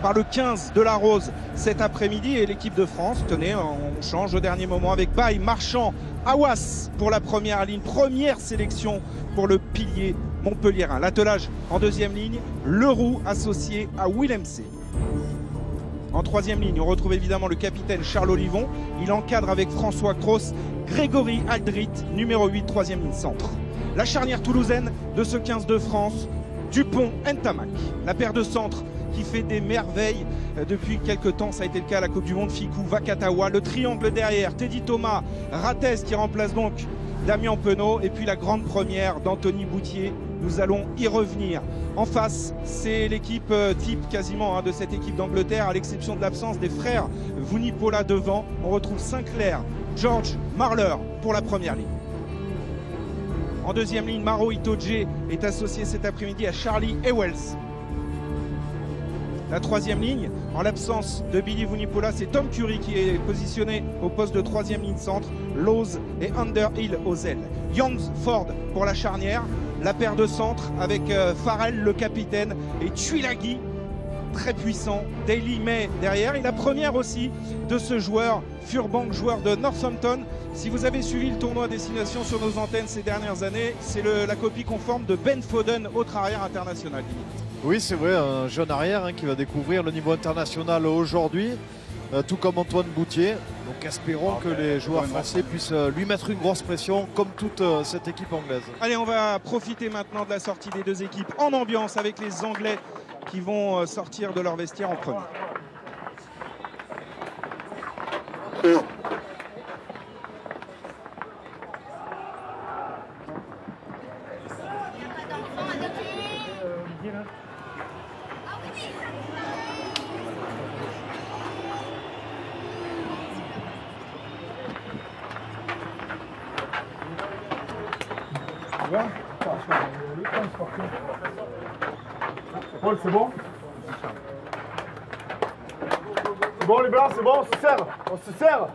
par le 15 de la Rose cet après-midi. Et l'équipe de France, tenez, on change au dernier moment avec Baye, Marchand, Awas pour la première ligne. Première sélection pour le pilier montpelliérain. L'attelage en deuxième ligne, Leroux associé à Willem C. En troisième ligne, on retrouve évidemment le capitaine Charles Olivon. Il encadre avec François Cros, Grégory Aldrit, numéro 8, troisième ligne centre. La charnière toulousaine de ce 15 de France, Dupont-Ntamak. La paire de centre qui fait des merveilles depuis quelques temps, ça a été le cas à la Coupe du Monde, Ficou, Vakatawa. Le triangle derrière, Teddy Thomas, Rattez qui remplace donc Damien Penaud. Et puis la grande première d'Anthony Boutier. Nous allons y revenir. En face, c'est l'équipe type quasiment de cette équipe d'Angleterre, à l'exception de l'absence des frères Vunipola devant. On retrouve Sinclair, George, Marler pour la première ligne. En deuxième ligne, Maro Itoje est associé cet après-midi à Charlie Ewells. La troisième ligne, en l'absence de Billy Vunipola, c'est Tom Curry qui est positionné au poste de troisième ligne centre. Lowe's et Underhill aux ailes. Youngs, Ford pour la charnière. La paire de centre avec Farrell, le capitaine, et Tuilagi, très puissant. Daly May derrière. Et la première aussi de ce joueur, Furbank, joueur de Northampton. Si vous avez suivi le tournoi Destination sur nos antennes ces dernières années, c'est la copie conforme de Ben Foden, autre arrière international. Oui, c'est vrai, un jeune arrière qui va découvrir le niveau international aujourd'hui, tout comme Antoine Boutier. Donc espérons que les joueurs français puissent lui mettre une grosse pression, comme toute cette équipe anglaise. Allez, on va profiter maintenant de la sortie des deux équipes en ambiance avec les Anglais qui vont sortir de leur vestiaire en premier. Paul, c'est bon? C'est bon les blancs, c'est bon, on se serre. On se serre.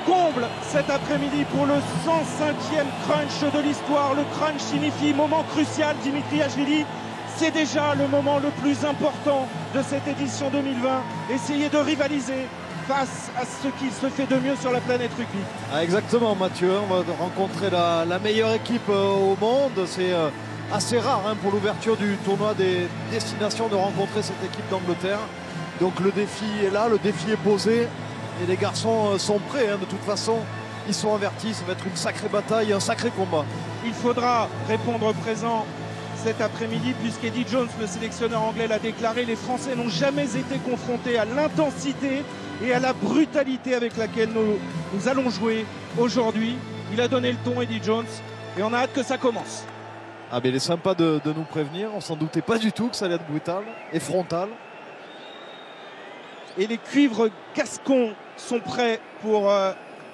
Comble cet après-midi pour le 105e crunch de l'histoire. Le crunch signifie moment crucial, Dimitri Ashvili. C'est déjà le moment le plus important de cette édition 2020. Essayer de rivaliser face à ce qui se fait de mieux sur la planète rugby. Ah, exactement Mathieu, on va rencontrer la meilleure équipe au monde. C'est assez rare pour l'ouverture du tournoi des destinations de rencontrer cette équipe d'Angleterre. Donc le défi est là, le défi est posé. Et les garçons sont prêts, de toute façon, ils sont avertis, ça va être une sacrée bataille, un sacré combat. Il faudra répondre présent cet après-midi, puisqu'Eddie Jones, le sélectionneur anglais, l'a déclaré, les Français n'ont jamais été confrontés à l'intensité et à la brutalité avec laquelle nous allons jouer aujourd'hui. Il a donné le ton, Eddie Jones, et on a hâte que ça commence. Ah mais il est sympa de nous prévenir, on s'en doutait pas du tout que ça allait être brutal et frontal. Et les cuivres gascons sont prêts pour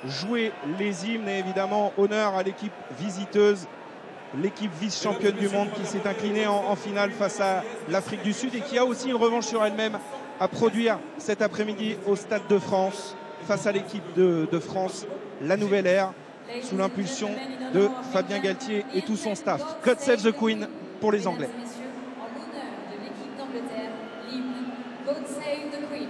jouer les hymnes. Et évidemment, honneur à l'équipe visiteuse, l'équipe vice-championne du monde qui s'est inclinée en finale face à l'Afrique du Sud et qui a aussi une revanche sur elle-même à produire cet après-midi au Stade de France face à l'équipe de France, la nouvelle ère, sous l'impulsion de Fabien Galtier et tout son staff. God save the Queen pour les Anglais. En l'honneur de l'équipe d'Angleterre, l'hymne God Save the Queen.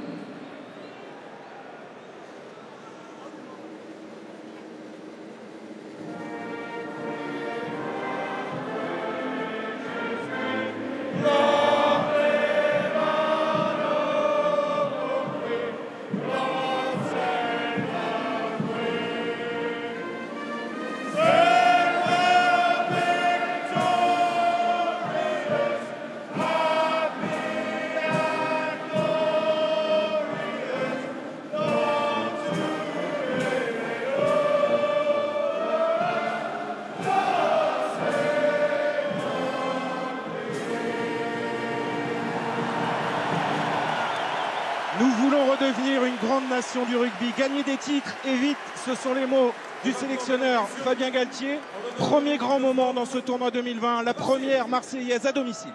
devenir une grande nation du rugby, gagner des titres et vite, ce sont les mots du sélectionneur Fabien Galtier. Premier grand moment dans ce tournoi 2020, la première Marseillaise à domicile.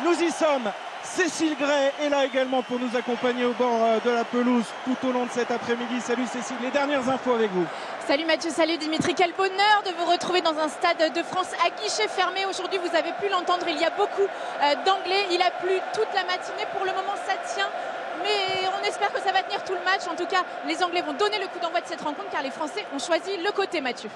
Nous y sommes. Cécile Gray est là également pour nous accompagner au bord de la pelouse tout au long de cet après-midi. Salut Cécile, les dernières infos avec vous. Salut Mathieu, salut Dimitri, quel bonheur de vous retrouver dans un stade de France à guichet fermé. Aujourd'hui, vous avez pu l'entendre, il y a beaucoup d'anglais. Il a plu toute la matinée, pour le moment ça tient. Mais on espère que ça va tenir tout le match. En tout cas, les Anglais vont donner le coup d'envoi de cette rencontre car les Français ont choisi le côté, Mathieu.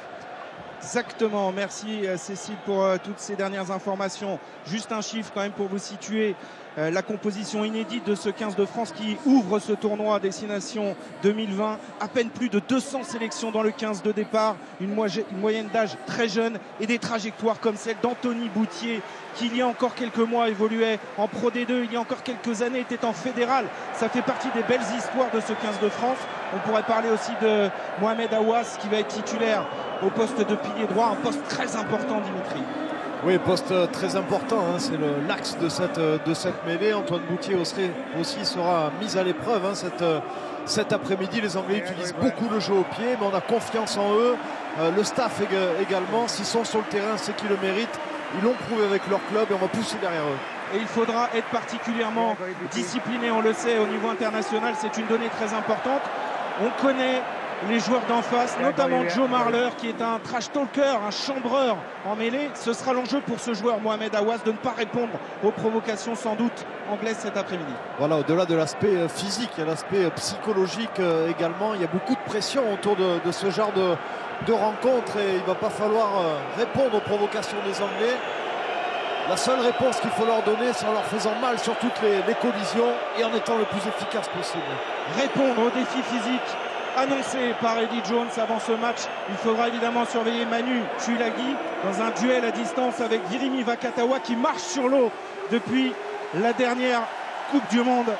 Exactement, merci Cécile pour toutes ces dernières informations. Juste un chiffre quand même pour vous situer la composition inédite de ce 15 de France qui ouvre ce tournoi Destination 2020. À peine plus de 200 sélections dans le 15 de départ, une moyenne d'âge très jeune et des trajectoires comme celle d'Anthony Boutier qui il y a encore quelques mois évoluait en Pro D2, il y a encore quelques années était en fédéral. Ça fait partie des belles histoires de ce 15 de France. On pourrait parler aussi de Mohamed Aouas qui va être titulaire au poste de pilier droit, un poste très important, Dimitri. Oui, poste très important, hein, c'est l'axe de cette mêlée. Antoine Boutier aussi sera mis à l'épreuve cet après-midi. Les Anglais utilisent beaucoup le jeu au pied, mais on a confiance en eux. Le staff également, s'ils sont sur le terrain, c'est qu'ils le méritent. Ils l'ont prouvé avec leur club et on va pousser derrière eux. Et il faudra être particulièrement discipliné, on le sait, au niveau international, c'est une donnée très importante. On connaît les joueurs d'en face, notamment Joe Marler qui est un trash talker, un chambreur en mêlée. Ce sera l'enjeu pour ce joueur Mohamed Aouas de ne pas répondre aux provocations sans doute anglaises cet après-midi. Voilà, au-delà de l'aspect physique, il y a l'aspect psychologique également. Il y a beaucoup de pression autour de ce genre de rencontre et il ne va pas falloir répondre aux provocations des Anglais. La seule réponse qu'il faut leur donner, c'est en leur faisant mal sur toutes les collisions et en étant le plus efficace possible. Répondre aux défis physiques annoncé par Eddie Jones avant ce match. Il faudra évidemment surveiller Manu Tuilagi dans un duel à distance avec Virimi Vakatawa qui marche sur l'eau depuis la dernière Coupe du Monde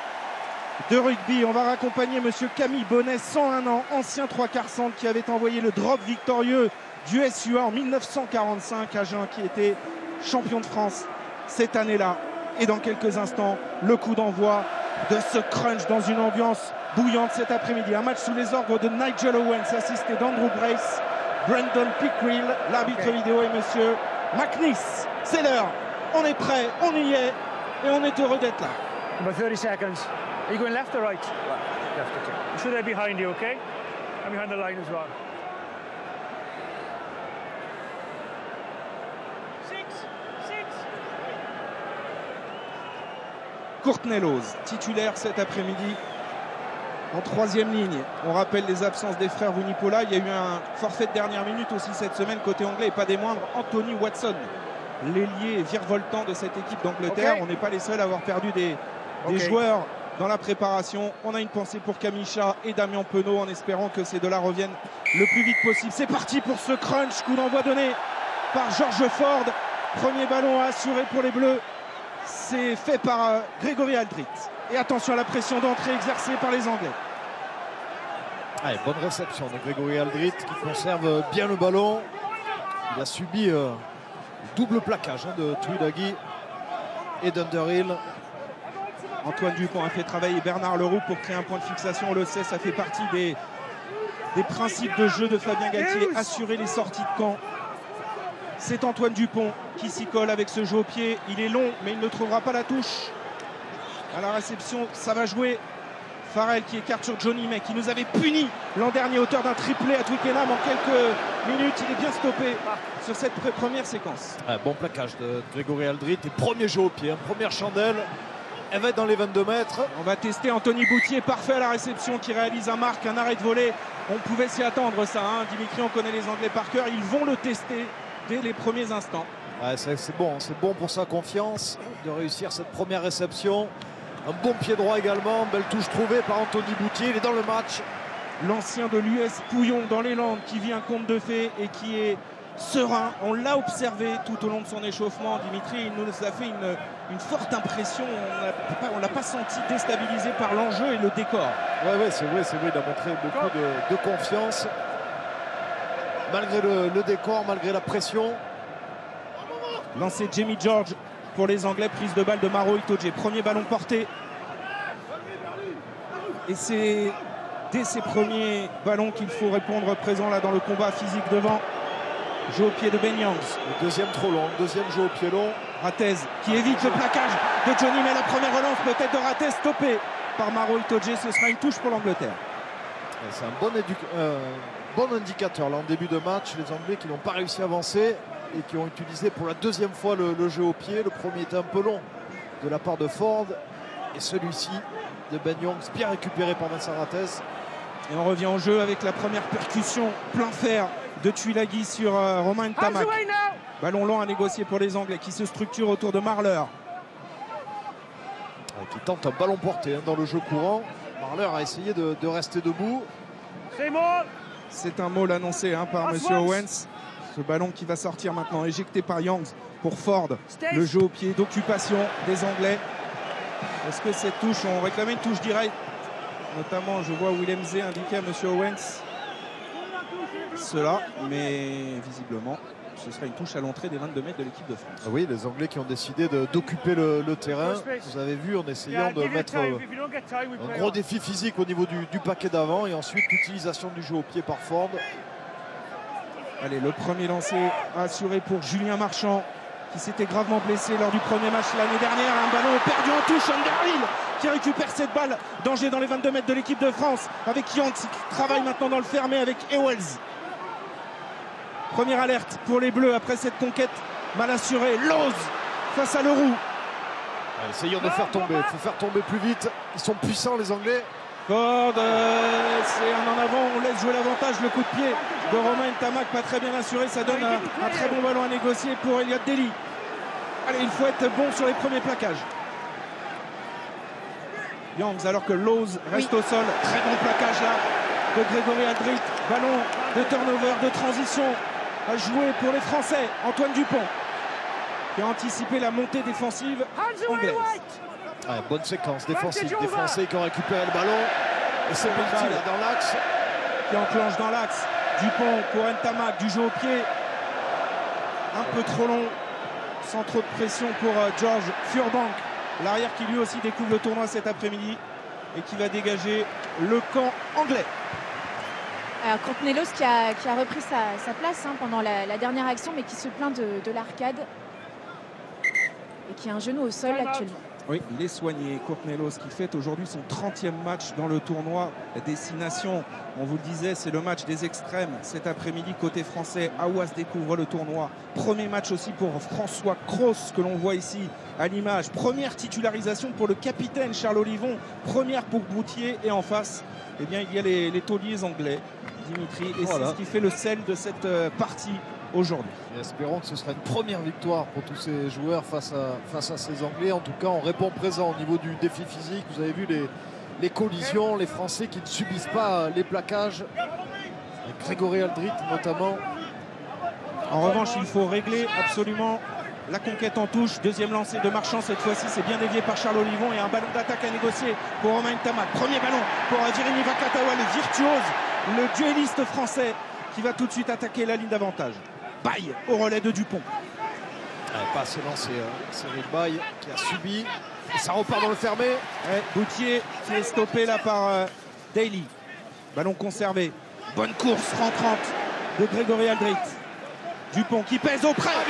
de rugby. On va raccompagner monsieur Camille Bonnet, 101 ans, ancien 3/4 centre qui avait envoyé le drop victorieux du SUA en 1945 à Jeun, qui était champion de France cette année-là. Et dans quelques instants, le coup d'envoi de ce crunch dans une ambiance bouillante cet après-midi. Un match sous les ordres de Nigel Owens, assisté d'Andrew Brace, Brandon Pickrill, l'arbitre vidéo et monsieur McNeese. C'est l'heure, on est prêt, on y est et on est heureux d'être là. About 30 seconds. Are you going left or right? Left, okay. Should I be behind you, okay? I'm behind the line as well. 6. Courtney Lawes, titulaire cet après-midi en troisième ligne. On rappelle les absences des frères Vunipola. Il y a eu un forfait de dernière minute aussi cette semaine côté anglais et pas des moindres, Anthony Watson, l'ailier virevoltant de cette équipe d'Angleterre. On n'est pas les seuls à avoir perdu des joueurs dans la préparation. On a une pensée pour Kamisha et Damien Penaud en espérant que ces deux-là reviennent le plus vite possible. C'est parti pour ce crunch, coup d'envoi donné par George Ford. Premier ballon à assurer pour les Bleus. C'est fait par Grégory Aldrit. Et attention à la pression d'entrée exercée par les Anglais. Allez, bonne réception de Grégory Aldrit qui conserve bien le ballon. Il a subi double plaquage de Tuilagi et d'Underhill. Antoine Dupont a fait travailler Bernard Leroux pour créer un point de fixation. On le sait, ça fait partie des principes de jeu de Fabien Galtier. Assurer les sorties de camp. C'est Antoine Dupont qui s'y colle avec ce jeu au pied. Il est long, mais il ne trouvera pas la touche. À la réception, ça va jouer Farrell qui écarte sur Johnny May, qui nous avait puni l'an dernier, auteur d'un triplé à Twickenham en quelques minutes. Il est bien stoppé sur cette première séquence. Bon plaquage de Grégory Aldrit et premier jeu au pied, première chandelle. Elle va être dans les 22 mètres. On va tester Anthony Boutier, parfait à la réception, qui réalise un marque, un arrêt de volée. On pouvait s'y attendre ça, hein. Dimitri, on connaît les Anglais par cœur. Ils vont le tester dès les premiers instants. Ouais, c'est bon pour sa confiance de réussir cette première réception. Un bon pied droit également, belle touche trouvée par Anthony Boutier, il est dans le match. L'ancien de l'US Pouillon dans les Landes qui vit un conte de fées et qui est serein. On l'a observé tout au long de son échauffement. Dimitri, il nous a fait une forte impression. On ne l'a pas senti déstabilisé par l'enjeu et le décor. Ouais, c'est vrai, il a montré beaucoup de confiance. Malgré le décor, malgré la pression. Lancé Jamie George pour les Anglais, prise de balle de Maro Itoje. Premier ballon porté. Et c'est dès ces premiers ballons qu'il faut répondre présent là dans le combat physique devant. Jeu au pied de Ben Youngs. Le deuxième trop long, deuxième jeu au pied long. Ratez qui évite le plaquage de Johnny May. La première relance peut-être de Ratez stoppée par Maro Itoje. Ce sera une touche pour l'Angleterre. C'est un bon indicateur là en début de match. Les Anglais qui n'ont pas réussi à avancer et qui ont utilisé pour la deuxième fois le jeu au pied. Le premier était un peu long de la part de Ford et celui-ci de Ben Youngs bien récupéré par Vincent Ratez. Et on revient au jeu avec la première percussion plein fer de Tuilagi sur Romain Ntamak. Ballon long à négocier pour les Anglais qui se structurent autour de Marler. Qui tente un ballon porté dans le jeu courant. Marler a essayé de rester debout. C'est un maul annoncé par M. Owens. Ce ballon qui va sortir maintenant, éjecté par Youngs pour Ford. Le jeu au pied d'occupation des Anglais. Est-ce que cette touche, on réclamait une touche directe? Notamment, je vois Willem Zé indiquer à M. Owens cela, mais visiblement, ce sera une touche à l'entrée des 22 mètres de l'équipe de France. Ah oui, les Anglais qui ont décidé d'occuper le terrain. Vous avez vu, en essayant de mettre un gros défi physique au niveau du paquet d'avant et ensuite l'utilisation du jeu au pied par Ford. Allez, le premier lancé assuré pour Julien Marchand qui s'était gravement blessé lors du premier match l'année dernière. Un ballon perdu en touche, Underhill qui récupère cette balle. Danger dans les 22 mètres de l'équipe de France avec Youngs qui travaille maintenant dans le fermé avec Ewells. Première alerte pour les Bleus après cette conquête mal assurée. Lowes face à Leroux. Essayons de faire tomber, il faut faire tomber plus vite. Ils sont puissants les Anglais. Ford, c'est un en avant, on laisse jouer l'avantage, le coup de pied de Romain Ntamak, pas très bien assuré, ça donne un très bon ballon à négocier pour Elliott Daly. Allez, il faut être bon sur les premiers plaquages. Youngs, alors que Lowes reste au sol, très bon plaquage là de Grégory Aldrit, ballon de turnover, de transition à jouer pour les Français. Antoine Dupont qui a anticipé la montée défensive anglaise. Ouais, bonne séquence défensive des Français qui ont récupéré le ballon. Et c'est parti dans l'axe. Qui enclenche dans l'axe. Dupont pour Ntamak, du jeu au pied. Un peu trop long. Sans trop de pression pour George Furbank. L'arrière qui lui aussi découvre le tournoi cet après-midi. Et qui va dégager le camp anglais. Alors Courtney Lowes qui a repris sa place pendant la dernière action, mais qui se plaint de l'arcade. Et qui a un genou au sol actuellement. Oui, il est soigné. Courtney Lowes qui fête aujourd'hui son 30e match dans le tournoi Destination. On vous le disait, c'est le match des extrêmes. Cet après-midi, côté français, Aouas découvre le tournoi. Premier match aussi pour François Cros, que l'on voit ici à l'image. Première titularisation pour le capitaine Charles Olivon. Première pour Boutier. Et en face, eh bien, il y a les tauliers anglais, Dimitri. Et voilà, c'est ce qui fait le sel de cette partie aujourd'hui. Et espérons que ce sera une première victoire pour tous ces joueurs face à ces Anglais. En tout cas, on répond présent au niveau du défi physique. Vous avez vu les collisions, les Français qui ne subissent pas les plaquages. Avec Grégory Aldrit notamment. En revanche, il faut régler absolument la conquête en touche. Deuxième lancé de Marchand cette fois-ci. C'est bien dévié par Charles Olivon et un ballon d'attaque à négocier pour Romain Ntamak. Premier ballon pour Jérémy Vakatawa, le virtuose, le duelliste français qui va tout de suite attaquer la ligne d'avantage. Baye au relais de Dupont. Pas assez lancé, Cyril Baye qui a subi. Et ça repart dans le fermé. Boutier qui est stoppé là par Daly. Ballon conservé. Bonne course rentrante de Grégory Aldrit. Dupont qui pèse auprès. Le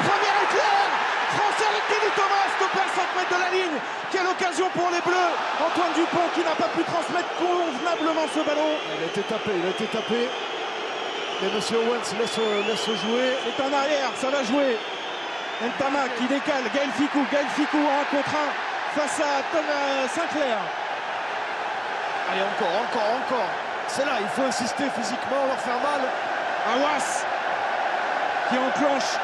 premier éclair français avec Denis Thomas, stoppé à 5 mètres de la ligne. Quelle occasion pour les Bleus. Antoine Dupont qui n'a pas pu transmettre convenablement ce ballon. Il a été tapé. Mais monsieur Owens laisse jouer. C'est un arrière, ça va jouer. Ntamak qui décale, Gaël Fickou en 1 contre 1 face à Tom Sinclair. Allez, encore. C'est là, il faut insister physiquement, leur faire mal. Awas qui enclenche.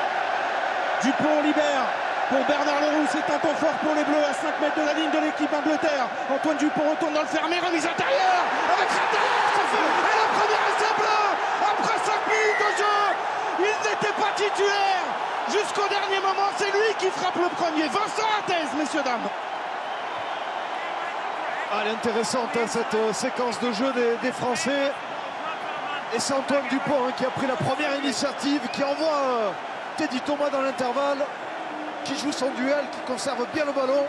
Dupont libère pour Bernard Leroux. C'est un temps fort pour les Bleus à 5 mètres de la ligne de l'équipe Angleterre. Antoine Dupont retourne dans le fermé, remise intérieure avec Rattalard, ça fait et le premier essai bleu après 5 minutes de jeu. Il n'était pas titulaire jusqu'au dernier moment. C'est lui qui frappe le premier. Vincent Rattez, messieurs dames. Elle est intéressante hein, cette séquence de jeu des Français. Et c'est Antoine Dupont hein, qui a pris la première initiative, qui envoie Teddy Thomas dans l'intervalle, qui joue son duel, qui conserve bien le ballon.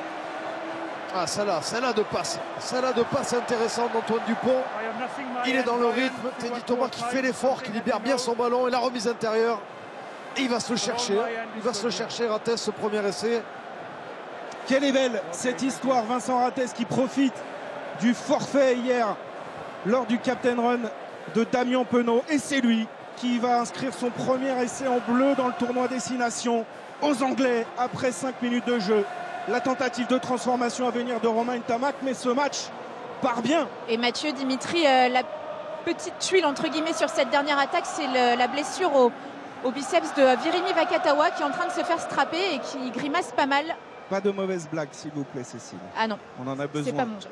Ah, celle-là de passe. Celle-là de passe intéressante d'Antoine Dupont. Il est dans le rythme. Teddy Thomas qui fait l'effort, qui libère bien son ballon et la remise intérieure. Et il va se le chercher. Il va se le chercher, Rattez, ce premier essai. Quelle est belle cette histoire. Vincent Rattez qui profite du forfait hier lors du Captain Run de Damien Penaud. Et c'est lui qui va inscrire son premier essai en bleu dans le tournoi Destination aux Anglais après 5 minutes de jeu. La tentative de transformation à venir de Romain Ntamak, mais ce match part bien. Et Mathieu Dimitri, la petite tuile entre guillemets sur cette dernière attaque, c'est la blessure au biceps de Virimi Vakatawa qui est en train de se faire strapper et qui grimace pas mal. Pas de mauvaise blague, s'il vous plaît, Cécile. Ah non, on en a besoin. C'est pas mon genre.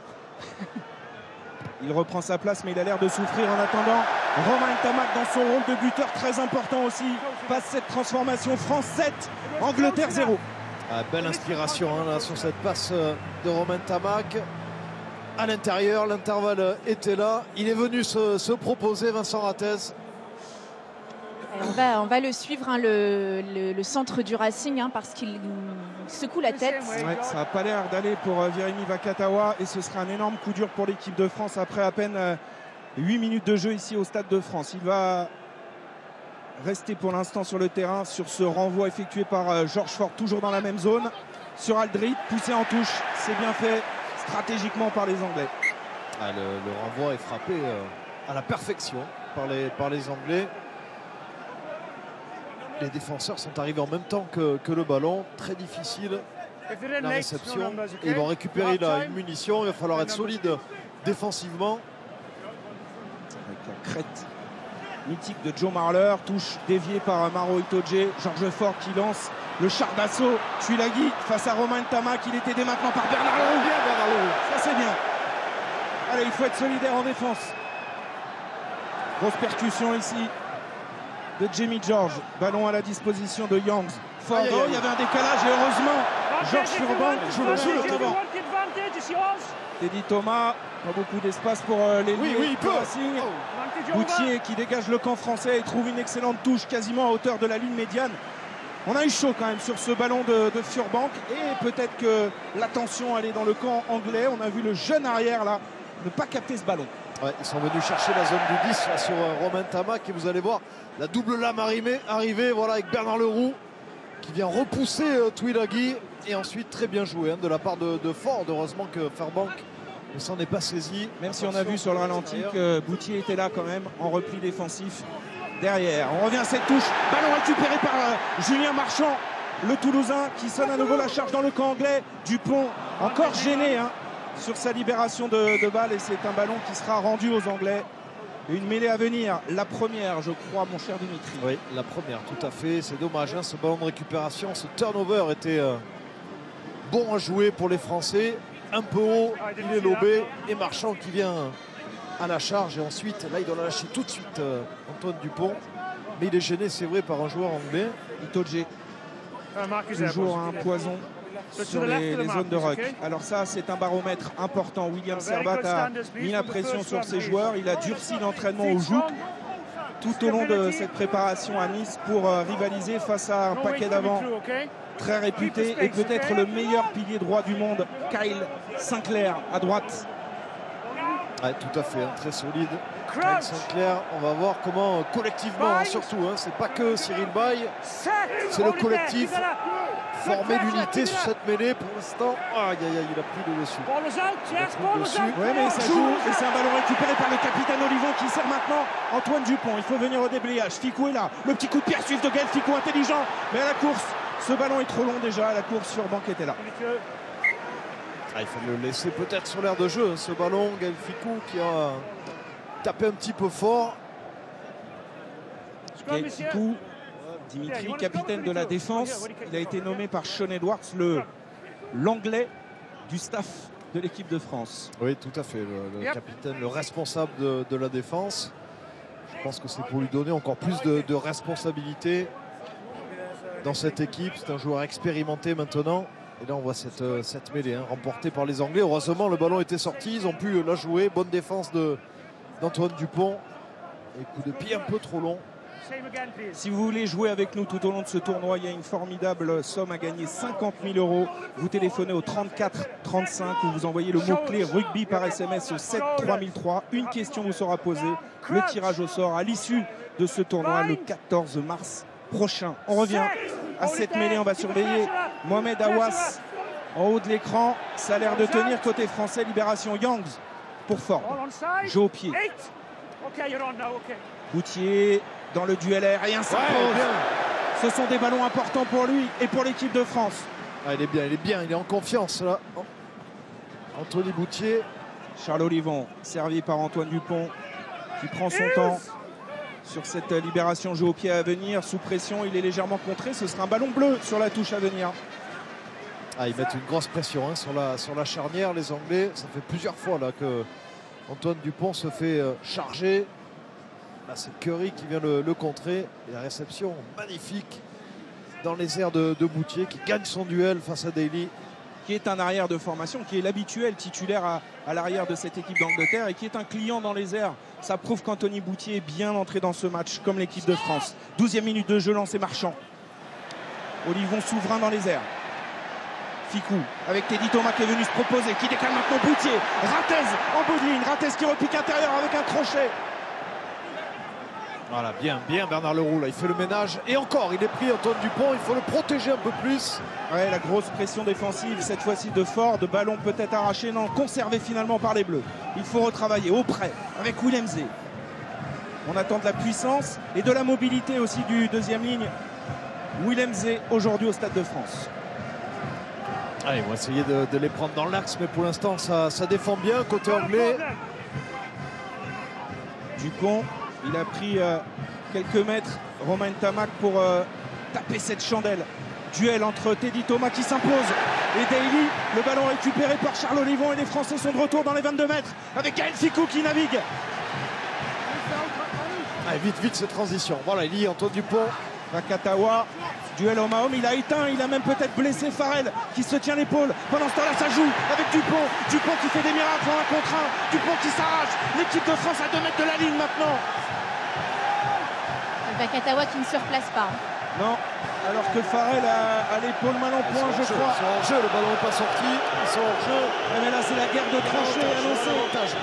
Il reprend sa place, mais il a l'air de souffrir en attendant. Romain Ntamak dans son rôle de buteur très important aussi. Passe cette transformation. France 7, Angleterre 0. Ah, belle inspiration hein, là, sur cette passe de Romain Ntamak. À l'intérieur, l'intervalle était là. Il est venu se proposer, Vincent Rattez. On va le suivre, hein, le centre du Racing, hein, parce qu'il secoue la tête. Ouais, ça n'a pas l'air d'aller pour Virimi Vakatawa et ce sera un énorme coup dur pour l'équipe de France après à peine 8 minutes de jeu ici au Stade de France. Il va rester pour l'instant sur le terrain sur ce renvoi effectué par Georges Ford, toujours dans la même zone. Sur Aldrit, poussé en touche, c'est bien fait stratégiquement par les Anglais. Ah, le renvoi est frappé à la perfection par les Anglais. Les défenseurs sont arrivés en même temps que le ballon. Très difficile la réception. Et ils vont récupérer une munition. Il va falloir être solide défensivement. Avec la crête mythique de Joe Marler. Touche déviée par Maro Itoje. Georges Ford qui lance le char d'assaut. Tuilagi face à Romain Ntamak. Il est aidé maintenant par Bernard Leroux. Ça c'est bien. Allez, il faut être solidaire en défense. Grosse percussion ici de Jamie George. Ballon à la disposition de Youngs. Ford, il y avait un décalage et heureusement Georges Furbank joue le devant. Teddy Thomas, pas beaucoup d'espace pour les il peut. Racing. Boutier qui dégage le camp français et trouve une excellente touche quasiment à hauteur de la ligne médiane. On a eu chaud quand même sur ce ballon de Furbank et peut-être que l'attention allait dans le camp anglais. On a vu le jeune arrière là ne pas capter ce ballon. Ouais, ils sont venus chercher la zone du 10 là, sur Romain Ntamak et vous allez voir la double lame arrivée voilà, avec Bernard Leroux qui vient repousser Tuilagi et ensuite très bien joué hein, de la part de Ford. Heureusement que Fairbank ne s'en est pas saisi. Même si on a vu sur le ralenti que Boutier était là quand même en repli défensif derrière. On revient à cette touche, ballon récupéré par Julien Marchand, le Toulousain qui sonne à nouveau la charge dans le camp anglais. Dupont encore gêné hein, sur sa libération de balle et c'est un ballon qui sera rendu aux Anglais. Une mêlée à venir, la première je crois mon cher Dimitri. Oui, la première tout à fait, c'est dommage hein, ce ballon de récupération, ce turnover était bon à jouer pour les Français. Un peu haut, il est lobé et Marchand qui vient à la charge et ensuite là il doit la lâcher tout de suite Antoine Dupont. Mais il est gêné c'est vrai par un joueur anglais. Itoje, toujours un poison sur les zones de ruck. Alors ça c'est un baromètre important. William Servat a mis la pression sur ses joueurs. Il a durci l'entraînement au joug tout au long de cette préparation à Nice pour rivaliser face à un paquet d'avant très réputé et peut-être le meilleur pilier droit du monde, Kyle Sinclair à droite. Ouais, tout à fait, hein, très solide. Kyle Sinclair, on va voir comment collectivement hein, surtout, hein, c'est pas que Cyril Baille, c'est le collectif. former l'unité sur cette mêlée. Pour l'instant, aïe aïe aïe, il a pris le dessus. Ball is out, yes, ball is out. Ouais, mais ça joue et c'est un ballon récupéré par le capitaine Olivon qui sert maintenant Antoine Dupont. Il faut venir au déblayage. Ficou est là. Le petit coup de pierre suivi de Gaël Ficou, intelligent. Mais à la course, ce ballon est trop long déjà. À la course, Furban qui était là. Il faut le laisser peut-être sur l'aire de jeu. Ce ballon, Gaël Ficou qui a tapé un petit peu fort. Gaël Ficou, Dimitri, capitaine de la défense. Il a été nommé par Sean Edwards, l'anglais du staff de l'équipe de France. Oui, tout à fait. Le capitaine, le responsable de la défense. Je pense que c'est pour lui donner encore plus de responsabilité dans cette équipe. C'est un joueur expérimenté maintenant. Et là, on voit cette mêlée remportée par les Anglais. Heureusement, le ballon était sorti. Ils ont pu la jouer. Bonne défense d'Antoine Dupont. Et coup de pied un peu trop long. Si vous voulez jouer avec nous tout au long de ce tournoi, il y a une formidable somme à gagner, 50 000 €. Vous téléphonez au 34 35 ou vous envoyez le mot-clé rugby par SMS au 7 3003. Une question vous sera posée. Le tirage au sort à l'issue de ce tournoi le 14 mars prochain. On revient à cette mêlée. On va surveiller Mohamed Awas en haut de l'écran. Ça a l'air de tenir côté français. Libération Youngs pour Ford. Jeu au pied. Boutier dans le duel aérien s'impose. Ce sont des ballons importants pour lui et pour l'équipe de France. Il est bien, il est en confiance là. Anthony Boutier. Charles Olivon, servi par Antoine Dupont, qui prend son temps sur cette libération jeu au pied à venir. Sous pression, il est légèrement contré. Ce sera un ballon bleu sur la touche à venir. Ils mettent une grosse pression sur la charnière, les Anglais. Ça fait plusieurs fois là que Antoine Dupont se fait charger. Là, c'est Curry qui vient le contrer. Et la réception magnifique dans les airs de Boutier qui gagne son duel face à Daly. Qui est un arrière de formation, qui est l'habituel titulaire à l'arrière de cette équipe d'Angleterre et qui est un client dans les airs. Ça prouve qu'Anthony Boutier est bien entré dans ce match, comme l'équipe de France. 12e minute de jeu, lancé Marchand. Olivon souverain dans les airs. Ficou avec Teddy Thomas qui est venu se proposer, qui décale maintenant Boutier. Ratez en bout de ligne, Ratez qui repique intérieur avec un crochet. Voilà, bien Bernard Leroux là, il fait le ménage et encore il est pris Antoine Dupont, il faut le protéger un peu plus. Ouais, la grosse pression défensive cette fois-ci de Ford, de ballon peut-être arraché, non, conservé finalement par les Bleus. Il faut retravailler auprès avec Willem Zé. On attend de la puissance et de la mobilité aussi du deuxième ligne. Willem Zé aujourd'hui au Stade de France. Ils vont essayer de les prendre dans l'axe, mais pour l'instant ça défend bien côté anglais. Dupont, il a pris quelques mètres, Romain Tamac pour taper cette chandelle. Duel entre Teddy Thomas qui s'impose et Daly. Le ballon récupéré par Charles Olivon et les Français sont de retour dans les 22 mètres avec Gaël Ficou qui navigue. Vite cette transition. Voilà, il y a Antoine Dupont. Vakatawa, duel homme à homme, il a éteint, il a même peut-être blessé Farrell qui se tient l'épaule. Pendant ce temps-là, ça joue avec Dupont. Dupont qui fait des miracles en 1 contre 1. Dupont qui s'arrache. L'équipe de France à 2 mètres de la ligne maintenant. Vakatawa qui ne se replace pas. Non, alors que Farrell a l'épaule mal en point, je crois. Ils sont hors jeu, le ballon n'est pas sorti. Ils sont hors jeu. Mais là, c'est la guerre de tranchées annoncée.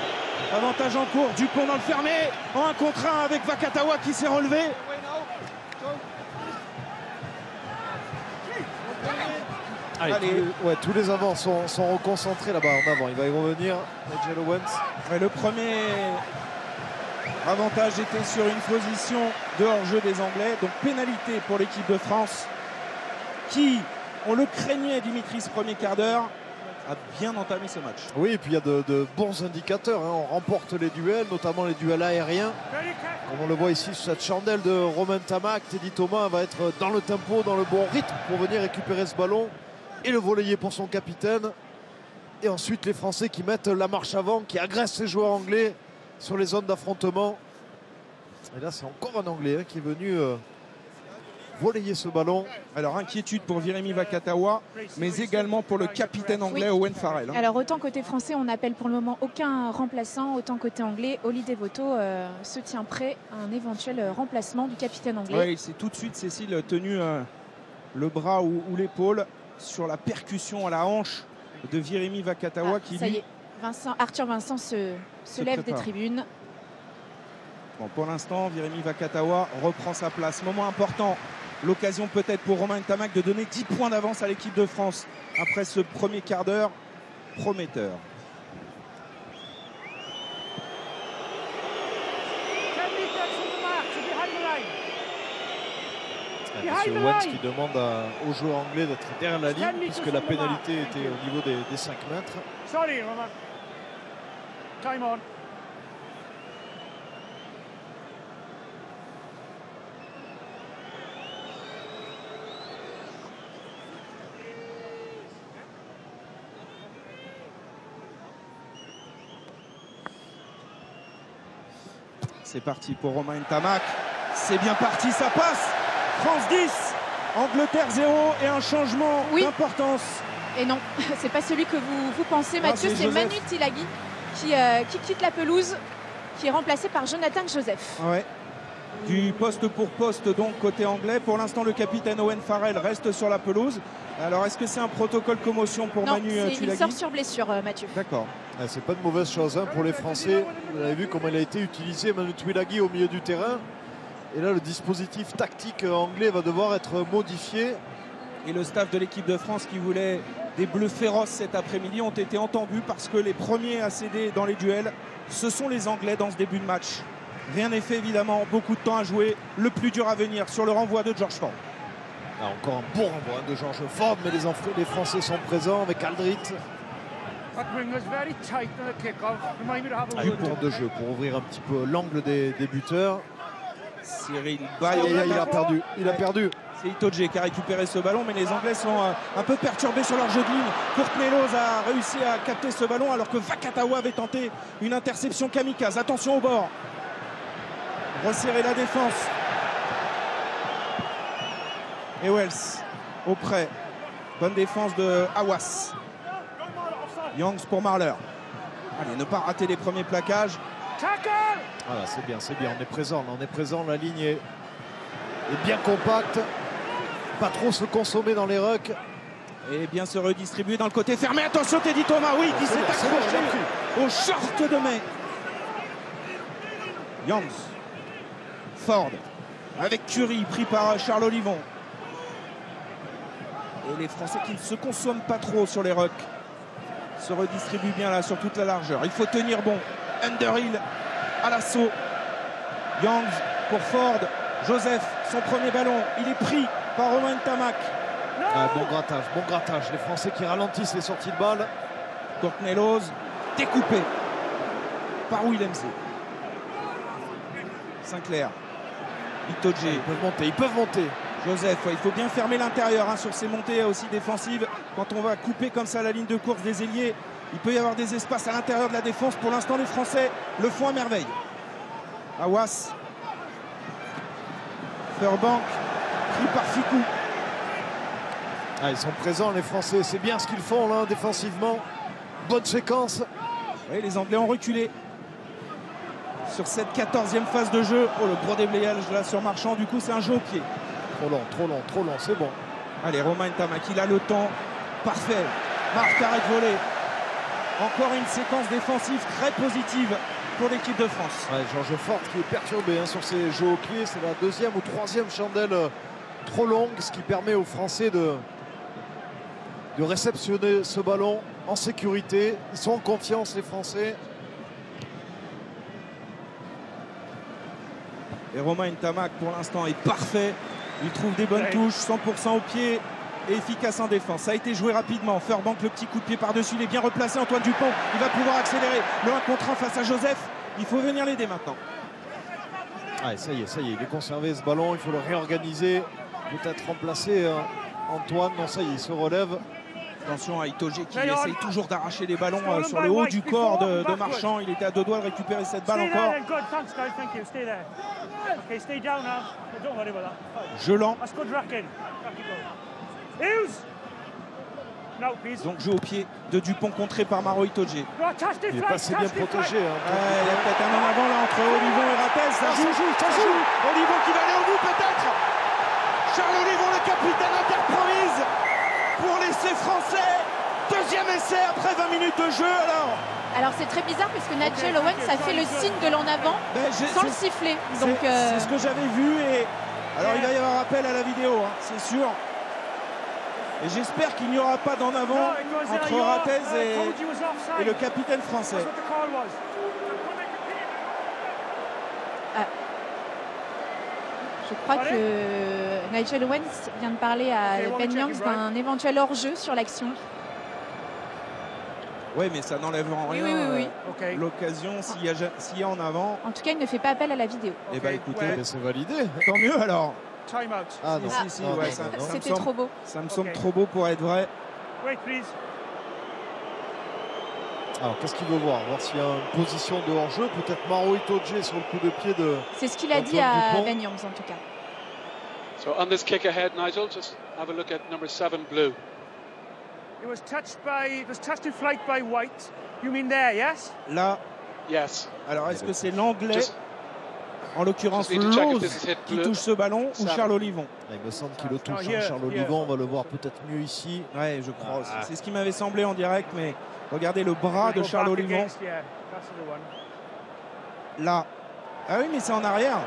Avantage en cours. Dupont dans le fermé. En 1 contre 1 avec Vakatawa qui s'est relevé. Allez. Tous les avants sont reconcentrés là-bas en avant. Il va y revenir, Nigel Owens. Le premier avantage était sur une position de hors-jeu des Anglais. Donc pénalité pour l'équipe de France qui, on le craignait, Dimitri, ce premier quart d'heure, a bien entamé ce match. Oui, et puis il y a de bons indicateurs. On remporte les duels, notamment les duels aériens. Comme on le voit ici sur cette chandelle de Romain Tamac, Teddy Thomas va être dans le tempo, dans le bon rythme pour venir récupérer ce ballon et le volleyer pour son capitaine. Et ensuite les Français qui mettent la marche avant, qui agressent les joueurs anglais sur les zones d'affrontement. Et là c'est encore un Anglais qui est venu relayer ce ballon. Alors inquiétude pour Virimi Vakatawa, mais également pour le capitaine anglais Owen Farrell. Alors autant côté français on n'appelle pour le moment aucun remplaçant, autant côté anglais Oli Devoto se tient prêt à un éventuel remplacement du capitaine anglais. Oui, c'est tout de suite Cécile tenu le bras ou l'épaule sur la percussion à la hanche de Virimi Vakatawa qui ça y est, Arthur Vincent se lève des tribunes. Bon, pour l'instant, Virimi Vakatawa reprend sa place. Moment important L'occasion peut-être pour Romain Ntamak de donner 10 points d'avance à l'équipe de France après ce premier quart d'heure prometteur. Monsieur Owens qui demande aux joueurs anglais d'être derrière la ligne puisque la pénalité était au niveau des 5 mètres. Sorry, Roman. Time on. C'est parti pour Romain Ntamak. C'est bien parti, ça passe. France 10, Angleterre 0 et un changement d'importance. Et non, c'est pas celui que vous pensez, Mathieu, c'est Manu Tilagui qui quitte la pelouse, qui est remplacé par Jonathan Joseph. Ouais. Du poste pour poste donc côté anglais. Pour l'instant, le capitaine Owen Farrell reste sur la pelouse. Alors, est-ce que c'est un protocole commotion pour Manu Tilagui? Il sort sur blessure, Mathieu. D'accord. C'est pas de mauvaise chose hein, pour les Français. Vous avez vu comment il a été utilisé, Manu Tilagui, au milieu du terrain. Et là, le dispositif tactique anglais va devoir être modifié. Et le staff de l'équipe de France qui voulait des Bleus féroces cet après-midi ont été entendus parce que les premiers à céder dans les duels, ce sont les Anglais dans ce début de match. Rien n'est fait évidemment, beaucoup de temps à jouer. Le plus dur à venir sur le renvoi de George Ford. Ah, encore un bon renvoi de George Ford, mais les Français sont présents avec Aldrit. Du point de jeu pour ouvrir un petit peu l'angle des buteurs. Cyril Baye, il a perdu. C'est Itoje qui a récupéré ce ballon, mais les Anglais sont un peu perturbés sur leur jeu de ligne. Courtney Lawes a réussi à capter ce ballon alors que Vakatawa avait tenté une interception kamikaze. Attention au bord. Resserrer la défense. Et Wells auprès. Bonne défense de Hawass. Youngs pour Marler. Allez, ne pas rater les premiers plaquages. Voilà, c'est bien, on est présent, la ligne est bien compacte, pas trop se consommer dans les rucks. Et bien se redistribuer dans le côté fermé. Attention Teddy Thomas, oui, qui s'est accroché au short de mai. Youngs, Ford, avec Curie, pris par Charles Olivon. Et les Français qui ne se consomment pas trop sur les rucks se redistribuent bien là sur toute la largeur. Il faut tenir bon. Underhill à l'assaut. Youngs pour Ford. Joseph, son premier ballon, il est pris par Romain Ntamak. Ah, bon grattage. Les Français qui ralentissent les sorties de balle. Courtney Lawes, découpé par Willemse. Sinclair. Itoje. Ils peuvent monter. Joseph, il faut bien fermer l'intérieur hein, sur ces montées aussi défensives. Quand on va couper comme ça la ligne de course des ailiers, il peut y avoir des espaces à l'intérieur de la défense. Pour l'instant, les Français le font à merveille. Hawass. Furbank, pris par Ficou. Ah, ils sont présents, les Français. C'est bien ce qu'ils font là, défensivement. Bonne séquence. Oui, les Anglais ont reculé sur cette 14e phase de jeu. Oh, le gros déblayage là sur Marchand. Du coup, c'est un jeu au pied. Trop long, c'est bon. Allez, Romain Ntamak, il a le temps. Parfait. Marc arrête voler. Encore une séquence défensive très positive pour l'équipe de France. Ouais, George Ford qui est perturbé hein, sur ses jeux au pied. C'est la 2e ou 3e chandelle trop longue, ce qui permet aux Français de réceptionner ce ballon en sécurité. Ils sont en confiance, les Français. Et Romain Ntamak, pour l'instant, est parfait. Il trouve des bonnes touches, 100% au pied et efficace en défense. Ça a été joué rapidement. Furbank, le petit coup de pied par-dessus. Il est bien replacé. Antoine Dupont, il va pouvoir accélérer. Le 1 contre 1 face à Joseph. Il faut venir l'aider maintenant. Ah, ça y est, il est conservé ce ballon. Il faut le réorganiser. Peut-être remplacer Antoine. Non, ça y est, il se relève. Attention à Itoje qui essaye toujours d'arracher les ballons sur le haut du corps de Marchand. Il était à 2 doigts de récupérer cette balle encore. Gelant. Donc jeu au pied de Dupont contré par Maro Itoje. Il est pas assez bien protégé. Hein, il y a peut-être un homme avant là entre Olivon et Rattez. Ça joue. Olivon qui va aller au bout peut-être. Charles Olivon, le capitaine interpromise pour l'essai français. Deuxième essai après 20 minutes de jeu. Alors c'est très bizarre parce que Nigel Owens a fait le signe de l'en avant sans le siffler. C'est ce que j'avais vu et Alors il va y avoir appel à la vidéo, hein, c'est sûr. Et j'espère qu'il n'y aura pas d'en avant entre Ratez et le capitaine français. Je crois que Nigel Owens vient de parler à Ben Youngs d'un éventuel hors-jeu sur l'action. Oui, mais ça n'enlève en rien l'occasion s'il y a en avant. En tout cas, il ne fait pas appel à la vidéo. Eh bien, écoutez, c'est validé. Tant mieux alors. Time out. Ah non, C'était trop beau. Ça me semble trop beau pour être vrai. Wait, please. Alors, qu'est-ce qu'il veut voir? Voir s'il y a une position de hors-jeu. Peut-être Maro Itoje sur le coup de pied de... C'est ce qu'il a dit à Ben Youngs, en tout cas. So on this kick ahead, Nigel, just have a look at number 7, Blue. It was touched in flight by White. You mean there, yes? Là. Yes. Alors, est-ce que c'est l'anglais, en l'occurrence Lose, qui touche ce ballon ou Charles Olivon? Il me semble qu'il le touche. Charles Olivon, on va le voir peut-être mieux ici. Ouais, je crois aussi. C'est ce qui m'avait semblé en direct, mais regardez le bras de Charles Olivon. Là. Ah oui, mais c'est en arrière.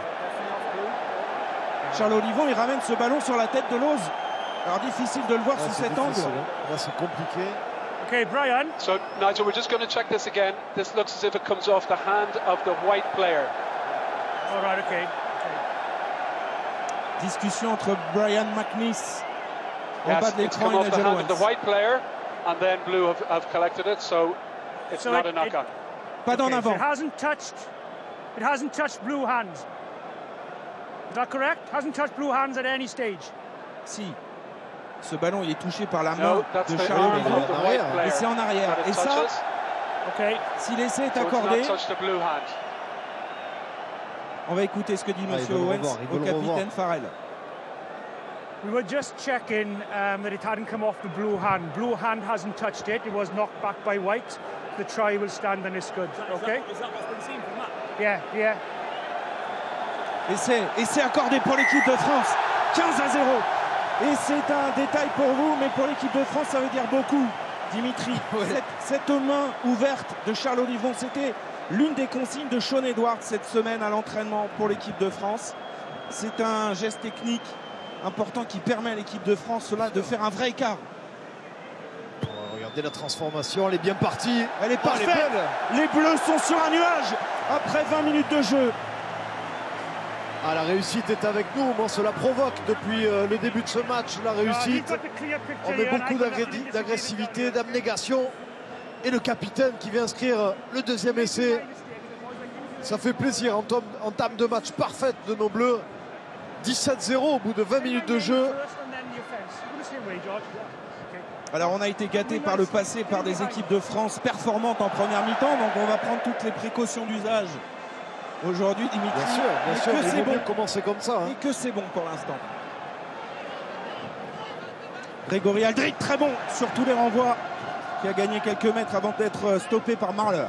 Charles Olivon, il ramène ce ballon sur la tête de Lose. Alors difficile de le voir sous cet angle. Là, c'est compliqué. Okay, Brian. So, Nigel, we're just going to check this again. This looks as if it comes off the hand of the white player. All right, okay. Discussion entre Brian McNeice en bas de l'écran et Nigel Owens. The white player, and then Blue have collected it, so it's not a knock-on. Pas d'en avant. It hasn't touched blue hands. Is that correct? Hasn't touched blue hands at any stage. Si. Ce ballon, il est touché par la main de Charles Olivon. Et c'est en arrière. Et ça, si l'essai est accordé, on va écouter ce que dit M. Owens au capitaine Farrell. We were just checking that it hadn't come off the blue hand. Blue hand hasn't touched it. It was knocked back by White. The try will stand and it's good. Okay? Is that what's been seen from that? Yeah. Essai accordé pour l'équipe de France. 15-0. Et c'est un détail pour vous, mais pour l'équipe de France, ça veut dire beaucoup. Dimitri, cette main ouverte de Charles Olivon, c'était l'une des consignes de Sean Edwards cette semaine à l'entraînement pour l'équipe de France. C'est un geste technique important qui permet à l'équipe de France de faire un vrai écart. Regardez la transformation, elle est bien partie. Elle est parfaite. Les Bleus sont sur un nuage après 20 minutes de jeu. Ah, la réussite est avec nous, bon, cela provoque depuis le début de ce match, la réussite. On met beaucoup d'agressivité, d'abnégation. Et le capitaine qui vient inscrire le deuxième essai. Ça fait plaisir, entame de match parfaite de nos Bleus. 17-0 au bout de 20 minutes de jeu. Alors on a été gâté par le passé par des équipes de France performantes en première mi-temps, donc on va prendre toutes les précautions d'usage. Aujourd'hui, Dimitri, bien sûr, c'est bon. Commencer comme ça. Et que c'est bon pour l'instant. Grégory Aldrit, très bon sur tous les renvois, qui a gagné quelques mètres avant d'être stoppé par Marler.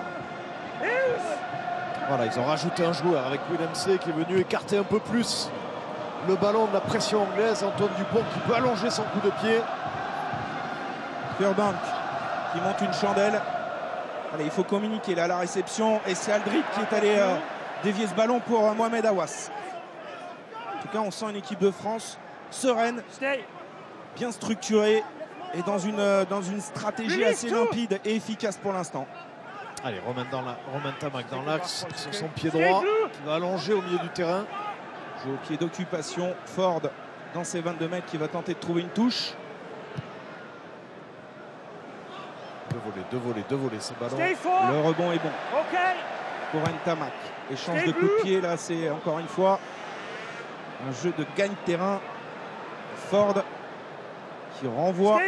Voilà, ils ont rajouté un joueur avec Willem C qui est venu écarter un peu plus le ballon de la pression anglaise. Antoine Dupont qui peut allonger son coup de pied. Furbank qui monte une chandelle. Allez, il faut communiquer là à la réception. Et c'est Aldrit qui est allé dévier ce ballon pour Mohamed Aouas. En tout cas, on sent une équipe de France sereine, bien structurée et dans une stratégie assez limpide et efficace pour l'instant. Allez, Romain Tamac dans l'axe sur son pied droit qui va allonger au milieu du terrain. Joue au pied d'occupation. Ford dans ses 22 mètres qui va tenter de trouver une touche. Deux volets, ce ballon. Le rebond est bon pour Ntamak. Échange de coups de pied, là c'est encore une fois un jeu de gagne-terrain. Ford qui renvoie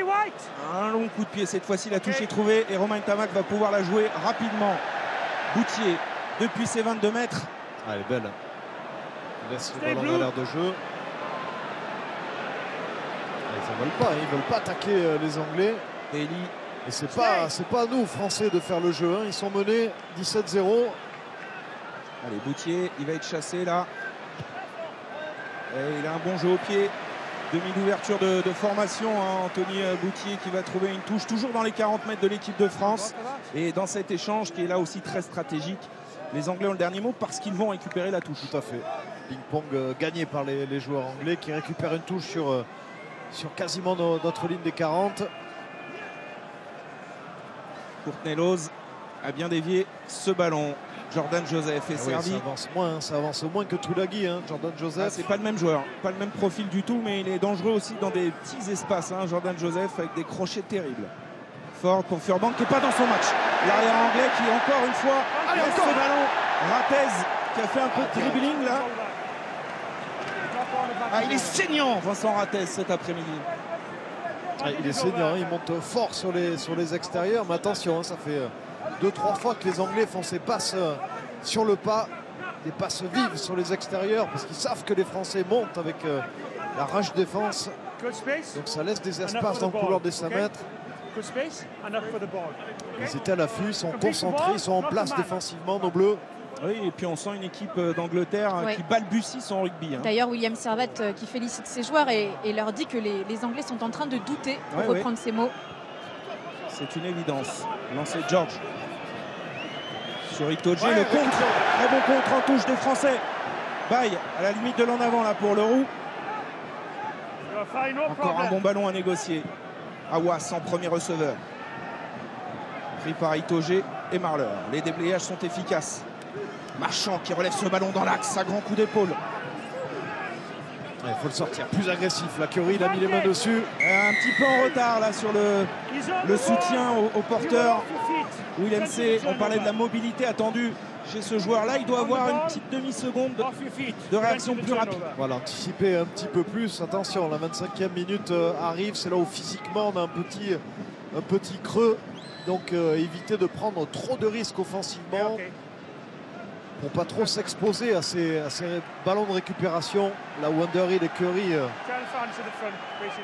un long coup de pied. Cette fois-ci la touche est trouvée et Romain Ntamak va pouvoir la jouer rapidement. Boutier depuis ses 22 mètres. Ah, elle est belle. Il laisse le ballon à l'air de jeu. Ils veulent pas attaquer les Anglais. Bailey. Et c'est pas à nous, Français, de faire le jeu. Ils sont menés 17-0. Allez, Boutier, il va être chassé là. Et il a un bon jeu au pied. Demi d'ouverture de formation, hein, Anthony Boutier qui va trouver une touche, toujours dans les 40 mètres de l'équipe de France. Et dans cet échange qui est là aussi très stratégique, les Anglais ont le dernier mot parce qu'ils vont récupérer la touche. Tout à fait. ping-pong gagné par les joueurs anglais qui récupèrent une touche sur quasiment notre ligne des 40. Courtney Lawes a bien dévié ce ballon. Jordan Joseph est servi. Ça avance moins que Tulagi, hein, Jordan Joseph. C'est pas le même joueur, pas le même profil du tout, mais il est dangereux aussi dans des petits espaces, hein, Jordan Joseph, avec des crochets terribles. Ford pour Furbank qui n'est pas dans son match. L'arrière anglais qui encore une fois laisse ce ballon. Ratez qui a fait un peu de dribbling là. Ah, il est saignant Vincent Ratez cet après-midi. Il est saignant, il monte fort sur les extérieurs, mais attention, hein, ça fait 2-3 fois que les Anglais font ces passes sur le pas, des passes vives sur les extérieurs, parce qu'ils savent que les Français montent avec la rush défense. Donc ça laisse des espaces dans le couloir des 5 mètres. Ils étaient à l'affût, ils sont concentrés, ils sont en place défensivement, nos Bleus. Oui, et puis on sent une équipe d'Angleterre qui balbutie son rugby. Hein. D'ailleurs, William Servat qui félicite ses joueurs et leur dit que les Anglais sont en train de douter, pour reprendre ses mots. C'est une évidence. Lancé George. Sur Itoje, le contre. Très bon contre en touche des Français. Baye à la limite de l'en avant là pour le roux. Encore un bon ballon à négocier. Awas en premier receveur. Pris par Itoje et Marler. Les déblayages sont efficaces. Marchand qui relève ce ballon dans l'axe à grand coup d'épaule. Il faut le sortir plus agressif. La Curry, il a mis les mains dessus. Un petit peu en retard là sur le soutien au porteur. Willem C, on parlait de la mobilité attendue chez ce joueur-là. Il doit avoir une petite demi-seconde de réaction plus rapide. Voilà, anticiper un petit peu plus. Attention, la 25e minute arrive. C'est là où physiquement on a un petit creux. Donc éviter de prendre trop de risques offensivement. Pour pas trop s'exposer à ces ballons de récupération. Là où Underhill et Curry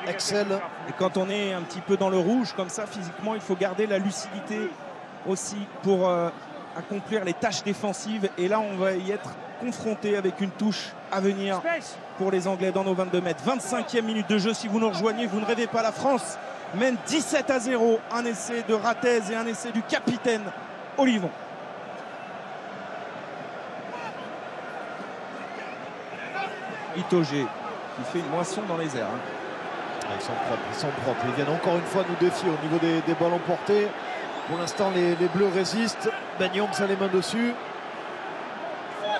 excellent. Et quand on est un petit peu dans le rouge comme ça physiquement, il faut garder la lucidité aussi pour accomplir les tâches défensives. Et là on va y être confronté avec une touche à venir pour les Anglais dans nos 22 mètres. 25e minute de jeu, si vous nous rejoignez, vous ne rêvez pas, la France mène 17-0. Un essai de Ratez et un essai du capitaine Olivon. Itoje qui fait une moisson dans les airs. Hein. Ils sont propres. Ils viennent encore une fois nous défier au niveau des ballons portés. Pour l'instant, les Bleus résistent. Ben Youngs a les mains dessus.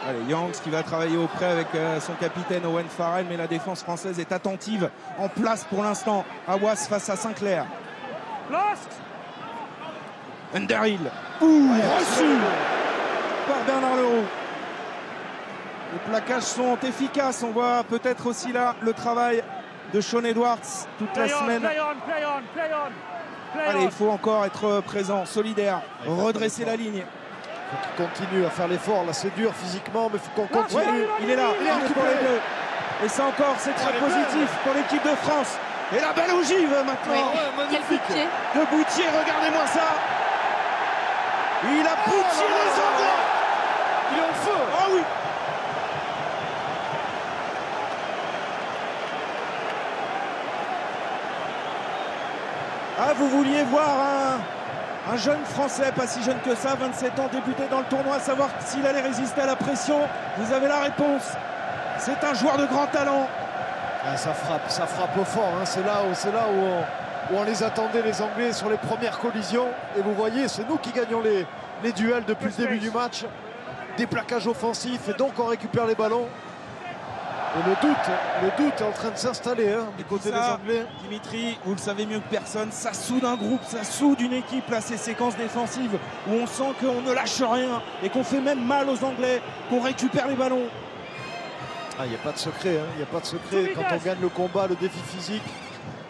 Allez, Youngs qui va travailler auprès avec son capitaine Owen Farrell, mais la défense française est attentive. En place pour l'instant. Awas face à Sinclair. Underhill. Reçu par Bernard Leroux. Les plaquages sont efficaces. On voit peut-être aussi là le travail de Sean Edwards toute la semaine. Allez, il faut encore être présent, solidaire, redresser la ligne. Il faut qu'il continue à faire l'effort. Là, c'est dur physiquement, mais il faut qu'on continue. Ouais, il est là, il est pour les Bleus. Et ça encore, c'est très positif pour l'équipe de France. Et la balle ogive maintenant. Quel coup de pied de Boutier, regardez-moi ça. Il a boutié les Anglais. Il est en feu. Ah oui. Ah, vous vouliez voir un jeune Français, pas si jeune que ça, 27 ans, débuté dans le tournoi, savoir s'il allait résister à la pression. Vous avez la réponse. C'est un joueur de grand talent. Ah, ça frappe au fort. Hein. C'est là où on les attendait, les Anglais, sur les premières collisions. Et vous voyez, c'est nous qui gagnons les duels depuis le début du match. Des plaquages offensifs et donc on récupère les ballons. Et le doute est en train de s'installer du côté des Anglais. Dimitri, vous le savez mieux que personne, ça soude un groupe, ça soude une équipe, là, ces séquences défensives où on sent qu'on ne lâche rien et qu'on fait même mal aux Anglais, qu'on récupère les ballons. Il n'y a pas de secret, il n'y a pas de secret. Quand on gagne le combat, le défi physique,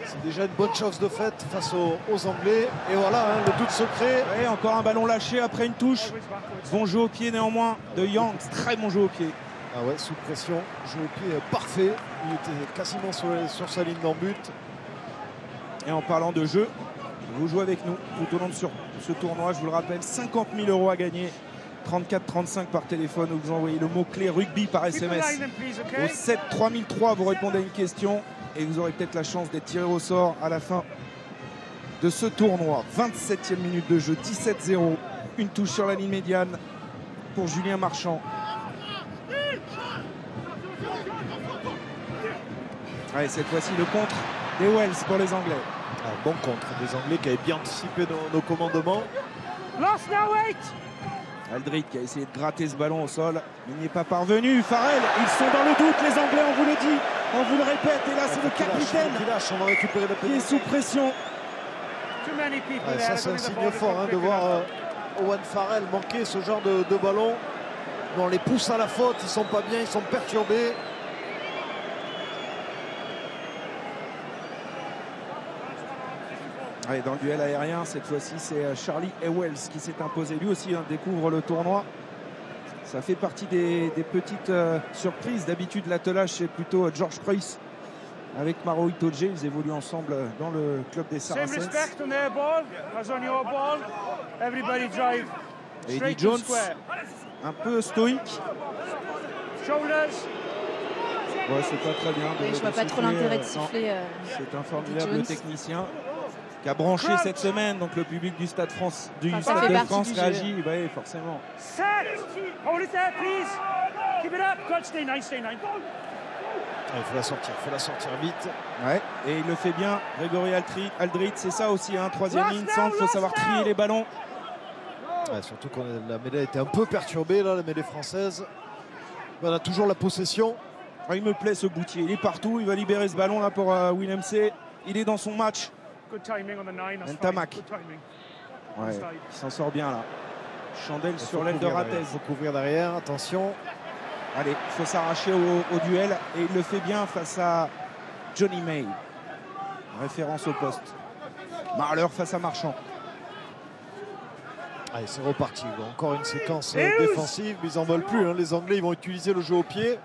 c'est déjà une bonne chose de faite face aux Anglais. Et voilà, le doute secret. Ouais, encore un ballon lâché après une touche. Bon jeu au pied néanmoins de Youngs, très bon jeu au pied. Ah ouais, sous pression, jeu au pied parfait. Il était quasiment sur sa ligne d'en but. Et en parlant de jeu, vous jouez avec nous tout au long de ce tournoi. Je vous le rappelle, 50 000 € à gagner. 34-35 par téléphone, où vous envoyez le mot-clé rugby par SMS. Au 7 3003, vous répondez à une question et vous aurez peut-être la chance d'être tiré au sort à la fin de ce tournoi. 27e minute de jeu, 17-0. Une touche sur la ligne médiane pour Julien Marchand. Ouais, cette fois-ci le contre des Wells pour les Anglais. Bon contre des Anglais qui avaient bien anticipé nos commandements. Lost now 8. Aldrit qui a essayé de gratter ce ballon au sol, mais il n'y est pas parvenu. Farrell, ils sont dans le doute, les Anglais, on vous le dit, on vous le répète, et là c'est le capitaine On va récupérer la qui est pénalité. sous pression. Ça c'est un signe fort de voir Owen Farrell manquer ce genre de ballon. On les pousse à la faute, ils sont pas bien, ils sont perturbés. Allez, dans le duel aérien, cette fois-ci, c'est Charlie Ewells qui s'est imposé. Lui aussi découvre le tournoi. Ça fait partie des petites surprises. D'habitude, l'attelage, c'est plutôt George Preuss avec Maro Itoje. Ils évoluent ensemble dans le club des Same Saracens. respect on their ball as on your ball. Everybody drive Et straight Eddie to Jones, square. un peu stoïque. Shoulders. Ouais, c'est pas très bien. Oui, je vois pas trop l'intérêt de siffler. C'est un formidable Jones. technicien qui a branché cette semaine, donc le public du Stade, France, du Ça Stade fait de partie France du jeu. réagit, oui, forcément. Set. Hold it there, please. Keep it up. Good. Stay nine. Stay nine. Il faut la sortir vite. Ouais, et il le fait bien, Grégory Aldrit, c'est ça aussi, troisième ligne, centre, il faut savoir trier les ballons. Ouais, surtout quand la mêlée était un peu perturbée, là, la mêlée française. On a toujours la possession. Il me plaît ce Boutier, il est partout, il va libérer ce ballon là pour Willem C. Il est dans son match. Good timing on the nine. That's Ntamak. fine. Good timing. Ouais, il s'en sort bien là. Chandelle sur l'aile de Ratez. Il faut couvrir derrière, attention. Allez, il faut s'arracher au duel et il le fait bien face à Johnny May. Référence au poste. Marler face à Marchand. Allez, c'est reparti. Encore une séquence défensive, mais ils n'en veulent plus. Les Anglais, ils vont utiliser le jeu au pied.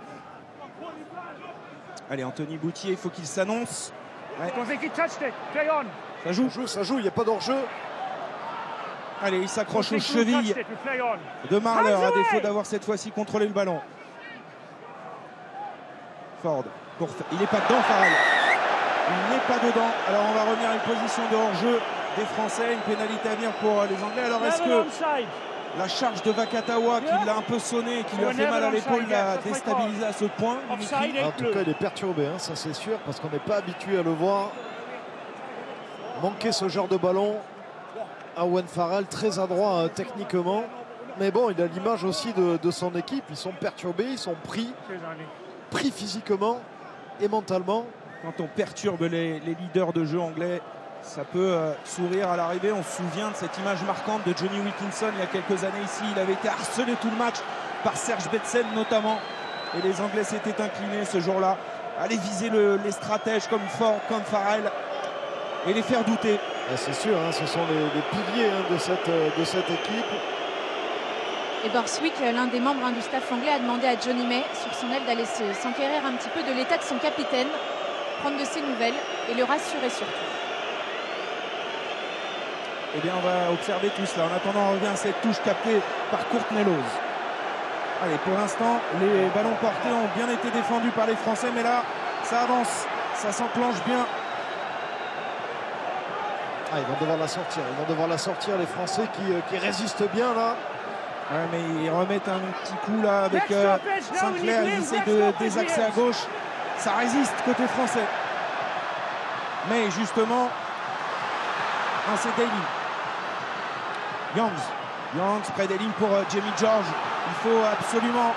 Allez, Anthony Boutier, il faut qu'il s'annonce. Ouais. Don't think he touched it. Play on. Ça joue. Il n'y a pas d'hors-jeu. Allez, il s'accroche Don't aux think you touched chevilles it. We play on. de Marler, Hands à away. défaut d'avoir cette fois-ci contrôlé le ballon. Ford, il n'est pas dedans, Farrell. Il n'est pas dedans. Alors on va revenir à une position de hors-jeu des Français, une pénalité à venir pour les Anglais. Alors est-ce Never que onside. la charge de Vakatawa qui l'a un peu sonné, qui lui a fait mal à l'épaule, l'a déstabilisé à ce point, Dimitri? Offside. En tout cas, il est perturbé, ça c'est sûr, parce qu'on n'est pas habitué à le voir manquer ce genre de ballon. Owen Farrell, très adroit techniquement. Mais bon, il a l'image aussi de son équipe. Ils sont perturbés, ils sont pris physiquement et mentalement. Quand on perturbe les leaders de jeu anglais, ça peut sourire à l'arrivée. On se souvient de cette image marquante de Johnny Wilkinson il y a quelques années ici. Il avait été harcelé tout le match par Serge Betsen notamment. Et les Anglais s'étaient inclinés ce jour-là. Aller viser les stratèges comme Ford, comme Farrell et les faire douter. C'est sûr, ce sont les piliers de cette équipe. Et Borswick, l'un des membres du staff anglais, a demandé à Johnny May sur son aile d'aller s'enquérir un petit peu de l'état de son capitaine, prendre de ses nouvelles et le rassurer surtout. Eh bien, on va observer tout cela. En attendant, on revient à cette touche captée par Courtney Lawes. Allez, pour l'instant, les ballons portés ont bien été défendus par les Français, mais là, ça avance, ça s'enclenche bien. Ils vont devoir la sortir, les Français qui résistent bien là. Ouais, mais ils remettent un petit coup là avec Sinclair, ils essayent de désaxer à gauche. Ça résiste côté français. Mais justement, c'est Daly. Youngs près des lignes pour Jamie George. Il faut absolument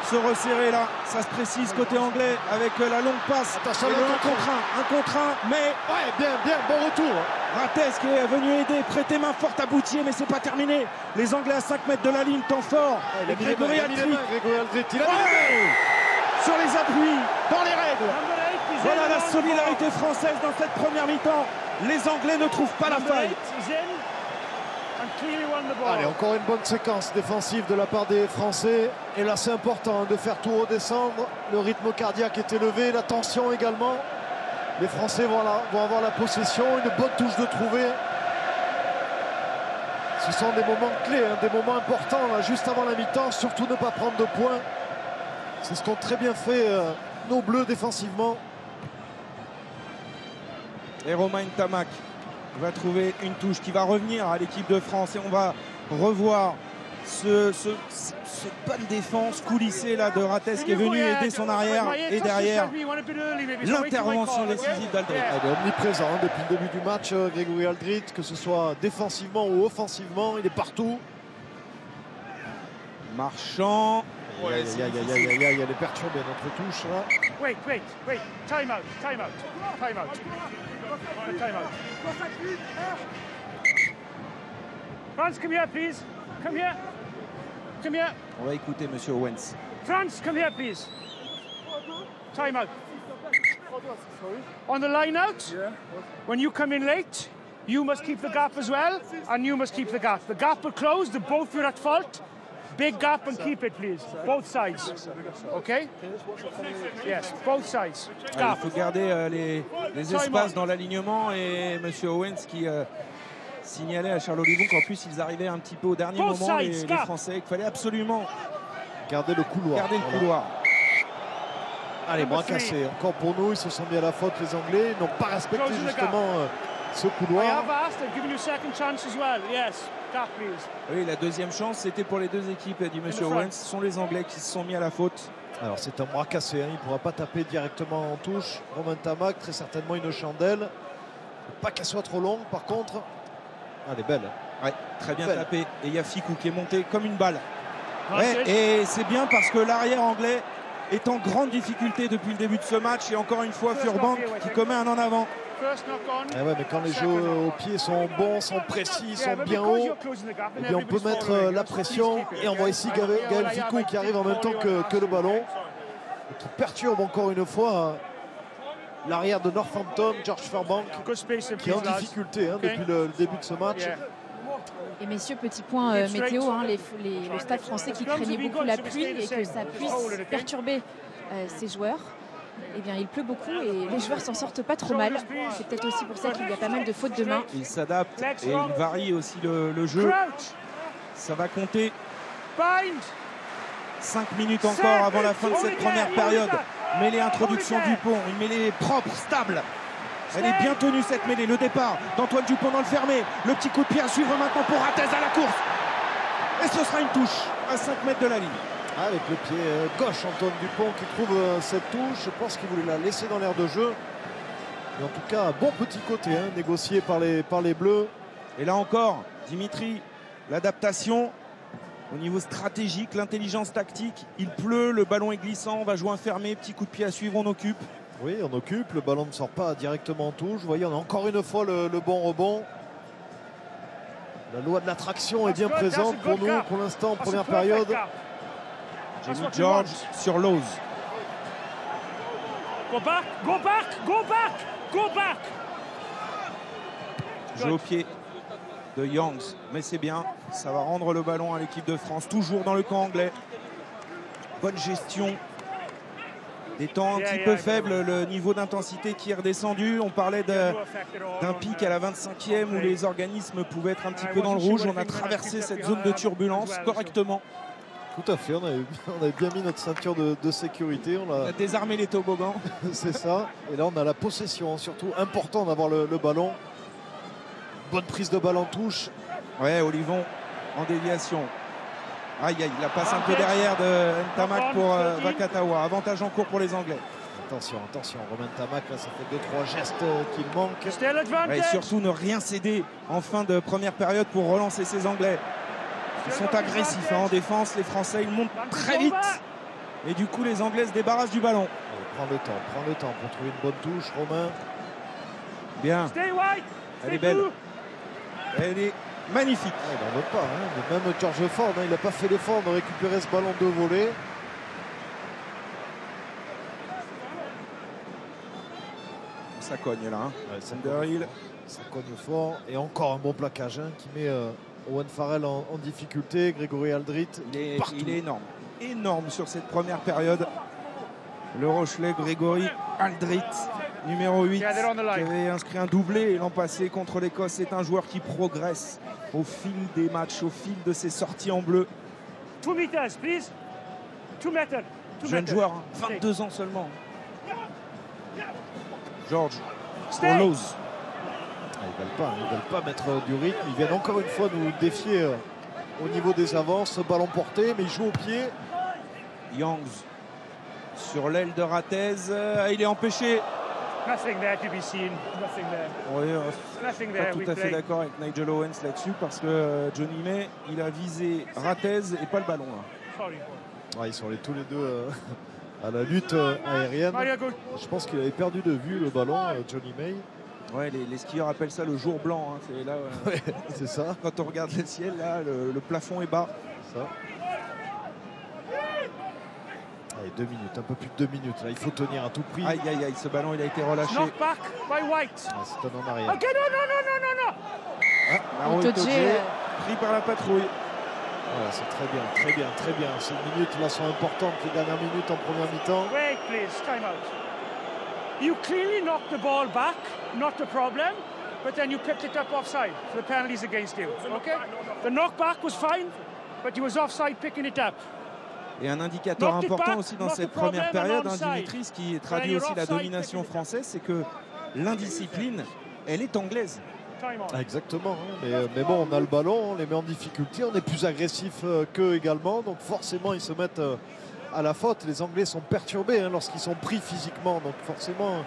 se resserrer là. Ça se précise côté anglais avec la longue passe. Attention, un contre un, mais bien, bon retour. Ratez qui est venu aider, prêter main forte à Boutier, mais c'est pas terminé. Les Anglais à 5 mètres de la ligne, temps fort. Et Grégory Aldrit sur les appuis, dans les règles. Voilà la solidarité française dans cette première mi-temps. Les Anglais ne trouvent pas la faille. Allez, encore une bonne séquence défensive de la part des Français. Et là, c'est important de faire tout redescendre. Le rythme cardiaque est élevé, la tension également. Les Français vont avoir la possession, une bonne touche de trouver. Ce sont des moments clés, des moments importants, là, juste avant la mi-temps. Surtout ne pas prendre de points. C'est ce qu'ont très bien fait nos Bleus défensivement. Et Romain Ntamak va trouver une touche qui va revenir à l'équipe de France. Et on va revoir cette bonne défense coulissée là de Rates qui est venu aider son arrière, et derrière l'intervention décisive d'Aldrit. Il est omniprésent depuis le début du match, Grégory Aldrit, que ce soit défensivement ou offensivement, il est partout. Marchand. Ouais, il est perturbé notre touche là. Wait. Time out. France, come here, please. Come here. On va écouter Monsieur Owens. France, come here, please. Time out. On the line out, when you come in late, you must keep the gap as well, and you must keep the gap. The gap will close, the both you're at fault. Big gap and keep it, please. Both sides. Okay? Yes, both sides. Il faut garder les espaces dans l'alignement, et Monsieur Owens qui signalait à Charles Olivon qu'en plus ils arrivaient un petit peu au dernier moment, les Français, qu'il fallait absolument garder le couloir. Allez, bras cassés. Encore pour nous, ils se sont mis à la faute, les Anglais. Ils n'ont pas respecté justement ce couloir. Oui, la deuxième chance, c'était pour les deux équipes, dit Monsieur Owens. Ce sont les Anglais qui se sont mis à la faute. Alors, c'est un bras cassé. Il ne pourra pas taper directement en touche. Romain Tamac, très certainement une chandelle. Pas qu'elle soit trop longue, par contre. Elle est belle. Ouais, très bien tapé. Et il y a Ficou qui est monté comme une balle. Ouais, et c'est bien parce que l'arrière anglais est en grande difficulté depuis le début de ce match. Et encore une fois, Furbank qui commet un en avant. Ouais, mais quand les jeux au pied sont bons, sont précis, sont bien hauts, eh bien on peut mettre la pression. Et on voit ici Gaël Ficou qui arrive en même temps que le ballon, et qui perturbe encore une fois l'arrière de Northampton, George Furbank, qui est en difficulté depuis le début de ce match. Et messieurs, petit point météo, le stade français qui craignait beaucoup la pluie et que ça puisse perturber ses joueurs. Eh bien, il pleut beaucoup et les joueurs s'en sortent pas trop mal. C'est peut-être aussi pour ça qu'il y a pas mal de fautes de main. Il s'adapte et il varie aussi le jeu. Ça va compter 5 minutes encore avant la fin de cette première période. Mêlée introduction Dupont, une mêlée propre, stable. Elle est bien tenue cette mêlée. Le départ d'Antoine Dupont dans le fermé. Le petit coup de pied à suivre maintenant pour Rates à la course. Et ce sera une touche à 5 mètres de la ligne. Avec le pied gauche, Antoine Dupont qui trouve cette touche. Je pense qu'il voulait la laisser dans l'air de jeu. Mais en tout cas, bon petit côté négocié par les Bleus. Et là encore, Dimitri, l'adaptation au niveau stratégique, l'intelligence tactique. Il pleut, le ballon est glissant, on va jouer un fermé, petit coup de pied à suivre, on occupe. Oui, on occupe, le ballon ne sort pas directement en touche. Vous voyez, on a encore une fois le bon rebond. La loi de l'attraction est bien présente pour nous pour l'instant en première période. J'ai mis George sur Lowes. Go back. Jeu au pied de Youngs, mais c'est bien. Ça va rendre le ballon à l'équipe de France, toujours dans le camp anglais. Bonne gestion. Des temps un petit peu faibles, le niveau d'intensité qui est redescendu. On parlait d'un pic à la 25e où les organismes pouvaient être un petit peu dans le rouge. On a traversé cette zone de turbulence correctement. Tout à fait, on avait bien mis notre ceinture de sécurité. On a désarmé les toboggans. C'est ça. Et là, on a la possession, surtout important d'avoir le ballon. Bonne prise de balle en touche. Ouais, Olivon en déviation. Aïe, la passe un peu derrière de Ntamak pour Vakatawa. Avantage en cours pour les Anglais. Attention, Romain Ntamak, là, ça fait 2-3 gestes qu'il manque. Et surtout ne rien céder en fin de première période pour relancer ces Anglais. Ils sont agressifs en défense, les Français, ils montent très vite. Et du coup, les Anglais se débarrassent du ballon. Prends le temps pour trouver une bonne touche, Romain. Bien. Elle est belle. Elle est magnifique. Il n'en veut pas. Mais même George Ford, il n'a pas fait l'effort de récupérer ce ballon de volée. Ça cogne là. Ça cogne fort. Et encore un bon plaquage qui met Owen Farrell en difficulté. Grégory Aldrit. Il est énorme. Énorme sur cette première période. Le Rochelais Grégory Aldrit, numéro 8, qui avait inscrit un doublé l'an passé contre l'Écosse. C'est un joueur qui progresse au fil des matchs, au fil de ses sorties en bleu. 2 meters, please. 2 meters. Jeune joueur, 22 ans seulement. George pour Lowes. Ils ne veulent pas mettre du rythme. Ils viennent encore une fois nous défier au niveau des avances, ballon porté, mais il joue au pied. Youngs sur l'aile de Ratez, il est empêché. Nothing there to be seen. Nothing there. Oui, Nothing pas there. tout We à fait play. d'accord avec Nigel Owens là-dessus parce que Johnny May, il a visé Ratez et pas le ballon. Là. Sorry. Ouais, ils sont tous les deux à la lutte aérienne. Mario, good. Je pense qu'il avait perdu de vue le ballon, Johnny May. Ouais, les skieurs appellent ça le jour blanc. Hein. C'est là, Ouais, c'est ça. quand on regarde le ciel, là, le plafond est bas. Ça. Allez, 2 minutes, un peu plus de 2 minutes. Là, il faut tenir à tout prix. Aïe, aïe, aïe, ce ballon, il a été relâché. Knock back by White. Ah, c'est un en arrière. Okay, no. Maro Itoje, Itoje, pris par la patrouille. Voilà, c'est très bien, très bien, très bien. Ces minutes là sont importantes, les dernières minutes en première mi-temps. Wait, please. Time out. You clearly knocked the ball back, not the problem, but then you picked it up offside. So the penalty's against you. Okay? The knockback was fine, but you was offside picking it up. Et un indicateur Knock it important back, aussi dans not cette the problem, première période, and onside. Dimitri, ce qui traduit you're aussi la offside, domination taking it. française, c'est que l'indiscipline, elle est anglaise. Time on. Ah, exactement, hein. Mais bon, on a le ballon, on les met en difficulté, on est plus agressif qu'eux également, donc forcément ils se mettent à la faute. Les Anglais sont perturbés hein, lorsqu'ils sont pris physiquement, donc forcément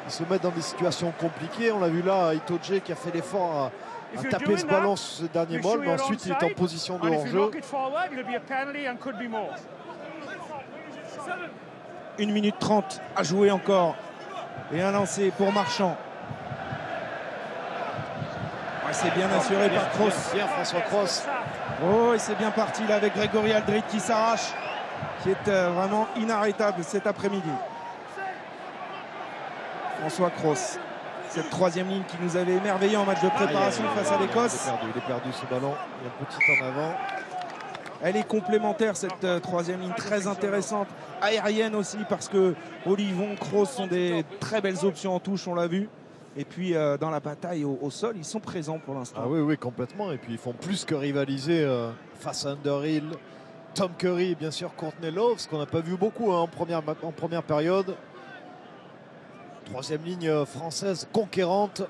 ils se mettent dans des situations compliquées. On l'a vu là, Itoje qui a fait l'effort If à you're taper doing ce that, ballon sur ce dernier make ball, sure mais you're ensuite il est en onside, position de and if you hors-jeu. knock it forward, it'll be a penalty and could be more. 1 minute 30 à jouer encore. Et un lancer pour Marchand. Ouais, c'est bien assuré par Kroos. Bien François Kroos. Oh, et c'est bien parti là avec Grégory Aldrit qui s'arrache, qui est vraiment inarrêtable cet après-midi. François Kroos, cette troisième ligne qui nous avait émerveillé en match de préparation face à l'Écosse. Il est perdu ce ballon, il y a un petit en avant. Elle est complémentaire cette troisième ligne, très intéressante, aérienne aussi parce que Olivon, Kroos sont des très belles options en touche, on l'a vu. Et puis dans la bataille au sol, ils sont présents pour l'instant. Ah oui, oui, complètement. Et puis ils font plus que rivaliser face à Underhill, Tom Curry et bien sûr Courtney Love, ce qu'on n'a pas vu beaucoup hein, en première période. Troisième ligne française conquérante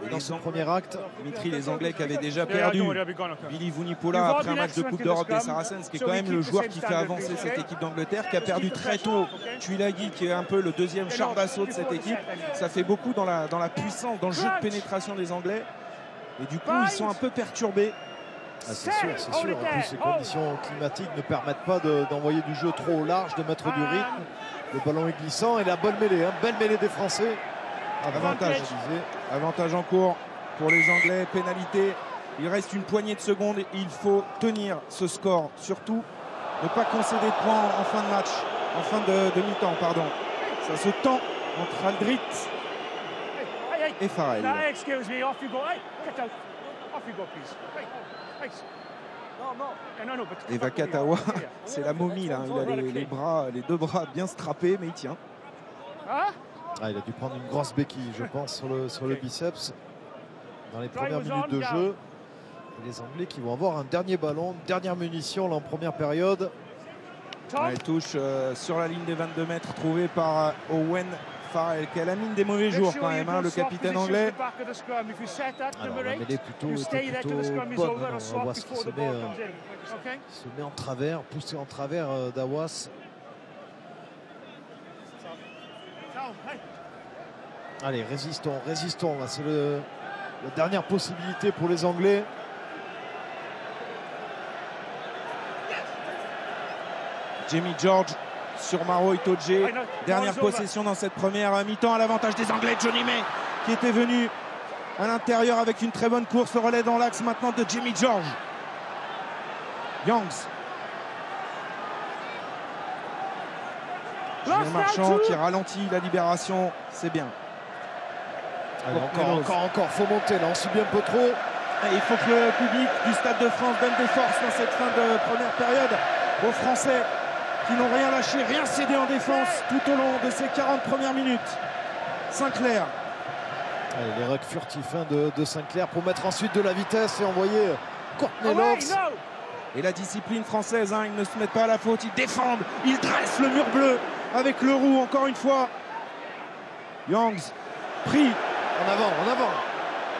Et dans ce premier acte. Dimitri, les Anglais qui avaient déjà Yeah, perdu don't worry, I'll be gone, okay. Billy Vunipola après un match de Coupe d'Europe des Saracens, qui est quand même le joueur qui fait avancer cette équipe d'Angleterre, qui a perdu très tôt Tuilagi, qui est un peu le deuxième char d'assaut de cette équipe. Ça fait beaucoup dans la puissance, dans le jeu de pénétration des Anglais. Et du coup, ils sont un peu perturbés. Ah, c'est sûr, c'est sûr. En plus, les conditions climatiques ne permettent pas d'envoyer du jeu trop au large, de mettre du rythme. Le ballon est glissant et la bonne mêlée, hein, belle mêlée des Français. Avantage. Avantage en cours pour les Anglais, pénalité. Il reste une poignée de secondes. Il faut tenir ce score. Surtout, ne pas concéder de points en fin de match, en fin de mi-temps, pardon. Ça se tend entre Aldrit et Farrell. Now, excuse me, off you go. Hey, get out. Off you go, please. Hey. No, but Et Vakatawa, c'est la momie là. Il a les deux bras bien strappés, mais il tient. Huh? Ah, il a dû prendre une grosse béquille, je pense, sur le biceps dans les premières minutes de jeu. Et les Anglais qui vont avoir un dernier ballon, une dernière munition là, en première période. Elle touche sur la ligne des 22 mètres trouvée par Owen Farrell, qui a la mine des mauvais jours quand même, hein, le capitaine anglais. Alors la mêlée était plutôt bonne. Hein. Awas qui se met en travers, poussé en travers d'Awas. Allez, résistons. C'est la dernière possibilité pour les Anglais. Jamie George sur Maro Itoje. Dernière possession dans cette première mi-temps à l'avantage des Anglais. Johnny May qui était venu à l'intérieur avec une très bonne course. Le relais dans l'axe maintenant de Jamie George. Youngs. Julien Marchand qui ralentit la libération. C'est bien. Allez, encore, faut monter là, on subit un peu trop. Et il faut que le public du Stade de France donne des forces dans cette fin de première période aux Français qui n'ont rien lâché, rien cédé en défense tout au long de ces 40 premières minutes. Sinclair. Allez, les rucks furtifs de Sinclair pour mettre ensuite de la vitesse et envoyer Courtney Love. Et la discipline française, hein, ils ne se mettent pas à la faute, ils défendent, ils dressent le mur bleu avec le roux encore une fois. Youngs pris. En avant.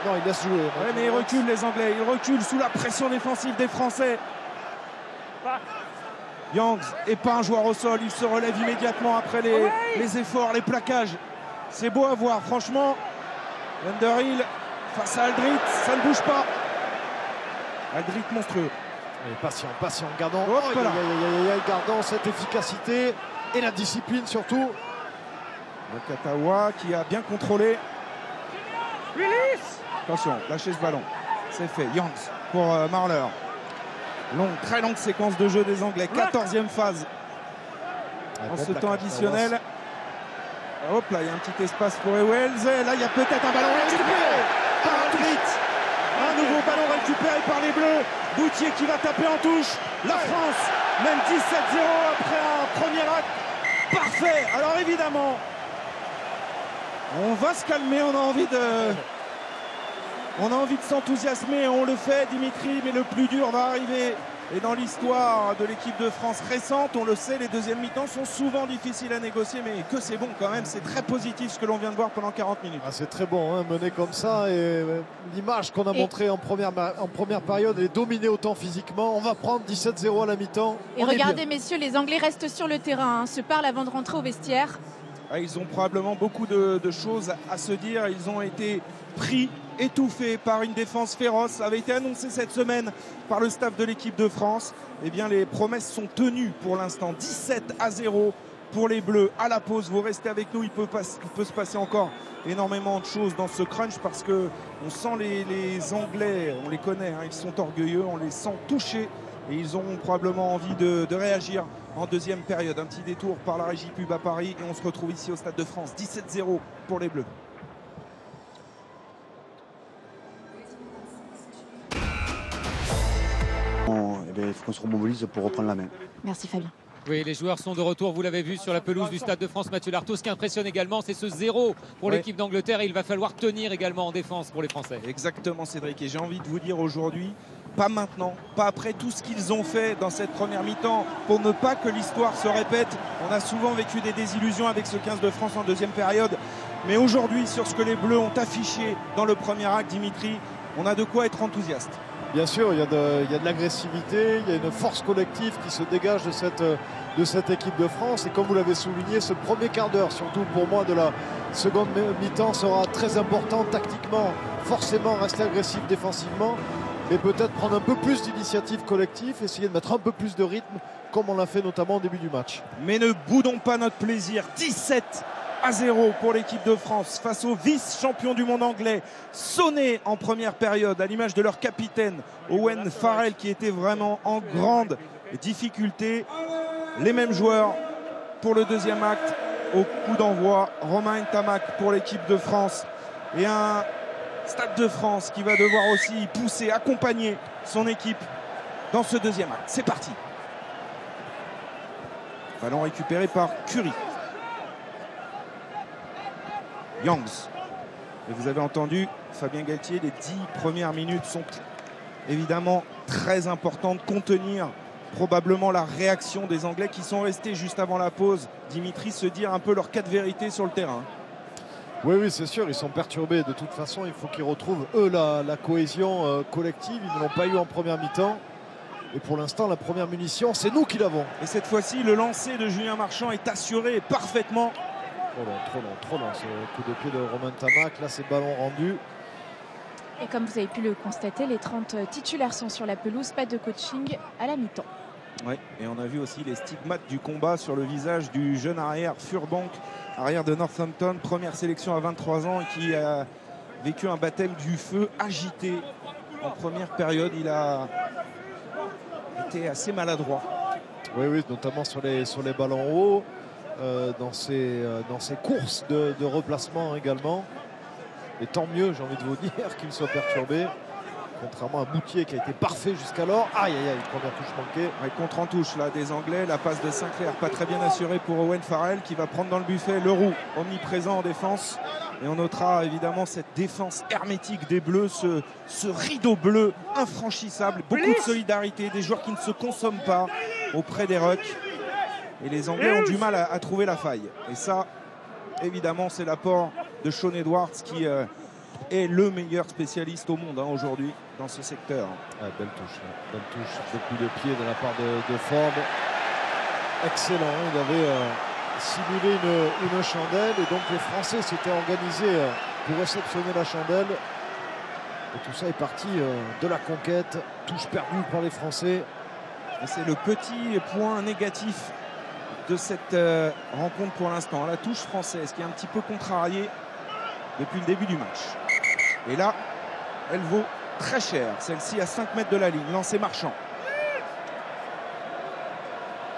Non, il laisse jouer. Ouais, mais ils reculent les Anglais, ils reculent sous la pression défensive des Français. Youngs est pas un joueur au sol, il se relève immédiatement après les efforts, les plaquages. C'est beau à voir, franchement. Underhill face à Aldrit, ça ne bouge pas. Aldrit monstrueux. Allez, patient, gardons, gardons cette efficacité et la discipline surtout. Katawa qui a bien contrôlé. Attention, lâchez ce ballon. C'est fait. Youngs pour Marler. Très longue séquence de jeu des Anglais. 14e phase. En ce temps additionnel. Hop là, il y a un petit espace pour Ewells. Là, il y a peut-être un ballon récupéré par Aldrit. Un nouveau ballon récupéré par les Bleus. Boutier qui va taper en touche. La France mène 17-0 après un premier acte parfait. Alors évidemment, on va se calmer, on a envie de s'enthousiasmer, on le fait Dimitri, mais le plus dur va arriver. Et dans l'histoire de l'équipe de France récente, on le sait, les deuxièmes mi-temps sont souvent difficiles à négocier, mais que c'est bon quand même, c'est très positif ce que l'on vient de voir pendant 40 minutes. Ah, c'est très bon, hein, mener comme ça, et l'image qu'on a montrée en première période, elle est dominée autant physiquement. On va prendre 17-0 à la mi-temps. Et regardez messieurs, les Anglais restent sur le terrain, se parlent avant de rentrer au vestiaire. Ah, ils ont probablement beaucoup de choses à se dire, ils ont été pris, étouffé par une défense féroce. Ça avait été annoncé cette semaine par le staff de l'équipe de France. Eh bien, les promesses sont tenues pour l'instant. 17-0 pour les Bleus à la pause. Vous restez avec nous, il peut se passer encore énormément de choses dans ce crunch parce que on sent les Anglais, on les connaît, hein, ils sont orgueilleux, on les sent touchés et ils auront probablement envie de réagir en deuxième période. Un petit détour par la régie pub à Paris et on se retrouve ici au Stade de France. 17-0 pour les Bleus. Il faut qu'on se remobilise pour reprendre la main. Merci Fabien. Oui, les joueurs sont de retour, vous l'avez vu sur la pelouse du Stade de France. Mathieu Lartaud, ce qui impressionne également, c'est ce 0 pour l'équipe d'Angleterre. Et il va falloir tenir également en défense pour les Français. Exactement Cédric, et j'ai envie de vous dire aujourd'hui, pas maintenant, pas après tout ce qu'ils ont fait dans cette première mi-temps, pour ne pas que l'histoire se répète. On a souvent vécu des désillusions avec ce 15 de France en deuxième période, mais aujourd'hui sur ce que les Bleus ont affiché dans le premier acte, Dimitri, on a de quoi être enthousiaste. Bien sûr, il y a de l'agressivité, il y a une force collective qui se dégage de cette équipe de France. Et comme vous l'avez souligné, ce premier quart d'heure, surtout pour moi de la seconde mi-temps, sera très important tactiquement. Forcément, rester agressif défensivement, mais peut-être prendre un peu plus d'initiative collective, essayer de mettre un peu plus de rythme, comme on l'a fait notamment au début du match. Mais ne boudons pas notre plaisir. 17-0 pour l'équipe de France face au vice-champion du monde anglais, sonné en première période à l'image de leur capitaine Owen Farrell qui était vraiment en grande difficulté. Les mêmes joueurs pour le deuxième acte au coup d'envoi. Romain Ntamak pour l'équipe de France et un Stade de France qui va devoir aussi pousser, accompagner son équipe dans ce deuxième acte. C'est parti. Ballon récupéré par Curie. Youngs. Et vous avez entendu Fabien Galtier, les 10 premières minutes sont évidemment très importantes. Contenir probablement la réaction des Anglais qui sont restés juste avant la pause. Dimitri, se dire un peu leur cas de vérité sur le terrain. Oui, c'est sûr, ils sont perturbés. De toute façon, il faut qu'ils retrouvent, eux, la cohésion collective. Ils ne l'ont pas eu en première mi-temps. Et pour l'instant, la première munition, c'est nous qui l'avons. Et cette fois-ci, le lancer de Julien Marchand est assuré parfaitement. Trop long, ce coup de pied de Romain Ntamak. Là, c'est ballon rendu. Et comme vous avez pu le constater, les 30 titulaires sont sur la pelouse, pas de coaching à la mi-temps. Oui, et on a vu aussi les stigmates du combat sur le visage du jeune arrière Furbank, arrière de Northampton, première sélection à 23 ans et qui a vécu un baptême du feu agité en première période. Il a été assez maladroit. Oui, notamment sur les ballons hauts, dans ses courses de replacement également. Et tant mieux, j'ai envie de vous dire, qu'il soit perturbé. Contrairement à Boutier qui a été parfait jusqu'alors. Aïe, première touche manquée. Ouais, contre en touche là des Anglais. La passe de Sinclair, pas très bien assurée pour Owen Farrell qui va prendre dans le buffet Leroux, omniprésent en défense. Et on notera évidemment cette défense hermétique des Bleus, ce rideau bleu infranchissable. Beaucoup de solidarité, des joueurs qui ne se consomment pas auprès des rucks. Et les Anglais ont du mal à trouver la faille. Et ça, évidemment, c'est l'apport de Shaun Edwards qui est le meilleur spécialiste au monde aujourd'hui dans ce secteur. Belle touche, de coup de pied de la part de Ford. Excellent, il avait simulé une chandelle et donc les Français s'étaient organisés pour réceptionner la chandelle. Et tout ça est parti de la conquête, touche perdue par les Français. Et c'est le petit point négatif de cette rencontre pour l'instant. La touche française qui est un petit peu contrariée depuis le début du match. Et là, elle vaut très cher. Celle-ci à 5 mètres de la ligne. Lancé Marchand.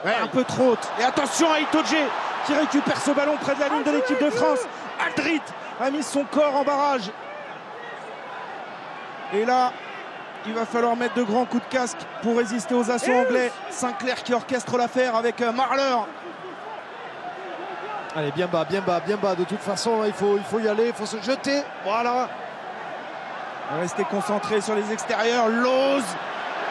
Ouais, un peu trop haute. Et attention à Itoje qui récupère ce ballon près de la ligne de l'équipe de France. Aldrit a mis son corps en barrage. Et là, il va falloir mettre de grands coups de casque pour résister aux assauts anglais. Sinclair qui orchestre l'affaire avec Marler. Allez, bien bas, bien bas, bien bas. De toute façon, il faut y aller, il faut se jeter. Voilà. Rester concentré sur les extérieurs. Lose.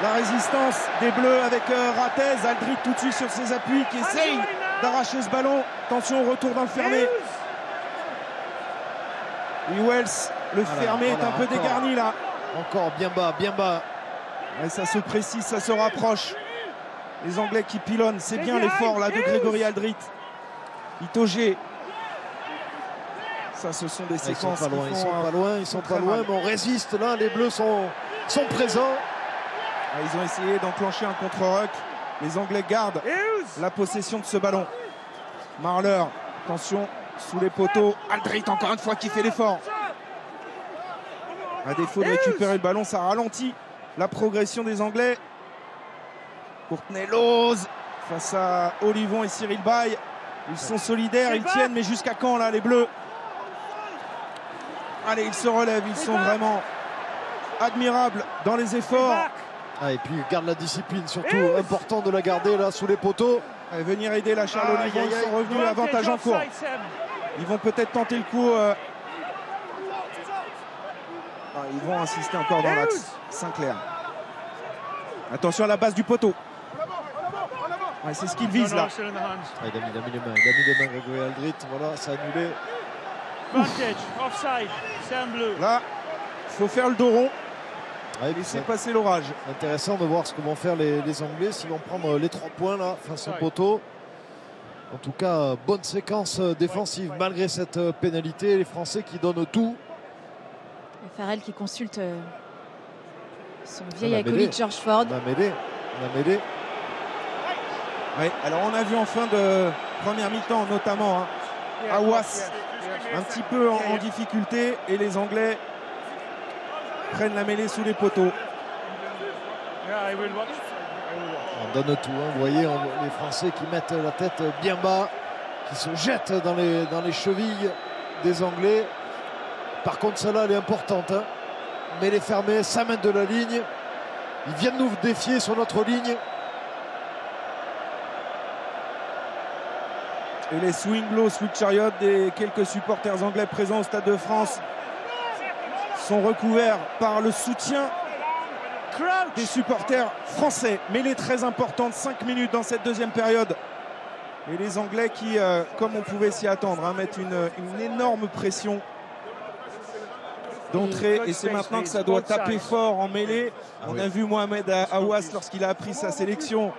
La résistance des Bleus avec Ratez. Aldrit tout de suite sur ses appuis qui essaye d'arracher ce ballon. Attention au retour d'un fermé. Et Wells, le fermé est un peu dégarni là. Encore bien bas, bien bas. Et ça se précise, ça se rapproche. Les Anglais qui pilonnent, c'est bien l'effort là de Grégory Aldrit. Itoje. Ça, ce sont des séquences. Ils sont pas loin, ils sont pas loin, mais on résiste là. Les Bleus sont présents. Ils ont essayé d'enclencher un contre-ruck. Les Anglais gardent la possession de ce ballon. Marler, attention, sous les poteaux. Aldrit, encore une fois, qui fait l'effort. À défaut de récupérer le ballon, ça ralentit la progression des Anglais. Courtney Lose face à Olivon et Cyril Bay. Ils sont solidaires, ils tiennent, mais jusqu'à quand là les Bleus? Allez, ils se relèvent, ils sont vraiment admirables dans les efforts. Et puis ils gardent la discipline, surtout important de la garder là sous les poteaux. Allez, venir aider la Charles Olivon, ils sont revenus avantage en cours. Ils vont peut-être tenter le coup. Ils vont insister encore dans l'axe. Sinclair. Attention à la base du poteau. C'est ce qu'il vise là. Il a mis les mains, Grégory Aldrit. Voilà, ça a annulé. Là, il faut faire le dos rond. Laisser passer l'orage. Intéressant de voir ce que vont faire les Anglais, s'ils vont prendre les 3 points là face au poteau. En tout cas, bonne séquence défensive malgré cette pénalité. Les Français qui donnent tout. Farrell qui consulte son vieil acolyte George Ford. On a mêlé. Oui, alors on a vu en fin de première mi-temps notamment Awas un petit peu en difficulté et les Anglais prennent la mêlée sous les poteaux. On donne tout, vous voyez les Français qui mettent la tête bien bas, qui se jettent dans les chevilles des Anglais. Par contre, celle-là, elle est importante. Mais les fermés, 5 mètres de la ligne. Ils viennent nous défier sur notre ligne. Et les swing low, switch chariot des quelques supporters anglais présents au Stade de France sont recouverts par le soutien des supporters français. Mêlée très importante, 5 minutes dans cette deuxième période. Et les Anglais qui, comme on pouvait s'y attendre, mettent une énorme pression d'entrée. Et c'est maintenant que ça doit taper fort en mêlée. On a vu Mohamed Awas lorsqu'il a appris sa sélection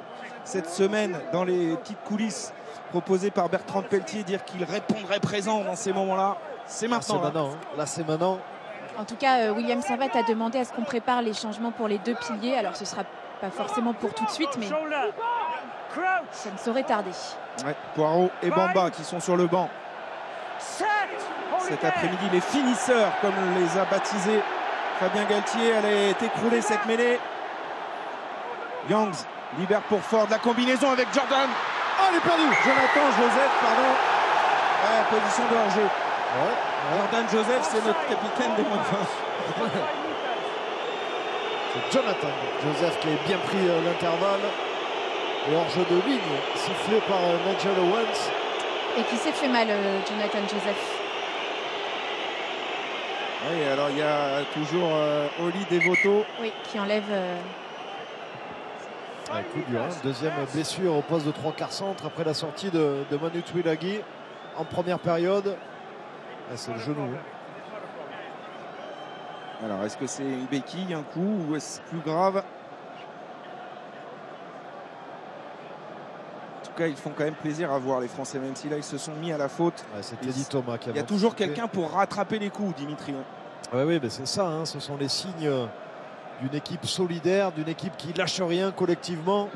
cette semaine dans les petites coulisses proposées par Bertrand Pelletier dire qu'il répondrait présent dans ces moments-là. C'est maintenant. Là, c'est maintenant. En tout cas, William Servat a demandé à ce qu'on prépare les changements pour les 2 piliers. Alors ce ne sera pas forcément pour tout de suite, mais ça ne saurait tarder. Poirot et Bamba qui sont sur le banc. Cet après-midi, les finisseurs, comme les a baptisés Fabien Galtier. Elle est écroulée cette mêlée. Youngs libère pour Ford. La combinaison avec Jordan. Elle est perdue. Jonathan Joseph, pardon. Position de hors-jeu. Jordan Joseph, c'est notre capitaine des moins de 20. C'est Jonathan Joseph qui a bien pris l'intervalle. Et hors-jeu de ligne, sifflé par Nigel Owens. Et qui s'est fait mal, Jonathan Joseph. Oui, alors il y a toujours Oli Devoto. Oui, qui enlève... Un coup dur, deuxième blessure au poste de 3/4 centre après la sortie de Manu Tuilagi en première période. C'est le genou. Alors, est-ce que c'est une béquille, un coup, ou est-ce plus grave? En tout cas, ils font quand même plaisir à voir, les Français, même si là, ils se sont mis à la faute. Ouais, c'est Teddy Thomas qui a Il y a toujours quelqu'un pour rattraper les coups, Dimitri. Ouais, oui, mais c'est ça, hein, ce sont les signes d'une équipe solidaire, d'une équipe qui lâche rien collectivement.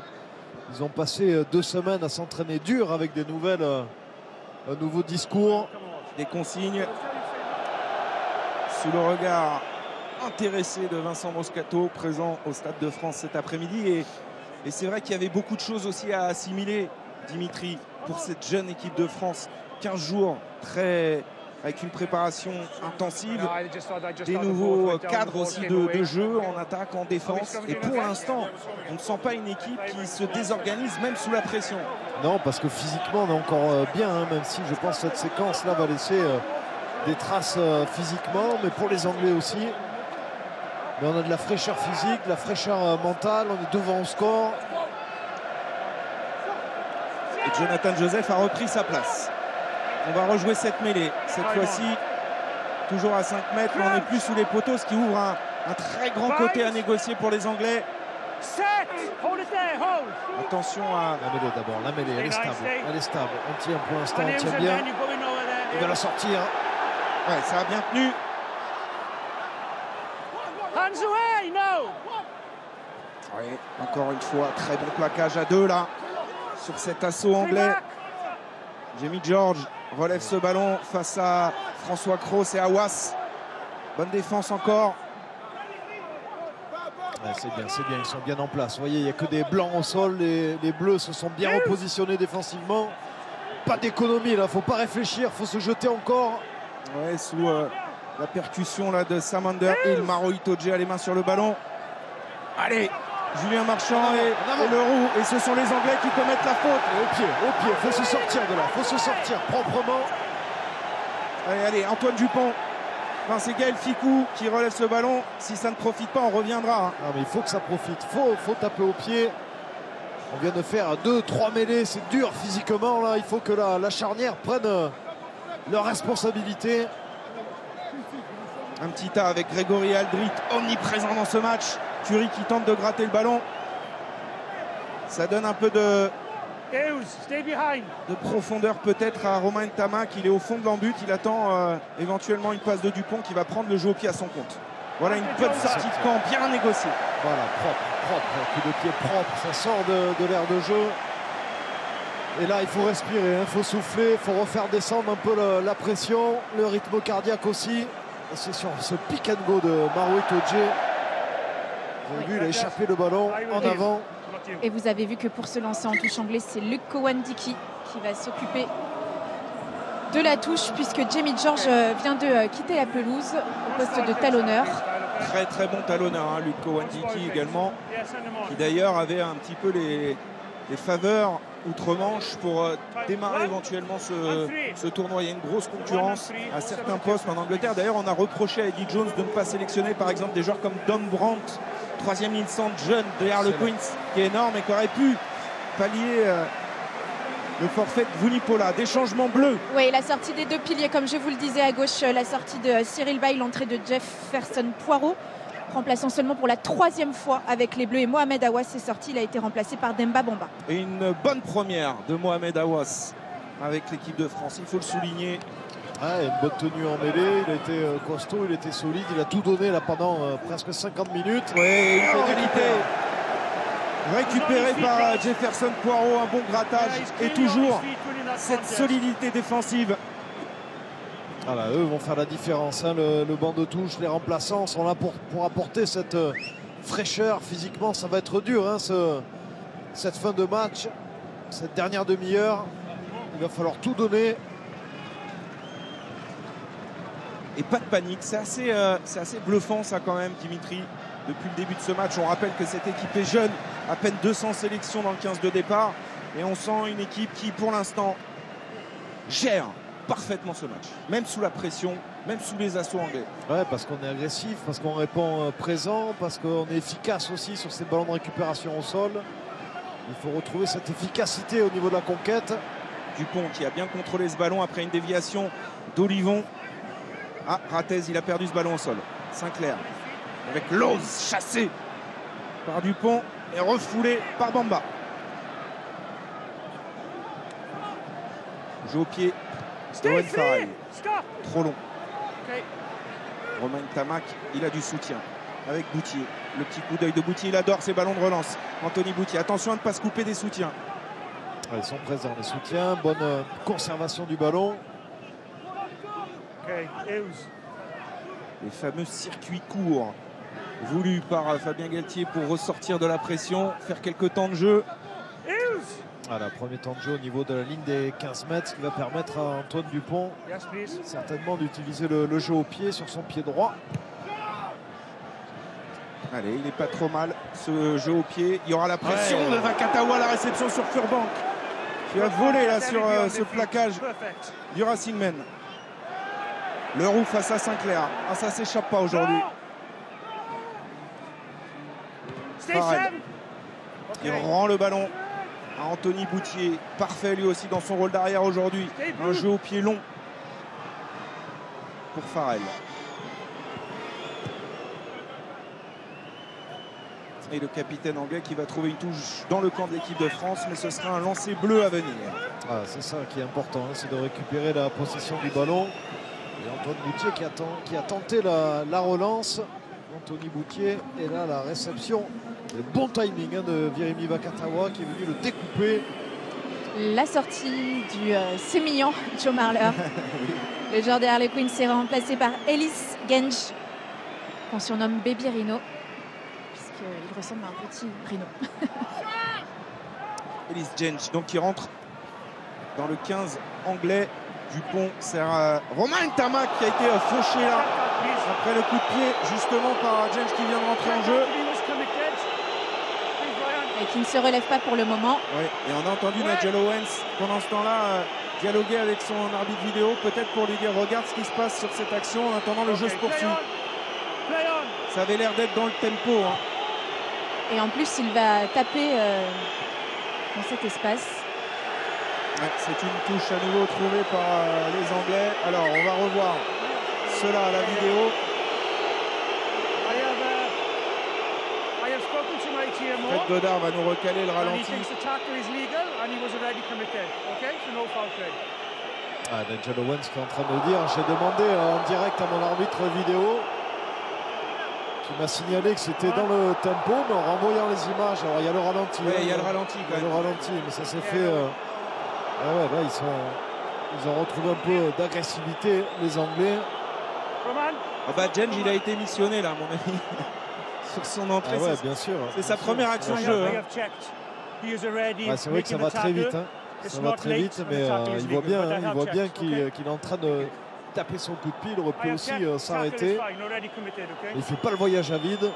Ils ont passé 2 semaines à s'entraîner dur avec des nouvelles, un nouveau discours. Des consignes sous le regard intéressé de Vincent Moscato, présent au Stade de France cet après-midi. Et c'est vrai qu'il y avait beaucoup de choses aussi à assimiler, Dimitri, pour cette jeune équipe de France. 15 jours avec une préparation intensive, des nouveaux cadres aussi de jeu en attaque, en défense. Et pour l'instant, on ne sent pas une équipe qui se désorganise même sous la pression. Non, parce que physiquement, on est encore bien, hein, même si je pense que cette séquence-là va laisser des traces physiquement, mais pour les Anglais aussi. Mais on a de la fraîcheur physique, de la fraîcheur mentale, on est devant au score. Et Jonathan Joseph a repris sa place. On va rejouer cette mêlée. Cette fois-ci, toujours à 5 mètres, mais on n'est plus sous les poteaux, ce qui ouvre un très grand côté à négocier pour les Anglais. Attention à... La mêlée d'abord, la mêlée, elle est stable. Elle est stable. On tient pour l'instant, on tient bien. Il va la sortir. Ouais, ça a bien tenu. Oui, encore une fois, très bon plaquage à 2 là, sur cet assaut anglais. Jamie George relève ce ballon face à François Cros et Aouas. Bonne défense encore. Ouais, c'est bien, ils sont bien en place. Vous voyez, il n'y a que des blancs au sol, les bleus se sont bien repositionnés défensivement. Pas d'économie là, il ne faut pas réfléchir, il faut se jeter encore. Ouais, sous la percussion là de Sam Underhill, Maro Itoje a les mains sur le ballon. Allez, Julien Marchand et Leroux, et ce sont les Anglais qui commettent la faute. Au pied, il faut se sortir de là, il faut se sortir proprement. Allez, Antoine Dupont. Non, c'est Gaël Ficou qui relève ce ballon. Si ça ne profite pas, on reviendra. Ah, mais il faut que ça profite, faut taper au pied. On vient de faire 2-3 mêlées, c'est dur physiquement là. Il faut que la charnière prenne leur responsabilité. Un petit tas avec Grégory Aldrit, omniprésent dans ce match. Curie qui tente de gratter le ballon. Ça donne un peu de profondeur peut-être à Romain Ntama, qu'il est au fond de l'embut. Il attend éventuellement une passe de Dupont qui va prendre le jeu au pied à son compte. Voilà une bonne sortie de camp, bien négociée. Voilà, propre, coup de pied propre, ça sort de l'air de jeu. Et là, il faut respirer, il faut souffler, il faut refaire descendre un peu la pression, le rythme cardiaque aussi. C'est sur ce pick and go de Maro Itoje. Vous avez vu, il a échappé le ballon en avant. Et vous avez vu que pour se lancer en touche anglaise, c'est Luke Cowan-Dickey qui va s'occuper de la touche, puisque Jamie George vient de quitter la pelouse au poste de talonneur. Très bon talonneur, hein, Luke Cowan-Dickey également, qui d'ailleurs avait un petit peu les faveurs outre-Manche pour démarrer éventuellement ce tournoi. Il y a une grosse concurrence à certains postes en Angleterre. D'ailleurs, on a reproché à Eddie Jones de ne pas sélectionner par exemple des joueurs comme Dom Brandt, 3e ligne centre jeune de Harlequins, qui est énorme et qui aurait pu pallier le forfait de Vunipola. Des changements bleus. Oui, la sortie des 2 piliers, comme je vous le disais à gauche, la sortie de Cyril Baille, l'entrée de Jefferson Poirot, remplaçant seulement pour la 3e fois avec les Bleus. Et Mohamed Aouas est sorti, il a été remplacé par Demba Bamba. Et une bonne première de Mohamed Aouas avec l'équipe de France, il faut le souligner. Ouais, une bonne tenue en mêlée, il a été costaud, il était solide, il a tout donné là pendant presque 50 minutes. Oui, une pénalité récupérée par Jefferson Poirot, un bon grattage et toujours cette solidité défensive. Voilà, eux vont faire la différence, hein, le banc de touche, les remplaçants sont là pour apporter cette fraîcheur. Physiquement, ça va être dur, hein, cette fin de match, cette dernière demi-heure. Il va falloir tout donner. Et pas de panique, c'est assez bluffant ça quand même, Dimitri. Depuis le début de ce match, on rappelle que cette équipe est jeune, à peine 200 sélections dans le 15 de départ. Et on sent une équipe qui, pour l'instant, gère parfaitement ce match, même sous la pression, même sous les assauts anglais. Ouais, parce qu'on est agressif, parce qu'on répond présent, parce qu'on est efficace aussi sur ces ballons de récupération au sol. Il faut retrouver cette efficacité au niveau de la conquête. Dupont qui a bien contrôlé ce ballon après une déviation d'Olivon. Ah, Ratez, il a perdu ce ballon au sol. Sinclair Avec Lose chassé par Dupont et refoulé par Bamba. Jeu au pied de Farrell. Trop long. Romain Tamac, il a du soutien avec Boutier. Le petit coup d'œil de Boutier, il adore ces ballons de relance. Anthony Boutier, attention à ne pas se couper des soutiens. Ils sont présents, les soutiens, bonne conservation du ballon. Les fameux circuits courts voulus par Fabien Galtier pour ressortir de la pression, faire quelques temps de jeu. Voilà, premier temps de jeu au niveau de la ligne des 15 mètres, ce qui va permettre à Antoine Dupont certainement d'utiliser le jeu au pied sur son pied droit. Allez, il n'est pas trop mal ce jeu au pied. Il y aura la pression de Vakatawa, la réception sur Furbank qui va voler là sur ce plaquage du Racing Men. Le roux face à Sinclair. Ah, ça s'échappe pas aujourd'hui. Farrell qui rend le ballon à Anthony Boutier. Parfait lui aussi dans son rôle d'arrière aujourd'hui. Un jeu au pied long pour Farrell. Et le capitaine anglais qui va trouver une touche dans le camp de l'équipe de France, mais ce sera un lancer bleu à venir. Ah, c'est ça qui est important, hein, c'est de récupérer la possession du ballon. Et Antoine Boutier qui a tenté la relance. Anthony Boutier, et là la réception, le bon timing de Virimi Vakatawa qui est venu le découper. La sortie du sémillant Joe Marler. Oui. Le joueur des Harlequins s'est remplacé par Ellis Gensch, qu'on surnomme Baby Rhino, puisqu'il ressemble à un petit rhino. Ellis Gensch, donc qui rentre dans le 15 anglais. Dupont sert Romain Tamac qui a été fauché là après le coup de pied justement par Gensch qui vient de rentrer en jeu. Et qui ne se relève pas pour le moment. Oui, et on a entendu Nigel Owens pendant ce temps-là dialoguer avec son arbitre vidéo, peut-être pour lui dire regarde ce qui se passe sur cette action. En attendant, le jeu se poursuit. Ça avait l'air d'être dans le tempo. Hein. Et en plus, il va taper dans cet espace. Ouais, c'est une touche à nouveau trouvée par les Anglais. Alors, on va revoir cela à la vidéo. Fred Godard va nous recaler le ralenti. Ah, Nigel Owens qui est en train de dire, j'ai demandé en direct à mon arbitre vidéo qui m'a signalé que c'était dans le tempo, mais en renvoyant les images, alors il y a le ralenti. Oui, il y a le ralenti quand même. Le ralenti, mais ça s'est fait... Ah ouais, là ils ont retrouvé un peu d'agressivité, les Anglais. Ah bah Gensch, il a été missionné là, à mon avis. Sur son entrée, ouais, bien sûr. C'est sa première action de jeu. Hein. Ah, c'est vrai que ça va très vite. Hein. Ça va très vite, mais il voit bien qu'il est en train de taper son coup de pied. Il aurait pu aussi s'arrêter. Il ne fait pas le voyage à vide.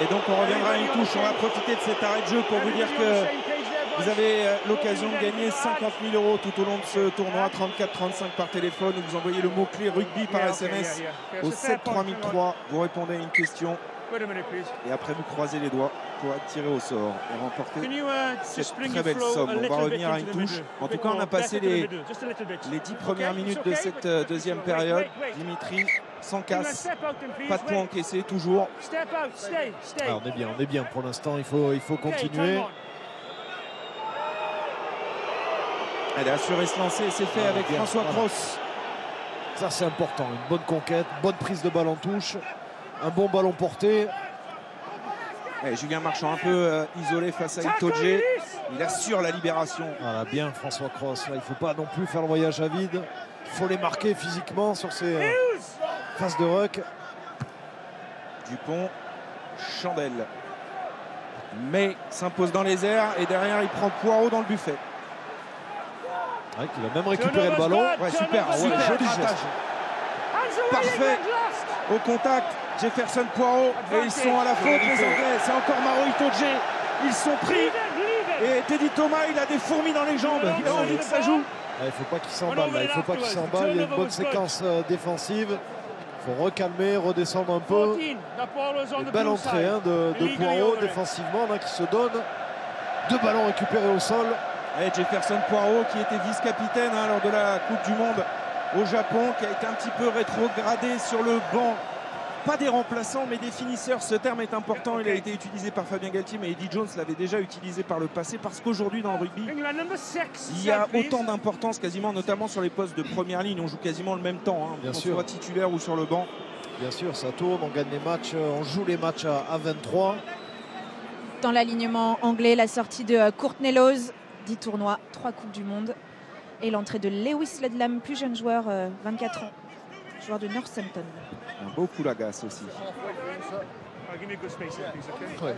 Et donc on reviendra à une touche. On va profiter de cet arrêt de jeu pour vous dire que vous avez l'occasion de gagner 50 000 € tout au long de ce tournoi. 34-35 par téléphone. Vous envoyez le mot-clé rugby par SMS au 7 3003. Vous répondez à une question. Et après vous croisez les doigts pour être tiré au sort et remporter cette très belle somme. On va revenir à une touche. En tout cas, on a passé les 10 premières minutes de cette deuxième période. Dimitri, sans casse, pas de points encaissés, toujours. Ah, on est bien pour l'instant, il faut continuer. Elle a assuré se lancer, c'est fait avec François Cross. Ça c'est important, une bonne conquête, bonne prise de balle en touche, un bon ballon porté. Et Julien Marchand un peu isolé face à Itoje. Il assure la libération. Voilà, bien François Cross, là il ne faut pas non plus faire le voyage à vide. Il faut les marquer physiquement sur ces phases de ruck. Dupont, Chandelle. Mais s'impose dans les airs et derrière il prend Poirot dans le buffet. Ouais, il va même récupérer le ballon. Ouais, super, joli geste. Parfait. Au contact, Jefferson Poirot. Et ils sont à la faute, les Anglais. C'est encore Maro Itoje. Ils sont pris. Et Teddy Thomas, il a des fourmis dans les jambes. Il a envie que ça joue. Il ne faut pas qu'il s'emballe. Il faut pas qu'il s'emballe. Il y a une bonne séquence défensive. Il faut recalmer, redescendre un peu. Une belle entrée de Poirot défensivement là, qui se donne. 2 ballons récupérés au sol. Et Jefferson Poirot qui était vice-capitaine lors de la Coupe du Monde au Japon, qui a été un petit peu rétrogradé sur le banc. Pas des remplaçants, mais des finisseurs. Ce terme est important. Il a été utilisé par Fabien Galtier, mais Eddie Jones l'avait déjà utilisé par le passé, parce qu'aujourd'hui, dans le rugby, il y a autant d'importance, quasiment, notamment sur les postes de première ligne. On joue quasiment le même temps, hein, qu'on soit titulaire ou sur le banc. Bien sûr, ça tourne, on gagne les matchs, on joue les matchs à 23. Dans l'alignement anglais, la sortie de Courtney Lawes, 10 tournois, 3 Coupes du Monde. Et l'entrée de Lewis Ledlam, plus jeune joueur, 24 ans, joueur de Northampton. Un beau coup l'agace aussi. Ouais.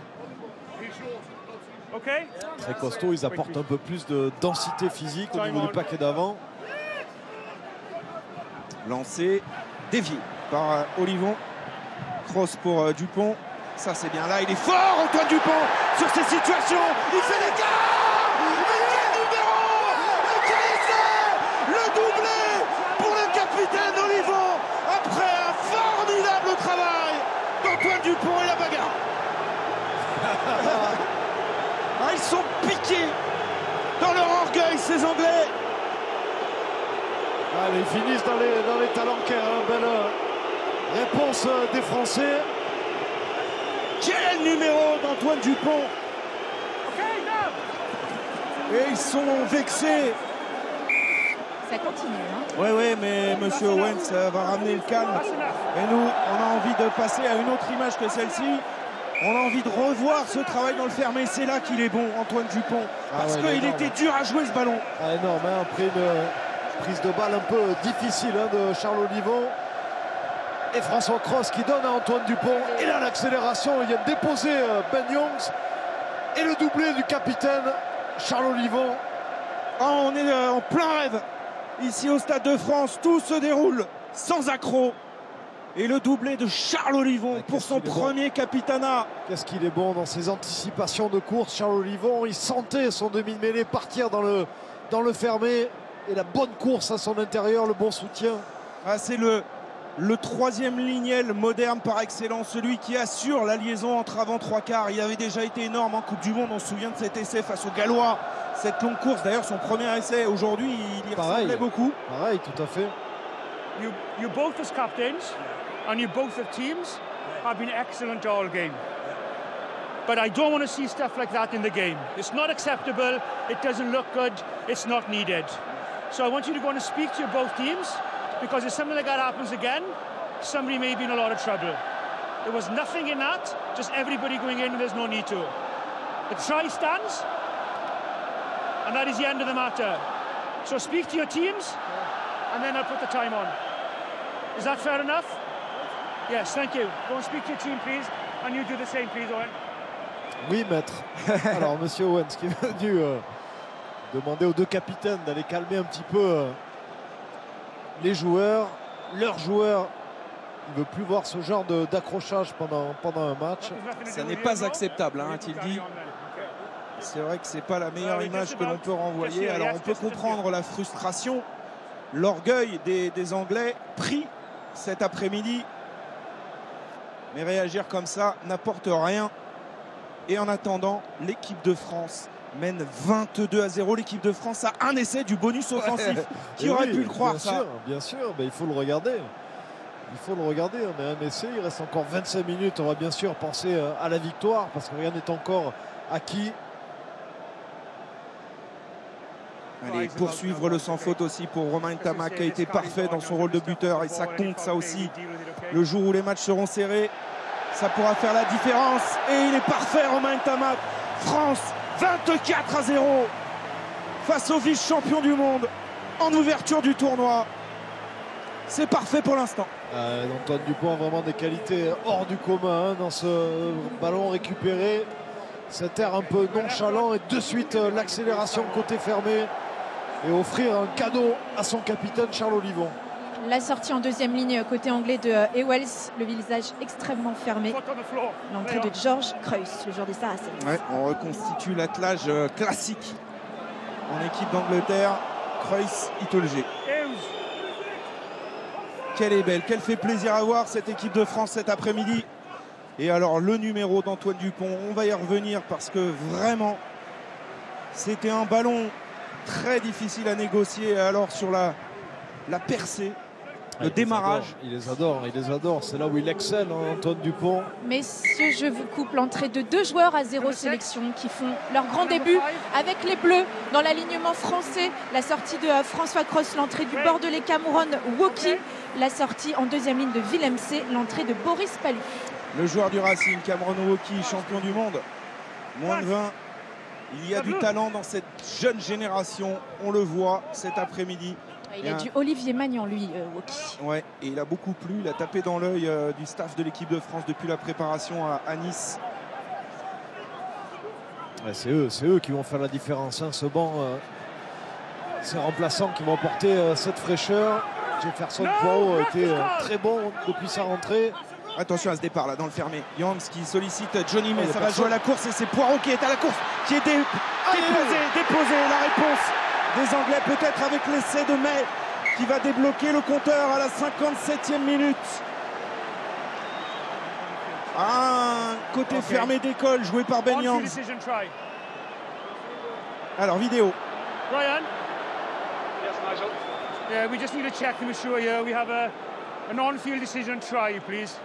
Très costaud, ils apportent un peu plus de densité physique au niveau du paquet d'avant. Lancé, dévié par Olivon. Cross pour Dupont. Ça c'est bien là, il est fort Antoine Dupont sur ces situations. Il fait des gars. Quel numéro. Quel essai. Le doublé pour le capitaine Olivon après un formidable travail d'Antoine Dupont et la bagarre. Ils sont piqués dans leur orgueil ces Anglais. Allez, ils finissent dans les talenquaires. Hein. Belle réponse des Français. Quel numéro d'Antoine Dupont. Et ils sont vexés. Ça continue. Hein. Oui, mais Monsieur Owens va ramener le calme. Et nous, on a envie de passer à une autre image que celle-ci. On a envie de revoir ce travail dans le fermé. C'est là qu'il est bon, Antoine Dupont. Parce qu'il était dur à jouer ce ballon. Ah, énorme, hein, après une prise de balle un peu difficile hein, de Charles Olivon. Et François Cross qui donne à Antoine Dupont. Et là, l'accélération, il vient de déposer Ben Youngs. Et le doublé du capitaine Charles Olivon. Oh, on est en plein rêve. Ici au Stade de France, tout se déroule sans accroc. Et le doublé de Charles Olivon pour son premier capitanat. Qu'est-ce qu'il est bon dans ses anticipations de course, Charles Olivon. Il sentait son demi-mêlée partir dans le fermé. Et la bonne course à son intérieur, le bon soutien. Ah, c'est le troisième lignel moderne par excellence, celui qui assure la liaison entre avant trois quarts. Il avait déjà été énorme en Coupe du Monde, on se souvient de cet essai face aux Gallois, cette longue course, d'ailleurs son premier essai aujourd'hui, il y ressemblait beaucoup. Pareil, tout à fait. You both as captains and you both as teams have been excellent all game. But I don't want to see stuff like that in the game. It's not acceptable, it doesn't look good, it's not needed. So I want you to go and speak to your both teams, because if something like that happens again, somebody may be in a lot of trouble. There was nothing in that, just everybody going in and there's no need to. The try stands, and that is the end of the matter. So speak to your teams, and then I'll put the time on. Is that fair enough? Yes, thank you. Go and speak to your team, please, and you do the same, please, Owen. Oui, maître. Alors, Monsieur Owens qui est venu demander aux deux capitaines d'aller calmer un petit peu les joueurs. Leurs joueurs, il ne veut plus voir ce genre d'accrochage pendant un match. Ça n'est pas acceptable, hein, a-t-il dit. C'est vrai que ce n'est pas la meilleure image que l'on peut renvoyer. Alors on peut comprendre la frustration, l'orgueil des Anglais pris cet après-midi. Mais réagir comme ça n'apporte rien. Et en attendant, l'équipe de France mène 22-0. L'équipe de France a un essai du bonus offensif. Qui aurait pu le croire, ça? Bien sûr, il faut le regarder. Il faut le regarder. On a un essai, il reste encore 25 minutes. On va bien sûr penser à la victoire parce que rien n'est encore acquis. Allez, poursuivre le sans faute aussi pour Romain Ntama qui a été parfait dans son rôle de buteur. Et ça compte, ça aussi. Le jour où les matchs seront serrés, ça pourra faire la différence. Et il est parfait, Romain Ntama. France 24-0 face au vice-champion du monde en ouverture du tournoi. C'est parfait pour l'instant. Antoine Dupont a vraiment des qualités hors du commun hein, dans ce ballon récupéré. Cet air un peu nonchalant et de suite l'accélération côté fermé et offrir un cadeau à son capitaine Charles Olivon. La sortie en deuxième ligne côté anglais de Ewells, le visage extrêmement fermé. L'entrée de George Kruis, le joueur des Saracens. Ouais, on reconstitue l'attelage classique en équipe d'Angleterre. Kruis, Itoljé. Quelle est belle, quelle fait plaisir à voir cette équipe de France cet après-midi. Et alors le numéro d'Antoine Dupont, on va y revenir parce que vraiment c'était un ballon très difficile à négocier. Alors sur la la percée, le démarrage. Il les adore. C'est là où il excelle, hein, Antoine Dupont. Messieurs, je vous coupe l'entrée de 2 joueurs à 0 sélection qui font leur grand début avec les Bleus dans l'alignement français. La sortie de François Cross, l'entrée du Bordelais Cameron Woki, la sortie en deuxième ligne de Willem C, l'entrée de Boris Palou. Le joueur du Racing, Cameron Woki, champion du monde, moins de 20. Il y a du talent dans cette jeune génération, on le voit cet après-midi. Il a du Olivier Magnan, lui, Woki. Ouais, et il a beaucoup plu, il a tapé dans l'œil du staff de l'équipe de France depuis la préparation à Nice. Ouais, c'est eux qui vont faire la différence, hein, ce banc. Ces remplaçants qui vont apporter cette fraîcheur. Jefferson Poirot a été très bon depuis sa rentrée. Attention à ce départ là dans le fermé. Youngs qui sollicite Johnny May, ça va jouer à la course et c'est Poirot qui est à la course, qui est déposé. La réponse des Anglais peut-être avec l'essai de May qui va débloquer le compteur à la 57e minute. Un côté fermé d'école joué par Ben Youngs. Alors vidéo. Ryan. Yes, Nigel. Yeah, we just need to check to make sure we have an on-field decision try, please.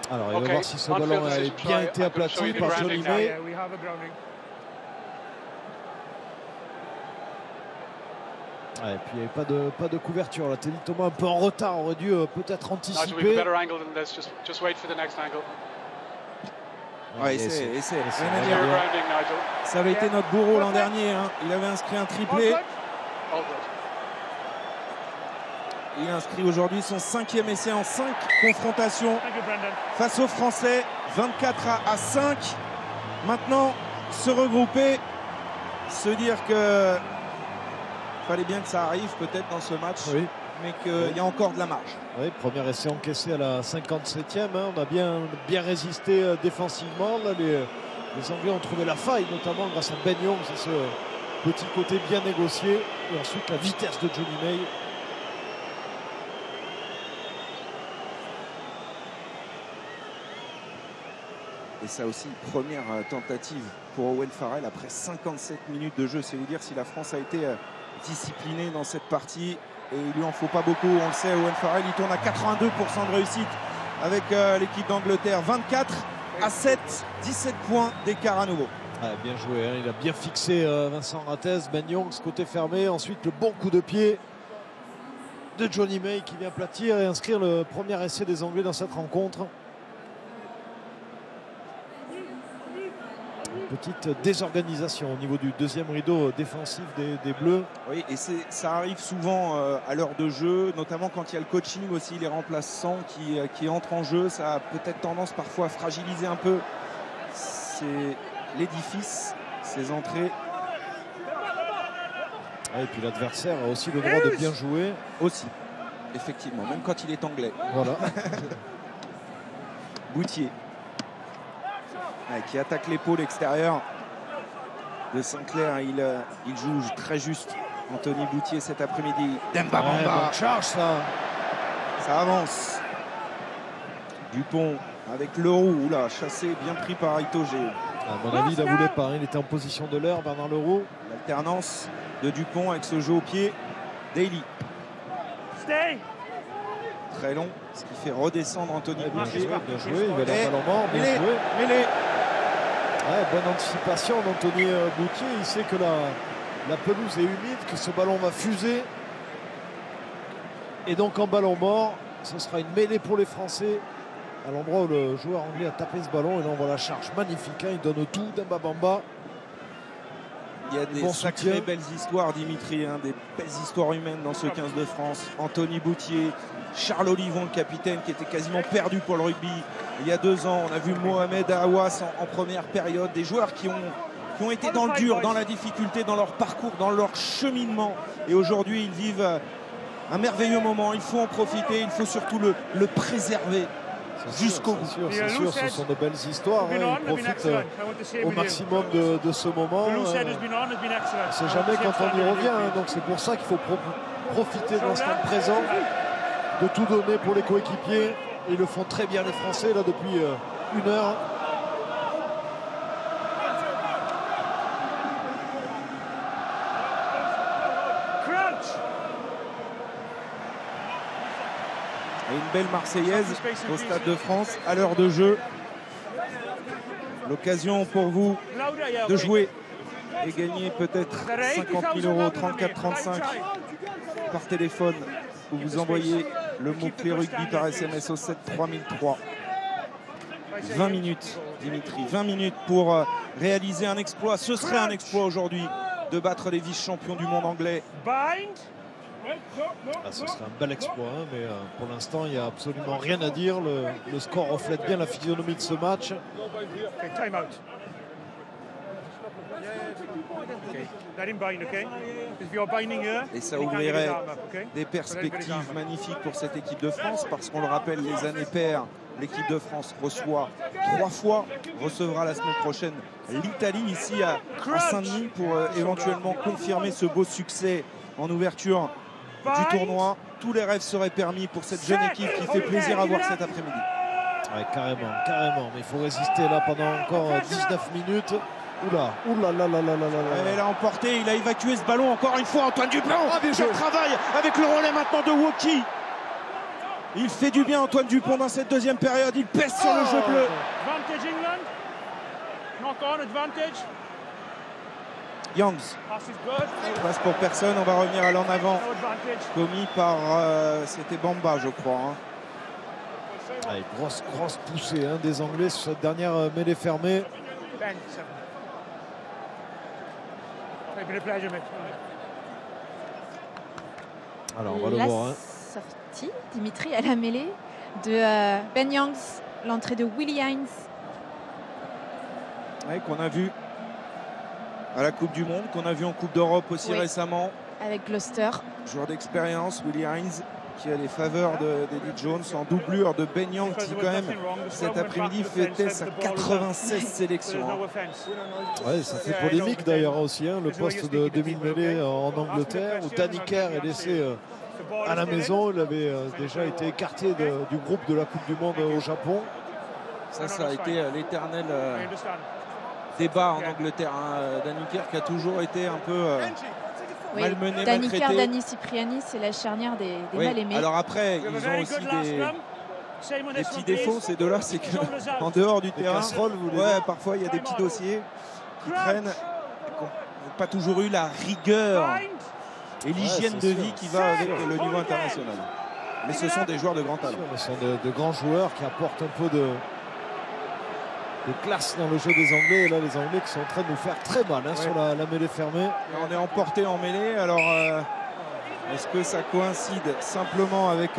Alors, il va voir si ce ballon a bien été aplati par Johnny May. Yeah, we have a grounding. Ouais, et puis il n'y avait pas de couverture. Là, Teddy Thomas un peu en retard, aurait dû peut-être anticiper. Ouais, ça avait été notre bourreau l'an dernier, hein. Il avait inscrit un triplé. Il inscrit aujourd'hui son 5e essai en 5 confrontations face aux Français, 24-5. Maintenant, se regrouper, se dire que fallait bien que ça arrive peut-être dans ce match, mais qu'il y a encore de la marge. Oui, premier essai encaissé à la 57e. Hein. On a bien résisté défensivement. Là, les Anglais ont trouvé la faille, notamment grâce à Ben Youngs, ce petit côté bien négocié. Et ensuite, la vitesse de Johnny May. Et ça aussi, première tentative pour Owen Farrell après 57 minutes de jeu. C'est vous dire si la France a été disciplinée dans cette partie. Et il lui en faut pas beaucoup, on le sait. Owen Farrell, il tourne à 82% de réussite avec l'équipe d'Angleterre. 24-7, 17 points d'écart à nouveau. Ah, bien joué, hein. Il a bien fixé Vincent Rattez. Ben Youngs côté fermé. Ensuite, le bon coup de pied de Johnny May qui vient aplatir et inscrire le premier essai des Anglais dans cette rencontre. Petite désorganisation au niveau du deuxième rideau défensif des Bleus. Oui, et ça arrive souvent à l'heure de jeu, notamment quand il y a le coaching aussi, les remplaçants qui entrent en jeu. Ça a peut-être tendance parfois à fragiliser un peu l'édifice, ces entrées. Et puis l'adversaire a aussi le droit de bien jouer. Aussi, effectivement, même quand il est anglais. Voilà. Boutier. Qui attaque l'épaule extérieure de Sinclair. Il joue très juste. Anthony Boutier cet après-midi. Demba Bamba. Bonne charge, ça. Ça avance. Dupont avec Leroux. Oula, chassé, bien pris par Itoge. À mon avis, il ne voulait pas. Il était en position de l'heure, Bernard Leroux. L'alternance de Dupont avec ce jeu au pied. Daly. Très long, ce qui fait redescendre Anthony Boutier. Bien joué, il va aller en ballon mort. Bien joué. Mêlé. Ouais, bonne anticipation d'Anthony Boutier. Il sait que la pelouse est humide, que ce ballon va fuser. Et donc en ballon mort, ce sera une mêlée pour les Français à l'endroit où le joueur anglais a tapé ce ballon. Et là on voit la charge magnifique, hein. Il donne tout, Demba Bamba. Il y a des sacrées belles histoires, Dimitri, hein, des belles histoires humaines dans ce 15 de France. Anthony Boutier, Charles Olivon, le capitaine, qui était quasiment perdu pour le rugby il y a 2 ans. On a vu Mohamed Aouas en première période. Des joueurs qui ont été dans le dur, dans la difficulté, dans leur parcours, dans leur cheminement. Et aujourd'hui, ils vivent un merveilleux moment. Il faut en profiter, il faut surtout le préserver jusqu'au bout. C'est sûr, ce sont de belles histoires. Hein. Ils profitent au maximum de ce moment. On ne sait jamais quand on y revient. Hein. Donc c'est pour ça qu'il faut profiter de l'instant présent, de tout donner pour les coéquipiers. Ils le font très bien les Français là depuis 1 heure. Et une belle Marseillaise au Stade de France à l'heure de jeu. L'occasion pour vous de jouer et gagner peut-être 50 000 €, 34-35 par téléphone, où vous envoyez le mot-clé rugby par SMS au 7 3003. 20 minutes, Dimitri, 20 minutes pour réaliser un exploit. Ce serait un exploit aujourd'hui de battre les vice-champions du monde anglais. Ce serait un bel exploit, hein, mais pour l'instant, il n'y a absolument rien à dire. Le score reflète bien la physionomie de ce match. Et ça ouvrirait des perspectives magnifiques pour cette équipe de France, parce qu'on le rappelle, les années paires, l'équipe de France reçoit 3 fois, recevra la semaine prochaine l'Italie ici à Saint-Denis pour éventuellement confirmer ce beau succès en ouverture du tournoi. Tous les rêves seraient permis pour cette jeune équipe qui fait plaisir à voir cet après-midi. Ouais, carrément, carrément. Mais il faut résister là pendant encore 19 minutes. Oula, oula, là, là, là, là, là. Il a emporté, il a évacué ce ballon encore une fois. Antoine Dupont, quel travail avec le relais maintenant de Woki. Il fait du bien, Antoine Dupont, dans cette deuxième période. Il pèse sur le jeu bleu. Youngs, passe pour personne. On va revenir à l'en avant, commis par c'était Bamba, je crois, hein. Allez, grosse poussée, hein, des Anglais sur cette dernière mêlée fermée. Alors on va le voir, hein. Sortie, Dimitri, à la mêlée de Ben Youngs, l'entrée de Willie Hines. Ouais, qu'on a vu à la Coupe du Monde, qu'on a vu en Coupe d'Europe aussi récemment. Avec Gloucester. Joueur d'expérience, Willie Hines, qui a les faveurs d'Eddie Jones en doublure de Ben Youngs, qui quand même cet après-midi fêtait sa 96 sélection. Ouais, ça fait polémique d'ailleurs aussi, hein, le poste de demi-mêlée en Angleterre, où Danny Kerr est laissé à la maison. Il avait déjà été écarté du groupe de la Coupe du Monde au Japon. Ça a été l'éternel débat en Angleterre, hein. Danny Kerr qui a toujours été un peu malmené, Danny maltraité. Kerr, Danny Cipriani, c'est la charnière des mal-aimés. Alors après, ils ont aussi des petits défauts, ces deux-là, c'est qu'en dehors du terrain, parfois il y a des petits dossiers qui traînent, qui n'ont pas toujours eu la rigueur et l'hygiène de vie qui va avec le niveau international. Mais ce sont des joueurs de grand talent. Ce sont de grands joueurs qui apportent un peu de classe dans le jeu des Anglais. Et là, les Anglais qui sont en train de nous faire très mal, hein, sur la mêlée fermée. On est emporté en mêlée. Alors, est-ce que ça coïncide simplement avec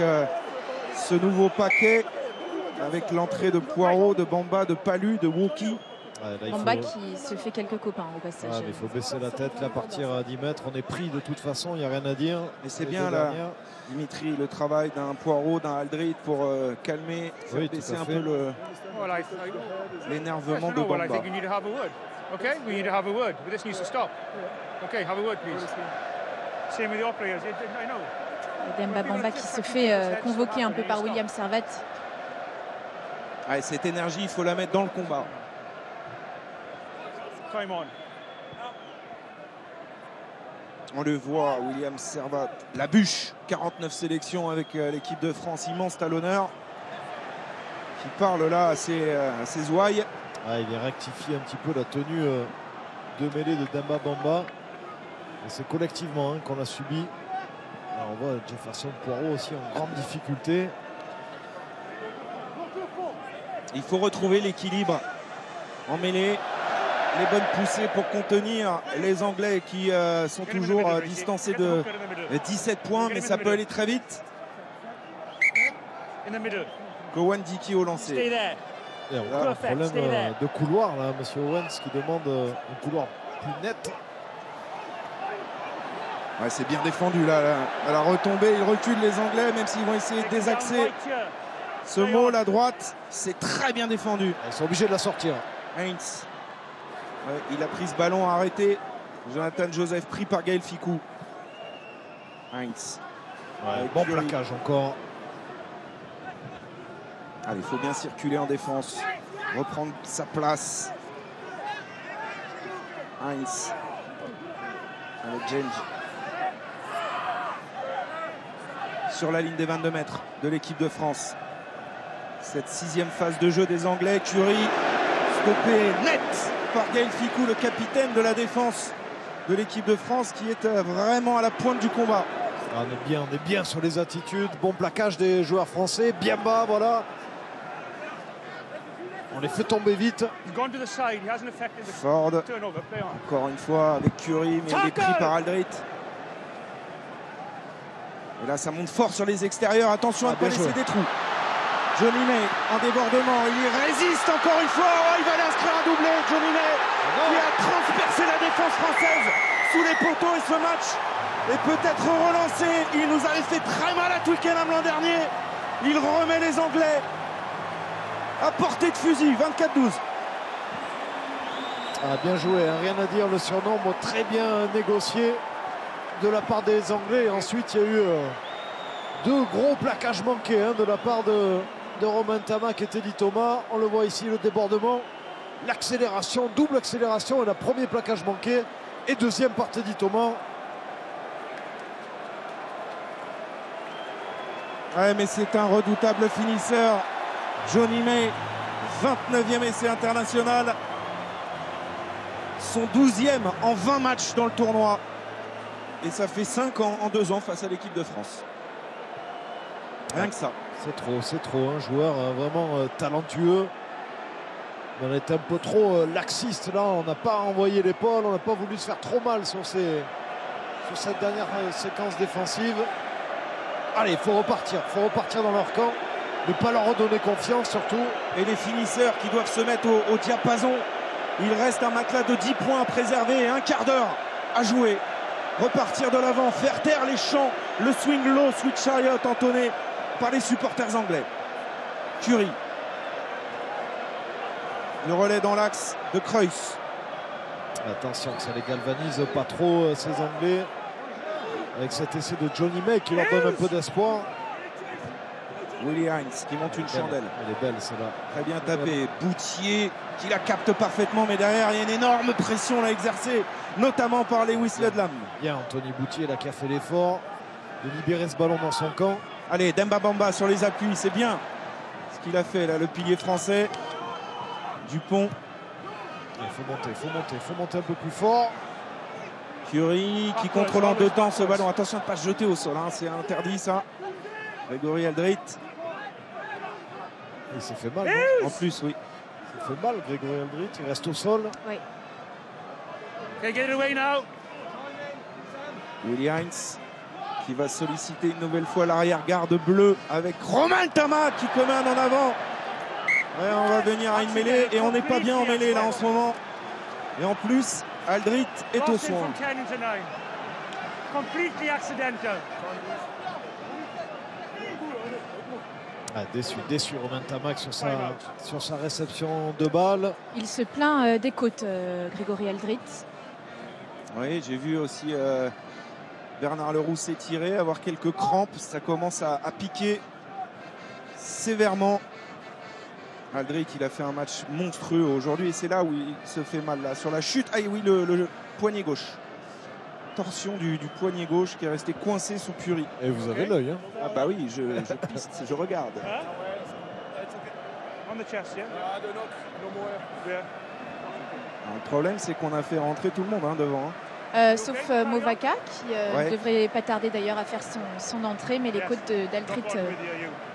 ce nouveau paquet, avec l'entrée de Poirot, de Bamba, de Palu, de Woki? Bamba qui se fait quelques copains au passage. Il faut baisser la tête, là, partir à 10 mètres. On est pris de toute façon, il n'y a rien à dire. Et c'est bien là, Dimitri, le travail d'un Poirot, d'un Aldrit pour calmer, baisser un peu l'énervement de Bamba. Demba Bamba qui se fait convoquer un peu par William Servat. Cette énergie, il faut la mettre dans le combat. On le voit, William Servat, la bûche, 49 sélections avec l'équipe de France, immense talonneur, qui parle là à ses ouailles. Il a rectifié un petit peu la tenue de mêlée de Demba Bamba. Et c'est collectivement, hein, qu'on l'a subi. Alors on voit Jefferson Poirot aussi en grande difficulté. Il faut retrouver l'équilibre en mêlée. Les bonnes poussées pour contenir les Anglais qui sont toujours distancés de 17 points, mais ça peut aller très vite. Cowan Dickey au lancer. Et on a un problème de couloir là, monsieur Owens qui demande un couloir plus net. C'est bien défendu là, à la retombée. Ils reculent les Anglais, même s'ils vont essayer de désaxer ce mot, la droite. C'est très bien défendu. Ils sont obligés de la sortir. Hines. Il a pris ce ballon arrêté. Jonathan Joseph pris par Gaël Ficou. Hines. Bon plaquage encore. Allez, il faut bien circuler en défense. Reprendre sa place. Hines. Avec James. sur la ligne des 22 mètres de l'équipe de France. Cette 6e phase de jeu des Anglais. Curie stoppé net par Gaël Fickou, le capitaine de la défense de l'équipe de France, qui est vraiment à la pointe du combat. On est bien sur les attitudes. Bon plaquage des joueurs français, bien bas, voilà. On les fait tomber vite. Ford, encore une fois avec Curie, mais il est pris par Aldrit. Et là, ça monte fort sur les extérieurs. Attention à ne pas laisser des trous. Johnny May en débordement, il y résiste encore une fois. Oh, il va aller inscrire un doublé. Johnny May qui a transpercé la défense française sous les poteaux, et ce match est peut-être relancé. Il nous avait fait très mal à Twickenham l'an dernier. Il remet les Anglais à portée de fusil. 24-12. Ah, bien joué, hein, rien à dire. Le surnombre très bien négocié de la part des Anglais. Et ensuite, il y a eu 2 gros plaquages manqués, hein, de la part de Romain Ntamack et Teddy Thomas. On le voit ici, le débordement, l'accélération, double accélération, et le premier plaquage manqué, et deuxième par Teddy Thomas. Ouais, mais c'est un redoutable finisseur. Johnny May, 29e essai international. Son 12e en 20 matchs dans le tournoi. Et ça fait 5 ans en 2 ans face à l'équipe de France. Rien que ça. C'est trop. Un joueur vraiment talentueux. On est un peu trop laxiste là. On n'a pas envoyé l'épaule. On n'a pas voulu se faire trop mal sur cette dernière séquence défensive. Allez, il faut repartir. Il faut repartir dans leur camp. Ne pas leur redonner confiance surtout. Et les finisseurs qui doivent se mettre au diapason. Il reste un matelas de 10 points à préserver et un quart d'heure à jouer. Repartir de l'avant, faire taire les chants, le swing low, Sweet Chariot entonné par les supporters anglais. Curie. Le relais dans l'axe de Cruyff. Attention que ça les galvanise pas trop, ces Anglais. Avec cet essai de Johnny May qui leur donne un peu d'espoir. Willi Heinz qui monte une chandelle. Elle est belle celle-là. Très bien tapé. Boutier qui la capte parfaitement, mais derrière il y a une énorme pression là exercée, notamment par Lewis Ledlam. Bien Anthony Boutier là qui a fait l'effort de libérer ce ballon dans son camp. Allez, Demba Bamba sur les appuis, c'est bien ce qu'il a fait là, le pilier français. Dupont. Il faut monter un peu plus fort. Curie qui contrôle en 2 temps ce ballon. Attention de ne pas se jeter au sol, hein. C'est interdit ça. Grégory Aldrit. Il s'est fait mal, non ? En plus, oui. Il s'est fait mal, Grégory Aldrit. Il reste au sol. Oui. Willi Heinz qui va solliciter une nouvelle fois l'arrière-garde bleu avec Romain Ntamack qui commande en avant. Ouais, on va venir à une mêlée et on n'est pas bien en mêlée là en ce moment. Et en plus, Aldrit est au soin. Ah, déçu Romain Ntamack sur sa réception de balle. Il se plaint des côtes, Grégory Aldrit. Oui, j'ai vu aussi Bernard Leroux s'étirer, avoir quelques crampes. Ça commence à piquer sévèrement. Aldrit, il a fait un match monstrueux aujourd'hui et c'est là où il se fait mal là. Sur la chute, ah oui, le poignet gauche. Torsion du poignet gauche qui est resté coincé sous Curie. Et vous avez l'œil, hein? Ah bah oui, je piste, je regarde. Le problème, c'est qu'on a fait rentrer tout le monde, hein, devant. Sauf Movaka qui devrait pas tarder d'ailleurs à faire son entrée, mais les côtes d'Aldrit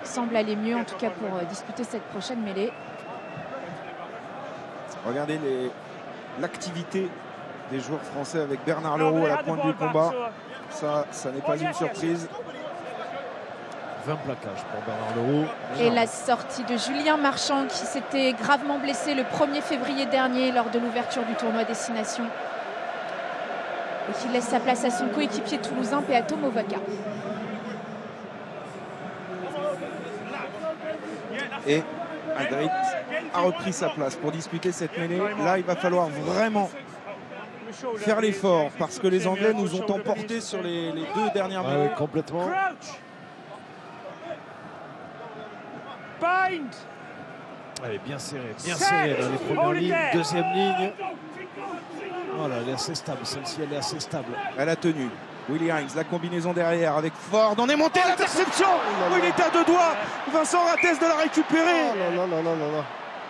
semblent aller mieux en tout cas pour disputer cette prochaine mêlée. Regardez l'activité des joueurs français avec Bernard Leroux à la pointe du combat. Ça n'est pas une surprise. 20 plaquages pour Bernard Leroux. Et la sortie de Julien Marchand qui s'était gravement blessé le 1er février dernier lors de l'ouverture du tournoi Destination. Et qui laisse sa place à son coéquipier toulousain Peato Movaka. Et Aldrit a repris sa place pour disputer cette mêlée. Là, il va falloir vraiment faire l'effort parce que les Anglais nous ont emportés sur les 2 dernières mêlées. Oui, complètement. Elle est bien serrée dans les premières lignes, deuxième ligne. Voilà, elle est assez stable, celle-ci elle est assez stable. Elle a tenu. Willy Heinz, la combinaison derrière avec Ford. On est monté à l'interception. Oh, il était à 2 doigts. Vincent Rattès de la récupérer. Oh là là là là là.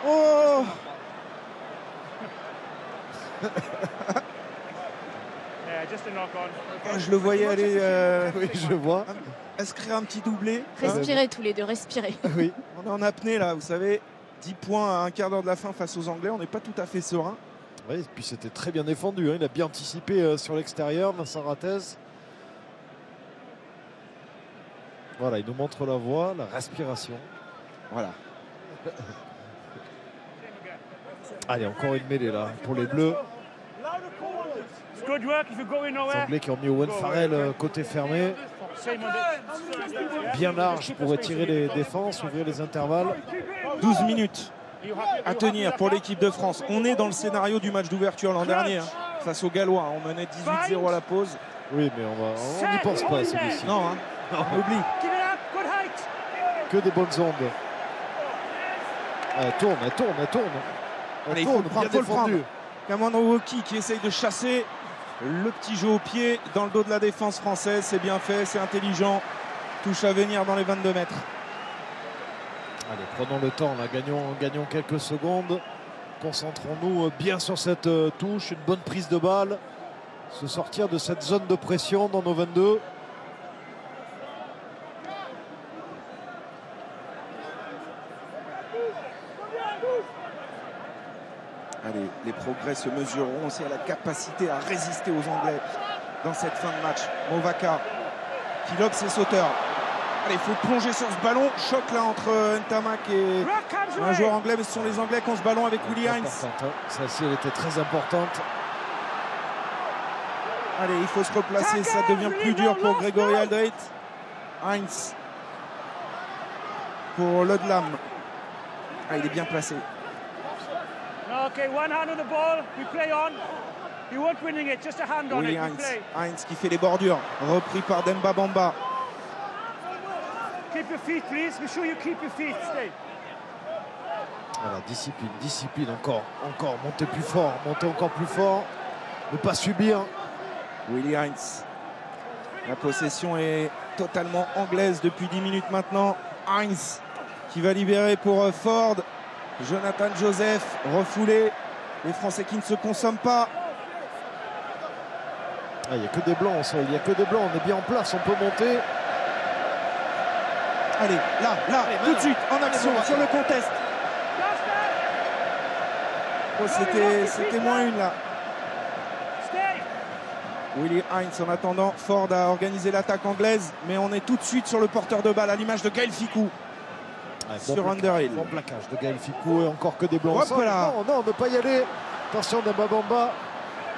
Oh. Je le voyais aller oui, je vois. inscrire un petit doublé. Respirez tous les deux, respirez. Oui. On est en apnée là, vous savez. 10 points à un quart d'heure de la fin face aux Anglais. On n'est pas tout à fait serein. Oui, et puis c'était très bien défendu. Hein. Il a bien anticipé sur l'extérieur, Vincent Rattès. Voilà, il nous montre la voie, la respiration. Voilà. Allez, encore une mêlée là pour les Bleus. Les Anglais qui ont mis Owen Farrell côté fermé. Bien large pour étirer les défenses, ouvrir les intervalles. 12 minutes à tenir pour l'équipe de France. On est dans le scénario du match d'ouverture l'an dernier. Hein, face aux Gallois. On menait 18-0 à la pause. Oui, mais on n'y pense pas celui-ci. Non, hein, on oublie. Que des bonnes ondes. Elle tourne. Allez, il faut le prendre, Cameron Woki qui essaye de chasser le petit jeu au pied dans le dos de la défense française. C'est bien fait, c'est intelligent. Touche à venir dans les 22 mètres. Allez, prenons le temps, là. Gagnons quelques secondes. Concentrons-nous bien sur cette touche. Une bonne prise de balle. Se sortir de cette zone de pression dans nos 22. Allez, les progrès se mesureront aussi à la capacité à résister aux Anglais dans cette fin de match. Movaka qui lobe ses sauteurs. Allez, il faut plonger sur ce ballon. Choc là entre Ntamak et un joueur anglais, mais ce sont les Anglais qui ont ce ballon avec Willy Heinz. Celle-ci, elle était très importante. Allez, il faut se replacer, ça devient plus dur pour Grégory Aldrit. Heinz pour Ludlam. Ah, il est bien placé. Okay, one hand on the ball, we play on. You weren't winning it, just a hand on Willy it, we Heinz. play. Heinz qui fait les bordures, repris par Demba Bamba. Keep your feet, please. Be sure you keep your feet. Stay. Voilà, discipline, encore, monter plus fort, ne pas subir. Willy Heinz. La possession est totalement anglaise depuis 10 minutes maintenant. Heinz qui va libérer pour Ford. Jonathan Joseph refoulé. Les Français qui ne se consomment pas. Il n'y a que des blancs au sol, on est bien en place, on peut monter. Allez, là, tout de suite, en action, sur le contest. Oh, c'était moins une là. Willy Heinz en attendant, Ford a organisé l'attaque anglaise, mais on est tout de suite sur le porteur de balle à l'image de Gaël Fickou. Sur Underhill. Bon plaquage de Gaël Fickou et encore que des blancs. Voilà. Non, ne pas y aller. Attention Demba Bamba.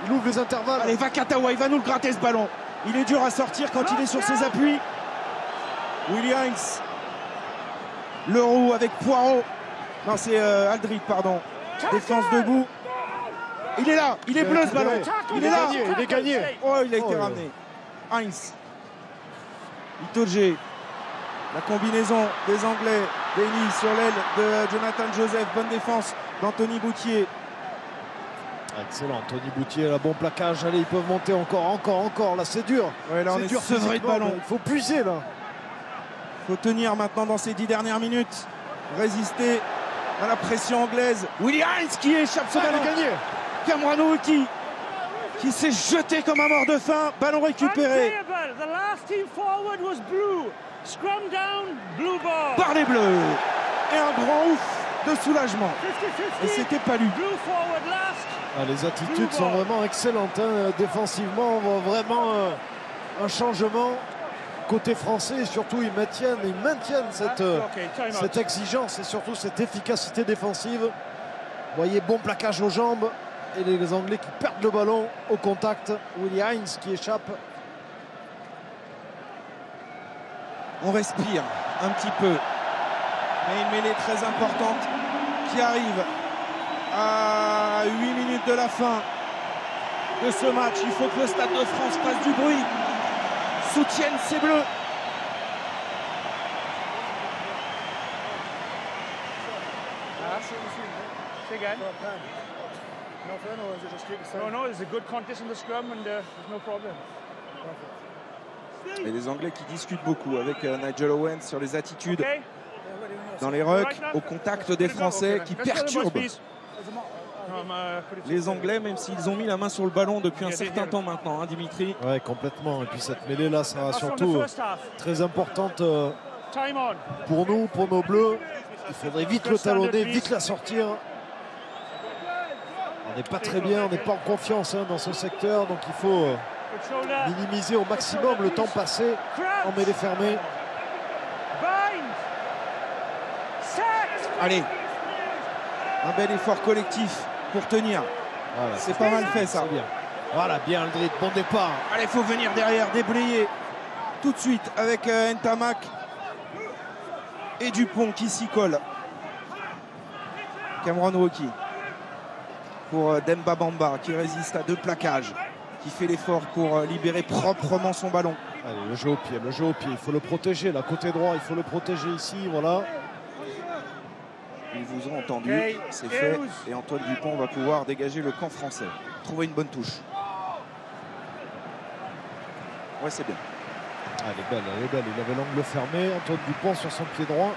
Il ouvre les intervalles. Allez, Vakatawa, il va nous le gratter ce ballon. Il est dur à sortir quand il est sur ses appuis. Willy Heinz. Leroux avec Poirot. Non, c'est Aldrit, pardon. Défense debout. Il est là, il est bleu ce ballon. Il est là. Il est gagné. Oh, il a été ramené. Heinz. Itoje. La combinaison des Anglais. Denis sur l'aile de Jonathan Joseph. Bonne défense d'Anthony Boutier. Excellent, Anthony Boutier, là, bon plaquage. Allez, ils peuvent monter encore. Là, c'est dur. Ouais, là, on est dur, sevré de ballon. Il faut puiser là. Il faut tenir maintenant dans ces 10 dernières minutes. Résister à la pression anglaise. Willy Heinz qui échappe ce ballon. Gagné. Cameron Woki qui s'est jeté comme un mort de faim. Ballon récupéré. The last team forward was blue. Scrum down, blue ball. Par les Bleus. Et un grand ouf de soulagement. 50-50. Et c'était pas lui. Blue forward last. Les attitudes sont vraiment excellentes. Hein. Défensivement, on voit vraiment un changement côté français. Et surtout, ils maintiennent cette exigence et surtout cette efficacité défensive. Vous voyez, bon plaquage aux jambes. Et les Anglais qui perdent le ballon au contact. Willy Heinz qui échappe. On respire un petit peu. Mais une mêlée très importante qui arrive à 8 minutes de la fin de ce match. Il faut que le Stade de France fasse du bruit, soutienne ses Bleus. No, it's a good contest in the scrum and there's no problem. Perfect. Et les Anglais qui discutent beaucoup avec Nigel Owens sur les attitudes dans les rucks, au contact des Français qui perturbent les Anglais, même s'ils ont mis la main sur le ballon depuis un certain temps maintenant, hein, Dimitri. Ouais, complètement. Et puis cette mêlée-là sera surtout très importante pour nous, pour nos Bleus. Il faudrait vite le talonner, vite la sortir. On n'est pas très bien, on n'est pas en confiance dans ce secteur, donc il faut minimiser au maximum le temps passé en mêlée fermée. Allez, un bel effort collectif pour tenir. Voilà, c'est pas mal fait ça. Bien. Voilà, bien Aldrit, bon départ. Allez, il faut venir derrière, déblayer tout de suite avec Ntamak et Dupont qui s'y colle. Cameron Wauquiez pour Demba Bamba qui résiste à 2 plaquages, qui fait l'effort pour libérer proprement son ballon. Allez, le jeu au pied, il faut le protéger, là, côté droit, il faut le protéger ici, voilà. Ils vous ont entendu, c'est fait, et Antoine Dupont va pouvoir dégager le camp français. Trouver une bonne touche. Ouais, c'est bien. Elle est belle, elle est belle. Il avait l'angle fermé, Antoine Dupont sur son pied droit.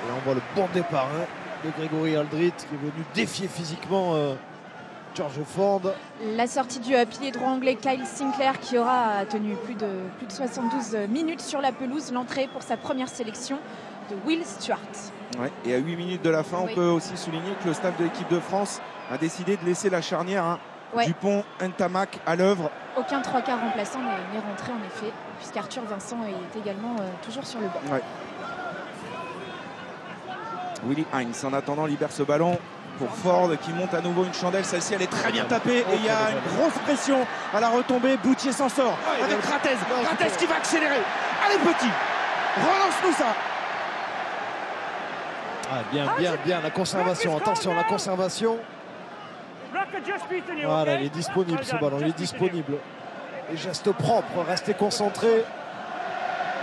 Et là, on voit le bon départ de Grégory Aldrit qui est venu défier physiquement George Ford. La sortie du pilier droit anglais Kyle Sinclair qui aura tenu plus de 72 minutes sur la pelouse. L'entrée pour sa première sélection de Will Stuart. Ouais, et à 8 minutes de la fin, on peut aussi souligner que le staff de l'équipe de France a décidé de laisser la charnière Dupont, Ntamak à l'œuvre. Aucun 3/4 remplaçant n'est rentré en effet, puisqu'Arthur Vincent est également toujours sur le banc. Ouais. Willy Heinz en attendant libère ce ballon pour Ford qui monte à nouveau une chandelle. Celle-ci elle est très bien tapée et il y a une grosse pression à la retombée. Boutier s'en sort avec Ratez. Ratez qui va accélérer. Allez petit, relance-nous ça. Ah, bien, la conservation, attention, la conservation. Voilà, il est disponible ce ballon, il est disponible. Les gestes propres, restez concentrés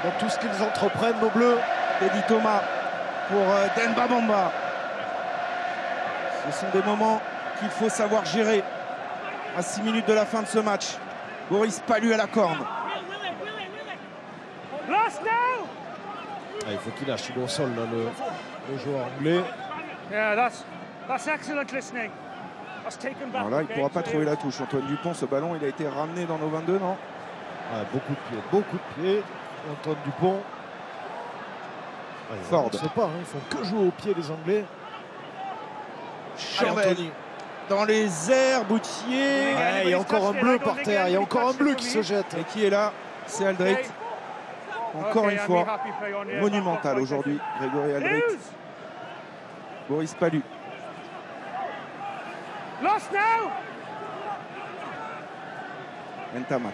dans tout ce qu'ils entreprennent, nos Bleus. Teddy Thomas pour Demba Bamba. Ce sont des moments qu'il faut savoir gérer à 6 minutes de la fin de ce match. Boris Pallu à la corne. Ah, il faut qu'il lâche, il est au sol là, le joueur anglais. That's excellent listening. Alors là, il ne pourra pas trouver la touche. Antoine Dupont, ce ballon, il a été ramené dans nos 22, non? Ah, beaucoup de pieds. Antoine Dupont. Ah, Ford. On ne sait pas, ils font que jouer au pied les Anglais. Chandelle dans les airs, Boutier. Ouais, il y a encore un bleu par terre, il y a encore un bleu qui se jette. Et qui est là? C'est Aldrit. Encore une fois, monumental aujourd'hui, Grégory Aldrit. Boris Pallu. Ntamak.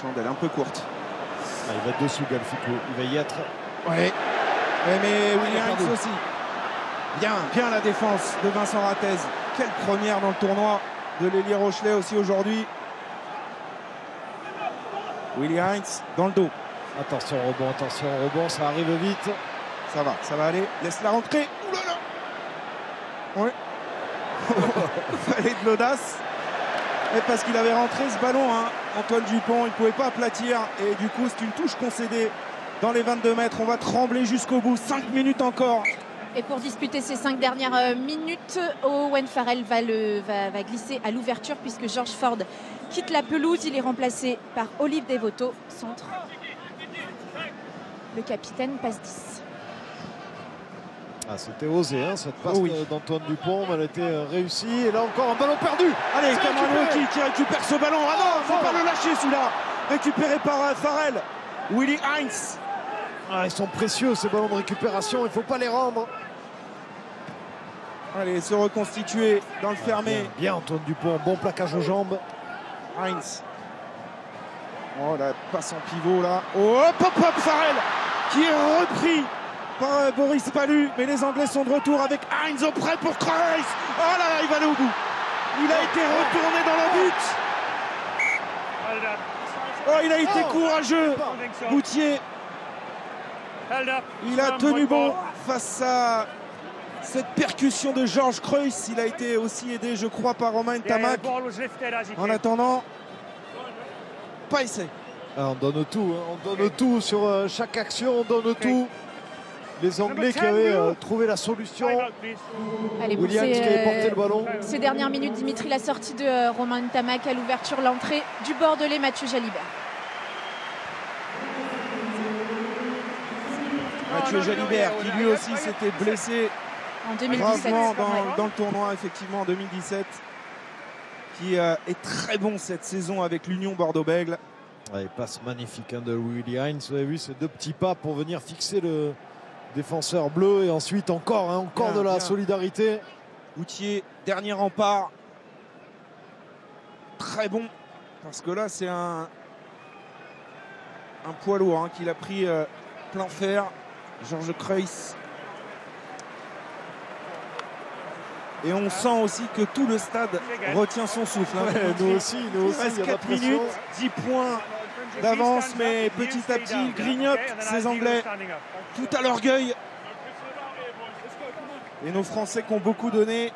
Chandelle un peu courte. Ah, il va être dessus, Galfico. Il va y être. Ouais. Mais Williams aussi. Bien la défense de Vincent Ratez. Quelle première dans le tournoi de l'Hélier Rochelet aussi aujourd'hui. Willy Heinz dans le dos. Attention au rebond, ça arrive vite. Ça va aller. Laisse-la rentrer. Ouh là là. Ouais. Fallait de l'audace. Et parce qu'il avait rentré ce ballon, Antoine Dupont, il ne pouvait pas aplatir. Et du coup, c'est une touche concédée dans les 22 mètres. On va trembler jusqu'au bout. 5 minutes encore. Et pour disputer ces 5 dernières minutes, Owen Farrell va glisser à l'ouverture puisque George Ford quitte la pelouse. Il est remplacé par Olive Devoto, centre. Le capitaine passe 10. Ah, c'était osé, cette passe d'Antoine Dupont, elle a été réussie. Et là encore un ballon perdu. Allez, Cameron Wauquiez qui récupère ce ballon. Ah non, il ne faut pas le lâcher celui-là. Récupéré par Farrell. Willy Heinz. Ah, ils sont précieux ces ballons de récupération, il ne faut pas les rendre. Allez, se reconstituer dans le fermé. Bien Antoine Dupont, bon plaquage aux jambes. Heinz. Oh, la passe en pivot là. Oh, hop, Farrell qui est repris par Boris Pallu. Mais les Anglais sont de retour avec Heinz au prêt pour Kreis. Oh là là, il va aller au bout. Il a été retourné dans le but. Oh, il a été courageux. Boutier. Il a tenu bon face à cette percussion de Georges Kreis. Il a été aussi aidé, je crois, par Romain Ntamak. En attendant, pas essai. Ah, on donne tout, hein. On donne tout sur chaque action, on donne tout. Les Anglais qui avaient trouvé la solution. Allez, Williams qui avait porté le ballon. Ces dernières minutes, Dimitri, la sortie de Romain Ntamak à l'ouverture, l'entrée du Bordelais Mathieu Jalibert. Mathieu Jalibert qui lui aussi s'était blessé en 2017 dans le tournoi, effectivement, en 2017, qui est très bon cette saison avec l'Union Bordeaux-Bègles. Ouais, passe magnifique hein, de Willy Heinz. Vous avez vu ces 2 petits pas pour venir fixer le défenseur bleu et ensuite encore de la solidarité. Outier, dernier rempart. Très bon, parce que là c'est un poids lourd hein, qu'il a pris plein fer. Georges Kreuz. Et on sent aussi que tout le stade retient son souffle. Hein. Ouais, nous aussi, il reste 4 minutes, 10 points d'avance, mais petit à petit, ils grignotent ces Anglais. Tout à l'orgueil. Et nos Français qui ont beaucoup donné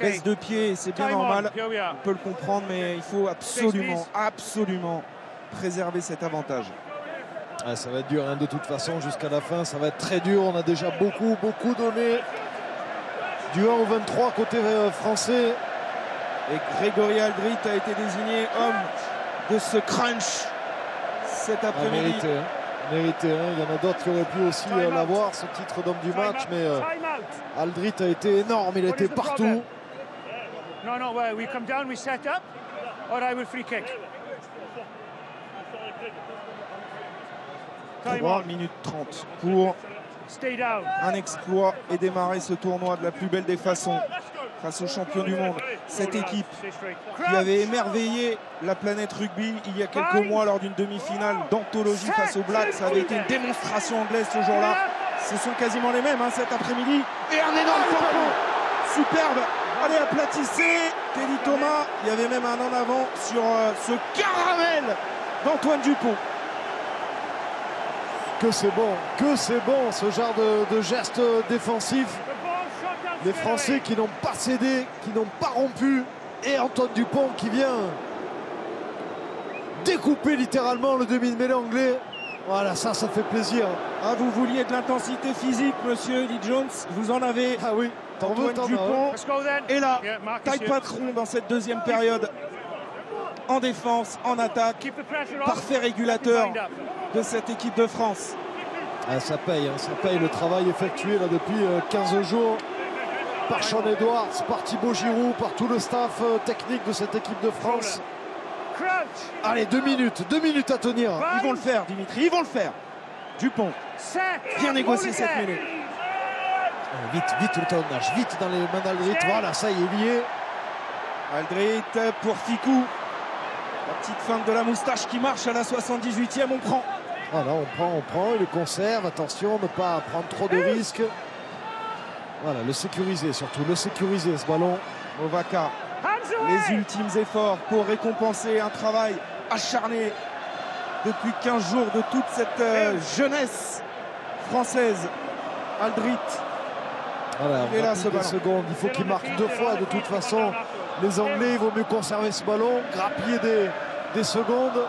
baissent de pied, c'est bien normal. On peut le comprendre, mais il faut absolument préserver cet avantage. Ah, ça va être dur hein, de toute façon jusqu'à la fin. Ça va être très dur. On a déjà beaucoup donné. Du 1 au 23 côté français. Et Grégory Aldrit a été désigné homme de ce crunch cet après-midi. Mérité, hein. Il y en a d'autres qui auraient pu aussi l'avoir, ce titre d'homme du match, mais Aldrit a été énorme, il a été partout. Non, we come down, we set up, or I will free kick. 3 minutes 30 pour un exploit et démarrer ce tournoi de la plus belle des façons face aux champions du monde. Cette équipe qui avait émerveillé la planète rugby il y a quelques mois lors d'une demi-finale d'anthologie face aux Blacks. Ça avait été une démonstration anglaise ce jour-là. Ce sont quasiment les mêmes hein, cet après-midi. Et un énorme tempo. Superbe. Allez, aplatissez. Teddy Thomas. Il y avait même un en avant sur ce caramel d'Antoine Dupont. Que c'est bon ce genre de geste défensif. Les Français qui n'ont pas cédé, qui n'ont pas rompu. Et Antoine Dupont qui vient découper littéralement le demi-mêlée anglais. Voilà, ça fait plaisir. Ah, vous vouliez de l'intensité physique, monsieur Eddie Jones. Vous en avez. Ah oui, Antoine Dupont. Et là, taille patron dans cette deuxième période. En défense, en attaque. Parfait régulateur de cette équipe de France. Ah, ça paye le travail effectué là depuis 15 jours par Sean Edwards, par Thibaut Giroud, par tout le staff technique de cette équipe de France. Allez, 2 minutes à tenir. Ils vont le faire, Dimitri, ils vont le faire. Dupont, bien négocié cette mêlée. Vite le tonnage, vite dans les mains d'Aldrit. Voilà, ça y est lié. Aldrit pour Ficou. La petite feinte de la moustache qui marche à la 78e, on prend. Voilà, on prend, il le conserve. Attention, ne pas prendre trop de risques. Voilà, le sécuriser surtout, ce ballon. Ovaka, les ultimes efforts pour récompenser un travail acharné depuis 15 jours de toute cette jeunesse française. Aldrit. Voilà, il est là ce ballon. Secondes. Il faut qu'il marque 2 fois de toute façon. Les Anglais, il vaut mieux conserver ce ballon, grappiller des secondes.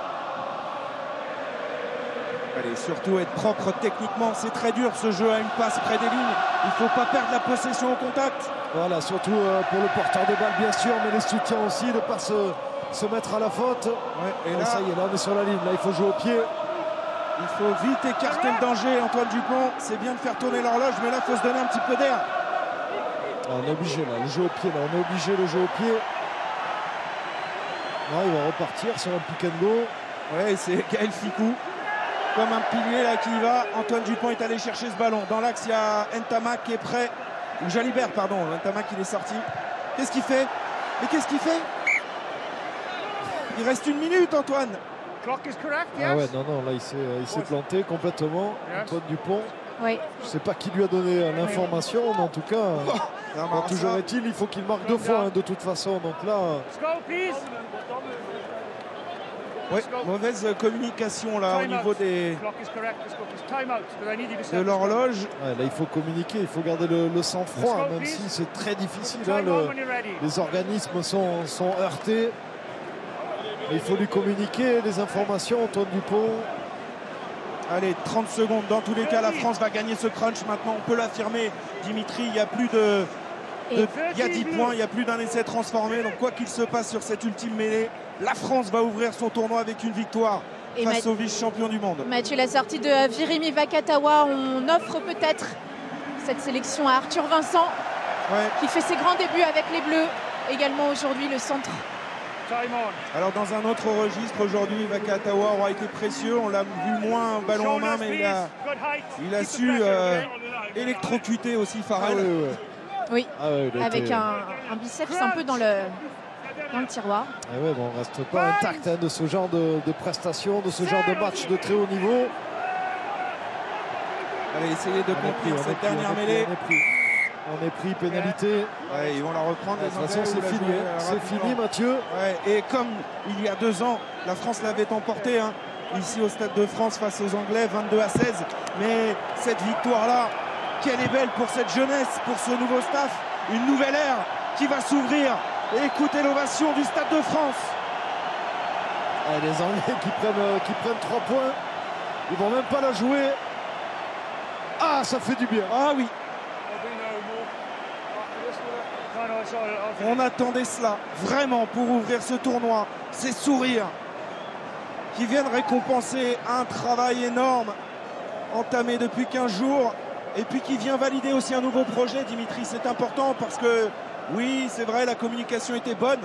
Allez, surtout être propre techniquement, c'est très dur ce jeu à une passe près des lignes. Il ne faut pas perdre la possession au contact. Voilà, surtout pour le porteur de balle bien sûr, mais les soutiens aussi, de ne pas se mettre à la faute. Ouais, et là, ça y est, là on est sur la ligne, là il faut jouer au pied. Il faut vite écarter le danger, Antoine Dupont. C'est bien de faire tourner l'horloge, mais là il faut se donner un petit peu d'air. On est obligé là, le jeu au pied, là, on est obligé le jeu au pied. Là, il va repartir sur un pick and go. Ouais, c'est Gaël Ficou. Comme un pilier là qui y va. Antoine Dupont est allé chercher ce ballon. Dans l'axe, il y a Ntamak qui est prêt. Ou Jalibert, pardon. Ntamak, il est sorti. Qu'est-ce qu'il fait? Mais qu'est-ce qu'il fait? Il reste 1 minute, Antoine. Ah ouais, non, là il s'est planté complètement. Antoine Dupont. Oui. Je ne sais pas qui lui a donné l'information, mais en tout cas, toujours est-il, il faut qu'il marque 2 fois de toute façon. Donc là. Ouais, mauvaise communication là au niveau de l'horloge. Ouais, là il faut communiquer, il faut garder le sang-froid, même si c'est très difficile. Hein, les organismes sont heurtés. Mais il faut lui communiquer les informations, Antoine Dupont. Allez, 30 secondes. Dans tous les cas, la France va gagner ce crunch maintenant. On peut l'affirmer, Dimitri. Il y a plus de... Il y a 10 points, il y a plus d'un essai transformé. Donc quoi qu'il se passe sur cette ultime mêlée, la France va ouvrir son tournoi avec une victoire face au vice-champion du monde. Mathieu, la sortie de Virimi Vakatawa, on offre peut-être cette sélection à Arthur Vincent, qui fait ses grands débuts avec les Bleus. Également aujourd'hui le centre. Alors dans un autre registre aujourd'hui, Vakatawa aura été précieux. On l'a vu moins ballon en main, mais il a su électrocuter aussi Farrell. Oui, avec un biceps un peu dans le tiroir. On ne reste pas intact de ce genre de prestations, de ce genre de match de très haut niveau. Allez, essayez de conclure cette dernière mêlée. On est pris, pénalité. Ils vont la reprendre. De toute façon, c'est fini. C'est fini, Mathieu. Et comme il y a 2 ans, la France l'avait emporté ici au Stade de France face aux Anglais, 22-16. Mais cette victoire-là, qu'elle est belle pour cette jeunesse, pour ce nouveau staff. Une nouvelle ère qui va s'ouvrir. Et écoutez l'ovation du Stade de France. Les Anglais qui prennent 3 points. Ils vont même pas la jouer. Ah, ça fait du bien. Ah oui. On attendait cela vraiment pour ouvrir ce tournoi. Ces sourires qui viennent récompenser un travail énorme entamé depuis 15 jours et puis qui vient valider aussi un nouveau projet. Dimitri, c'est important parce que oui, c'est vrai, la communication était bonne.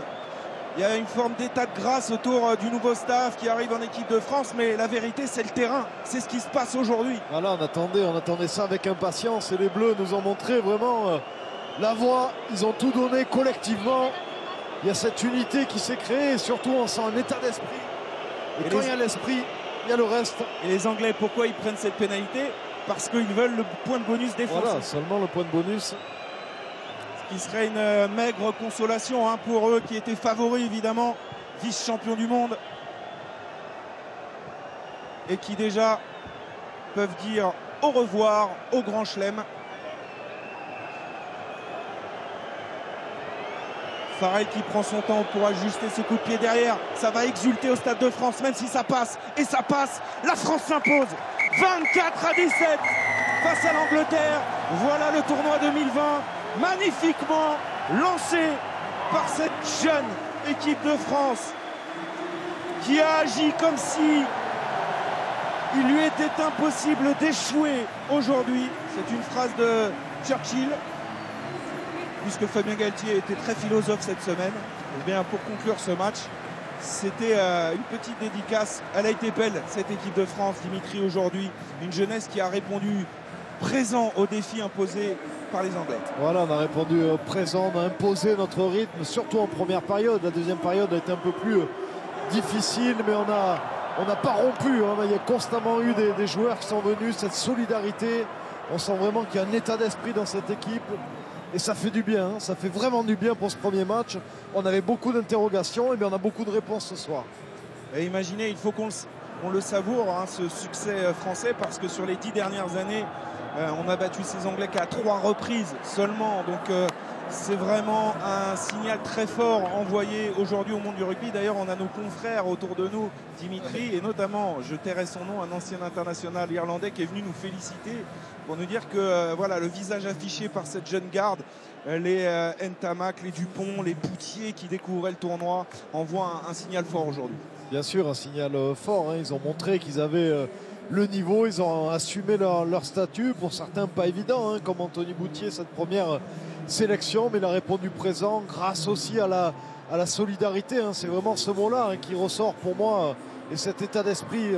Il y a une forme d'état de grâce autour du nouveau staff qui arrive en équipe de France, mais la vérité, c'est le terrain. C'est ce qui se passe aujourd'hui. Voilà, on attendait ça avec impatience et les Bleus nous ont montré vraiment la voie. Ils ont tout donné collectivement. Il y a cette unité qui s'est créée et surtout on sent un état d'esprit. Et quand il y a l'esprit, il y a le reste. Et les Anglais, pourquoi ils prennent cette pénalité? Parce qu'ils veulent le point de bonus défensif. Voilà, seulement le point de bonus. Ce qui serait une maigre consolation pour eux qui étaient favoris évidemment, vice-champions du monde. Et qui déjà peuvent dire au revoir au Grand Chelem. Farrell qui prend son temps pour ajuster ce coup de pied derrière. Ça va exulter au Stade de France, même si ça passe. Et ça passe. La France s'impose. 24-17 face à l'Angleterre. Voilà le tournoi 2020. Magnifiquement lancé par cette jeune équipe de France qui a agi comme si il lui était impossible d'échouer aujourd'hui. C'est une phrase de Churchill, puisque Fabien Galtier était très philosophe cette semaine. Et bien pour conclure ce match, c'était une petite dédicace. Elle a été belle cette équipe de France, Dimitri, aujourd'hui. Une jeunesse qui a répondu présent aux défis imposés par les Anglais. Voilà, on a répondu présent, on a imposé notre rythme, surtout en première période. La deuxième période a été un peu plus difficile, mais on n'a pas rompu. Il y a constamment eu des joueurs qui sont venus, cette solidarité. On sent vraiment qu'il y a un état d'esprit dans cette équipe. Et ça fait du bien, ça fait vraiment du bien pour ce premier match. On avait beaucoup d'interrogations, et bien on a beaucoup de réponses ce soir. Et imaginez, il faut qu'on le savoure, ce succès français, parce que sur les 10 dernières années, on a battu ces Anglais qu'à 3 reprises seulement. Donc c'est vraiment un signal très fort envoyé aujourd'hui au monde du rugby. D'ailleurs, on a nos confrères autour de nous, Dimitri, et notamment, je tairai son nom, un ancien international irlandais qui est venu nous féliciter pour nous dire que voilà, le visage affiché par cette jeune garde, les Ntamak, les Dupont, les Boutier qui découvraient le tournoi, envoient un signal fort aujourd'hui. Bien sûr, un signal fort. Ils ont montré qu'ils avaient le niveau, ils ont assumé leur statut. Pour certains, pas évident, comme Anthony Boutier, cette première sélection, mais il a répondu présent grâce aussi à la solidarité. C'est vraiment ce mot-là qui ressort pour moi, et cet état d'esprit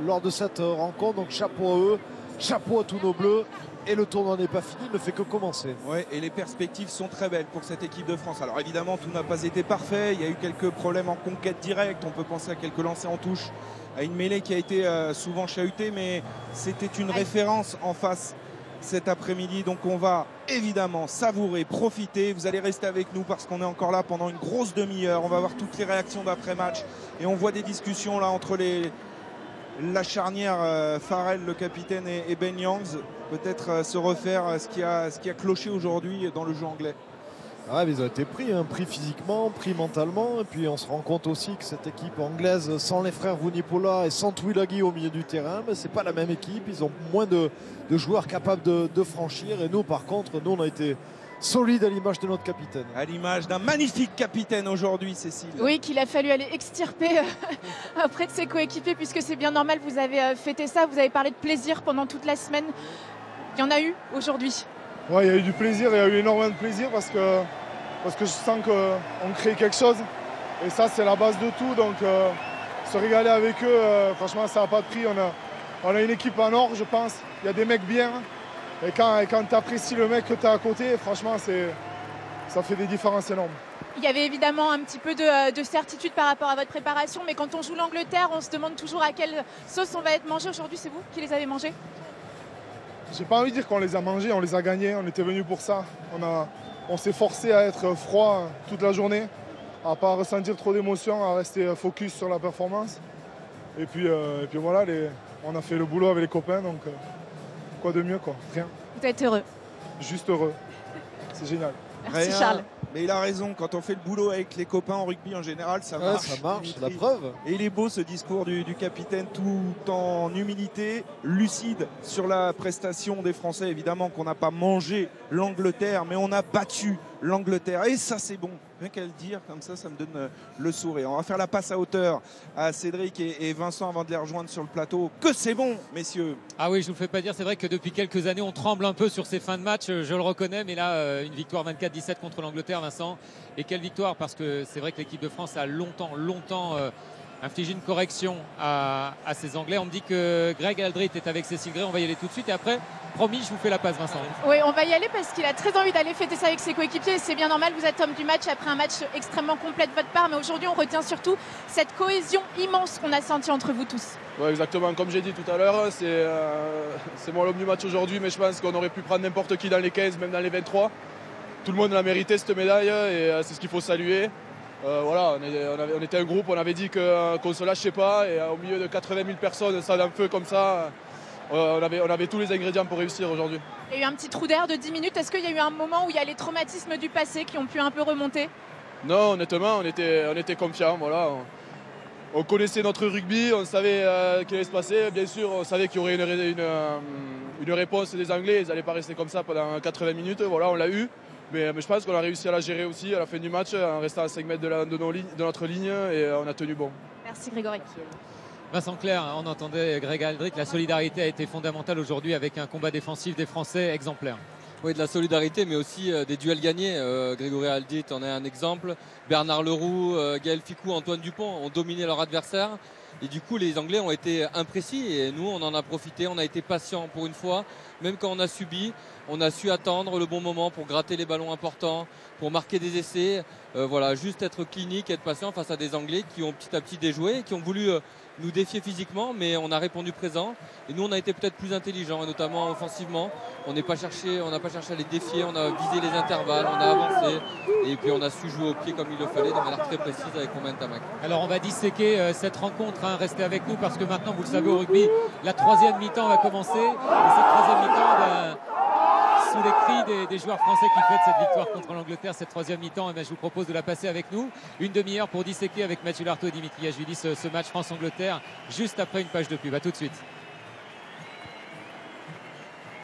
lors de cette rencontre. Donc chapeau à eux, chapeau à tous nos Bleus. Et le tournoi n'est pas fini, ne fait que commencer. Ouais, et les perspectives sont très belles pour cette équipe de France. Alors évidemment, tout n'a pas été parfait. Il y a eu quelques problèmes en conquête directe. On peut penser à quelques lancers en touche, à une mêlée qui a été souvent chahutée, mais c'était une référence en face cet après-midi. Donc on va évidemment savourer, profiter. Vous allez rester avec nous parce qu'on est encore là pendant une grosse demi-heure. On va voir toutes les réactions d'après-match. Et on voit des discussions là entre la charnière Farrell, le capitaine, et Ben Youngs. Peut-être se refaire ce qui a cloché aujourd'hui dans le jeu anglais. Ah, mais ils ont été pris physiquement, pris mentalement. Et puis on se rend compte aussi que cette équipe anglaise, sans les frères Vunipola et sans Tuilagi au milieu du terrain, c'est pas la même équipe. Ils ont moins de joueurs capables de franchir. Et nous, par contre, nous, on a été solides à l'image de notre capitaine. À l'image d'un magnifique capitaine aujourd'hui, Cécile. Oui, qu'il a fallu aller extirper auprès de ses coéquipiers, puisque c'est bien normal, vous avez fêté ça, vous avez parlé de plaisir pendant toute la semaine. Il y en a eu aujourd'hui. Ouais, il y a eu du plaisir, il y a eu énormément de plaisir parce que je sens qu'on crée quelque chose. Et ça, c'est la base de tout. Donc, se régaler avec eux, franchement, ça n'a pas de prix. On a une équipe en or, je pense. Il y a des mecs bien. Et quand tu apprécies le mec que tu as à côté, franchement, ça fait des différences énormes. Il y avait évidemment un petit peu de certitude par rapport à votre préparation, mais quand on joue l'Angleterre, on se demande toujours à quelle sauce on va être mangé. Aujourd'hui, c'est vous qui les avez mangés? J'ai pas envie de dire qu'on les a mangés, on les a gagnés, on était venus pour ça. On s'est forcé à être froid toute la journée, à pas ressentir trop d'émotions, à rester focus sur la performance. Et puis voilà, on a fait le boulot avec les copains, donc quoi de mieux, quoi, rien. Vous êtes heureux? Juste heureux, c'est génial. Merci Rien, Charles. Mais il a raison, quand on fait le boulot avec les copains en rugby en général, ça marche. Ça marche, Dimitri. la preuve. Et il est beau ce discours du capitaine, tout en humilité, lucide sur la prestation des Français. Évidemment qu'on n'a pas mangé l'Angleterre, mais on a battu l'Angleterre. Et ça, c'est bon. Rien qu'à le dire, comme ça me donne le sourire. On va faire la passe à hauteur à Cédric et Vincent avant de les rejoindre sur le plateau. Que c'est bon, messieurs. Ah oui, je ne vous le fais pas dire. C'est vrai que depuis quelques années, on tremble un peu sur ces fins de match. Je le reconnais, mais là, une victoire 24-17 contre l'Angleterre, Vincent. Et quelle victoire, parce que c'est vrai que l'équipe de France a longtemps infligé une correction à ces Anglais. On me dit que Greg Aldrit est avec Cécile Gray. On va y aller tout de suite. Et après, promis, je vous fais la passe, Vincent. Oui, on va y aller parce qu'il a très envie d'aller fêter ça avec ses coéquipiers. C'est bien normal, vous êtes homme du match après un match extrêmement complet de votre part. Mais aujourd'hui, on retient surtout cette cohésion immense qu'on a sentie entre vous tous. Ouais, exactement. Comme j'ai dit tout à l'heure, c'est moi l'homme du match aujourd'hui. Mais je pense qu'on aurait pu prendre n'importe qui dans les 15, même dans les 23. Tout le monde l'a mérité, cette médaille. Et c'est ce qu'il faut saluer. Voilà, on était un groupe, on avait dit qu'on ne se lâchait pas. Et au milieu de 80 000 personnes, ça d'un feu comme ça, on avait tous les ingrédients pour réussir aujourd'hui. Il y a eu un petit trou d'air de 10 minutes. Est-ce qu'il y a eu un moment où il y a les traumatismes du passé qui ont pu un peu remonter? Non, honnêtement, on était confiants. Voilà. On connaissait notre rugby, on savait qu'il allait se passer. Bien sûr, on savait qu'il y aurait une réponse des Anglais. Ils n'allaient pas rester comme ça pendant 80 minutes. Voilà, on l'a eu. Mais je pense qu'on a réussi à la gérer aussi à la fin du match en restant à 5 mètres de notre ligne et on a tenu bon. Merci Grégory. Vincent Clerc, on entendait Greg Aldrit. La solidarité a été fondamentale aujourd'hui avec un combat défensif des Français exemplaire. Oui, de la solidarité, mais aussi des duels gagnés. Grégory Aldrit en est un exemple. Bernard Leroux, Gaël Ficou, Antoine Dupont ont dominé leur adversaire. Et du coup, les Anglais ont été imprécis et nous, on en a profité. On a été patients pour une fois. Même quand on a subi, on a su attendre le bon moment pour gratter les ballons importants, pour marquer des essais. Voilà, juste être clinique, être patient face à des Anglais qui ont petit à petit déjoué et qui ont voulu nous défier physiquement, mais on a répondu présent. Et nous, on a été peut-être plus intelligents, notamment offensivement. On n'a pas cherché à les défier, on a visé les intervalles, on a avancé. Et puis on a su jouer au pied comme il le fallait, de manière très précise avec Romain Tamac. Alors on va disséquer cette rencontre, restez avec nous parce que maintenant, vous le savez, au rugby, la troisième mi-temps va commencer. Et cette troisième mi-temps, sous les cris des joueurs français qui fêtent cette victoire contre l'Angleterre, cette troisième mi-temps, je vous propose de la passer avec nous. Une demi-heure pour disséquer avec Mathieu Lartaud et Dimitri Yachvili ce match France-Angleterre, juste après une page de pub. À tout de suite.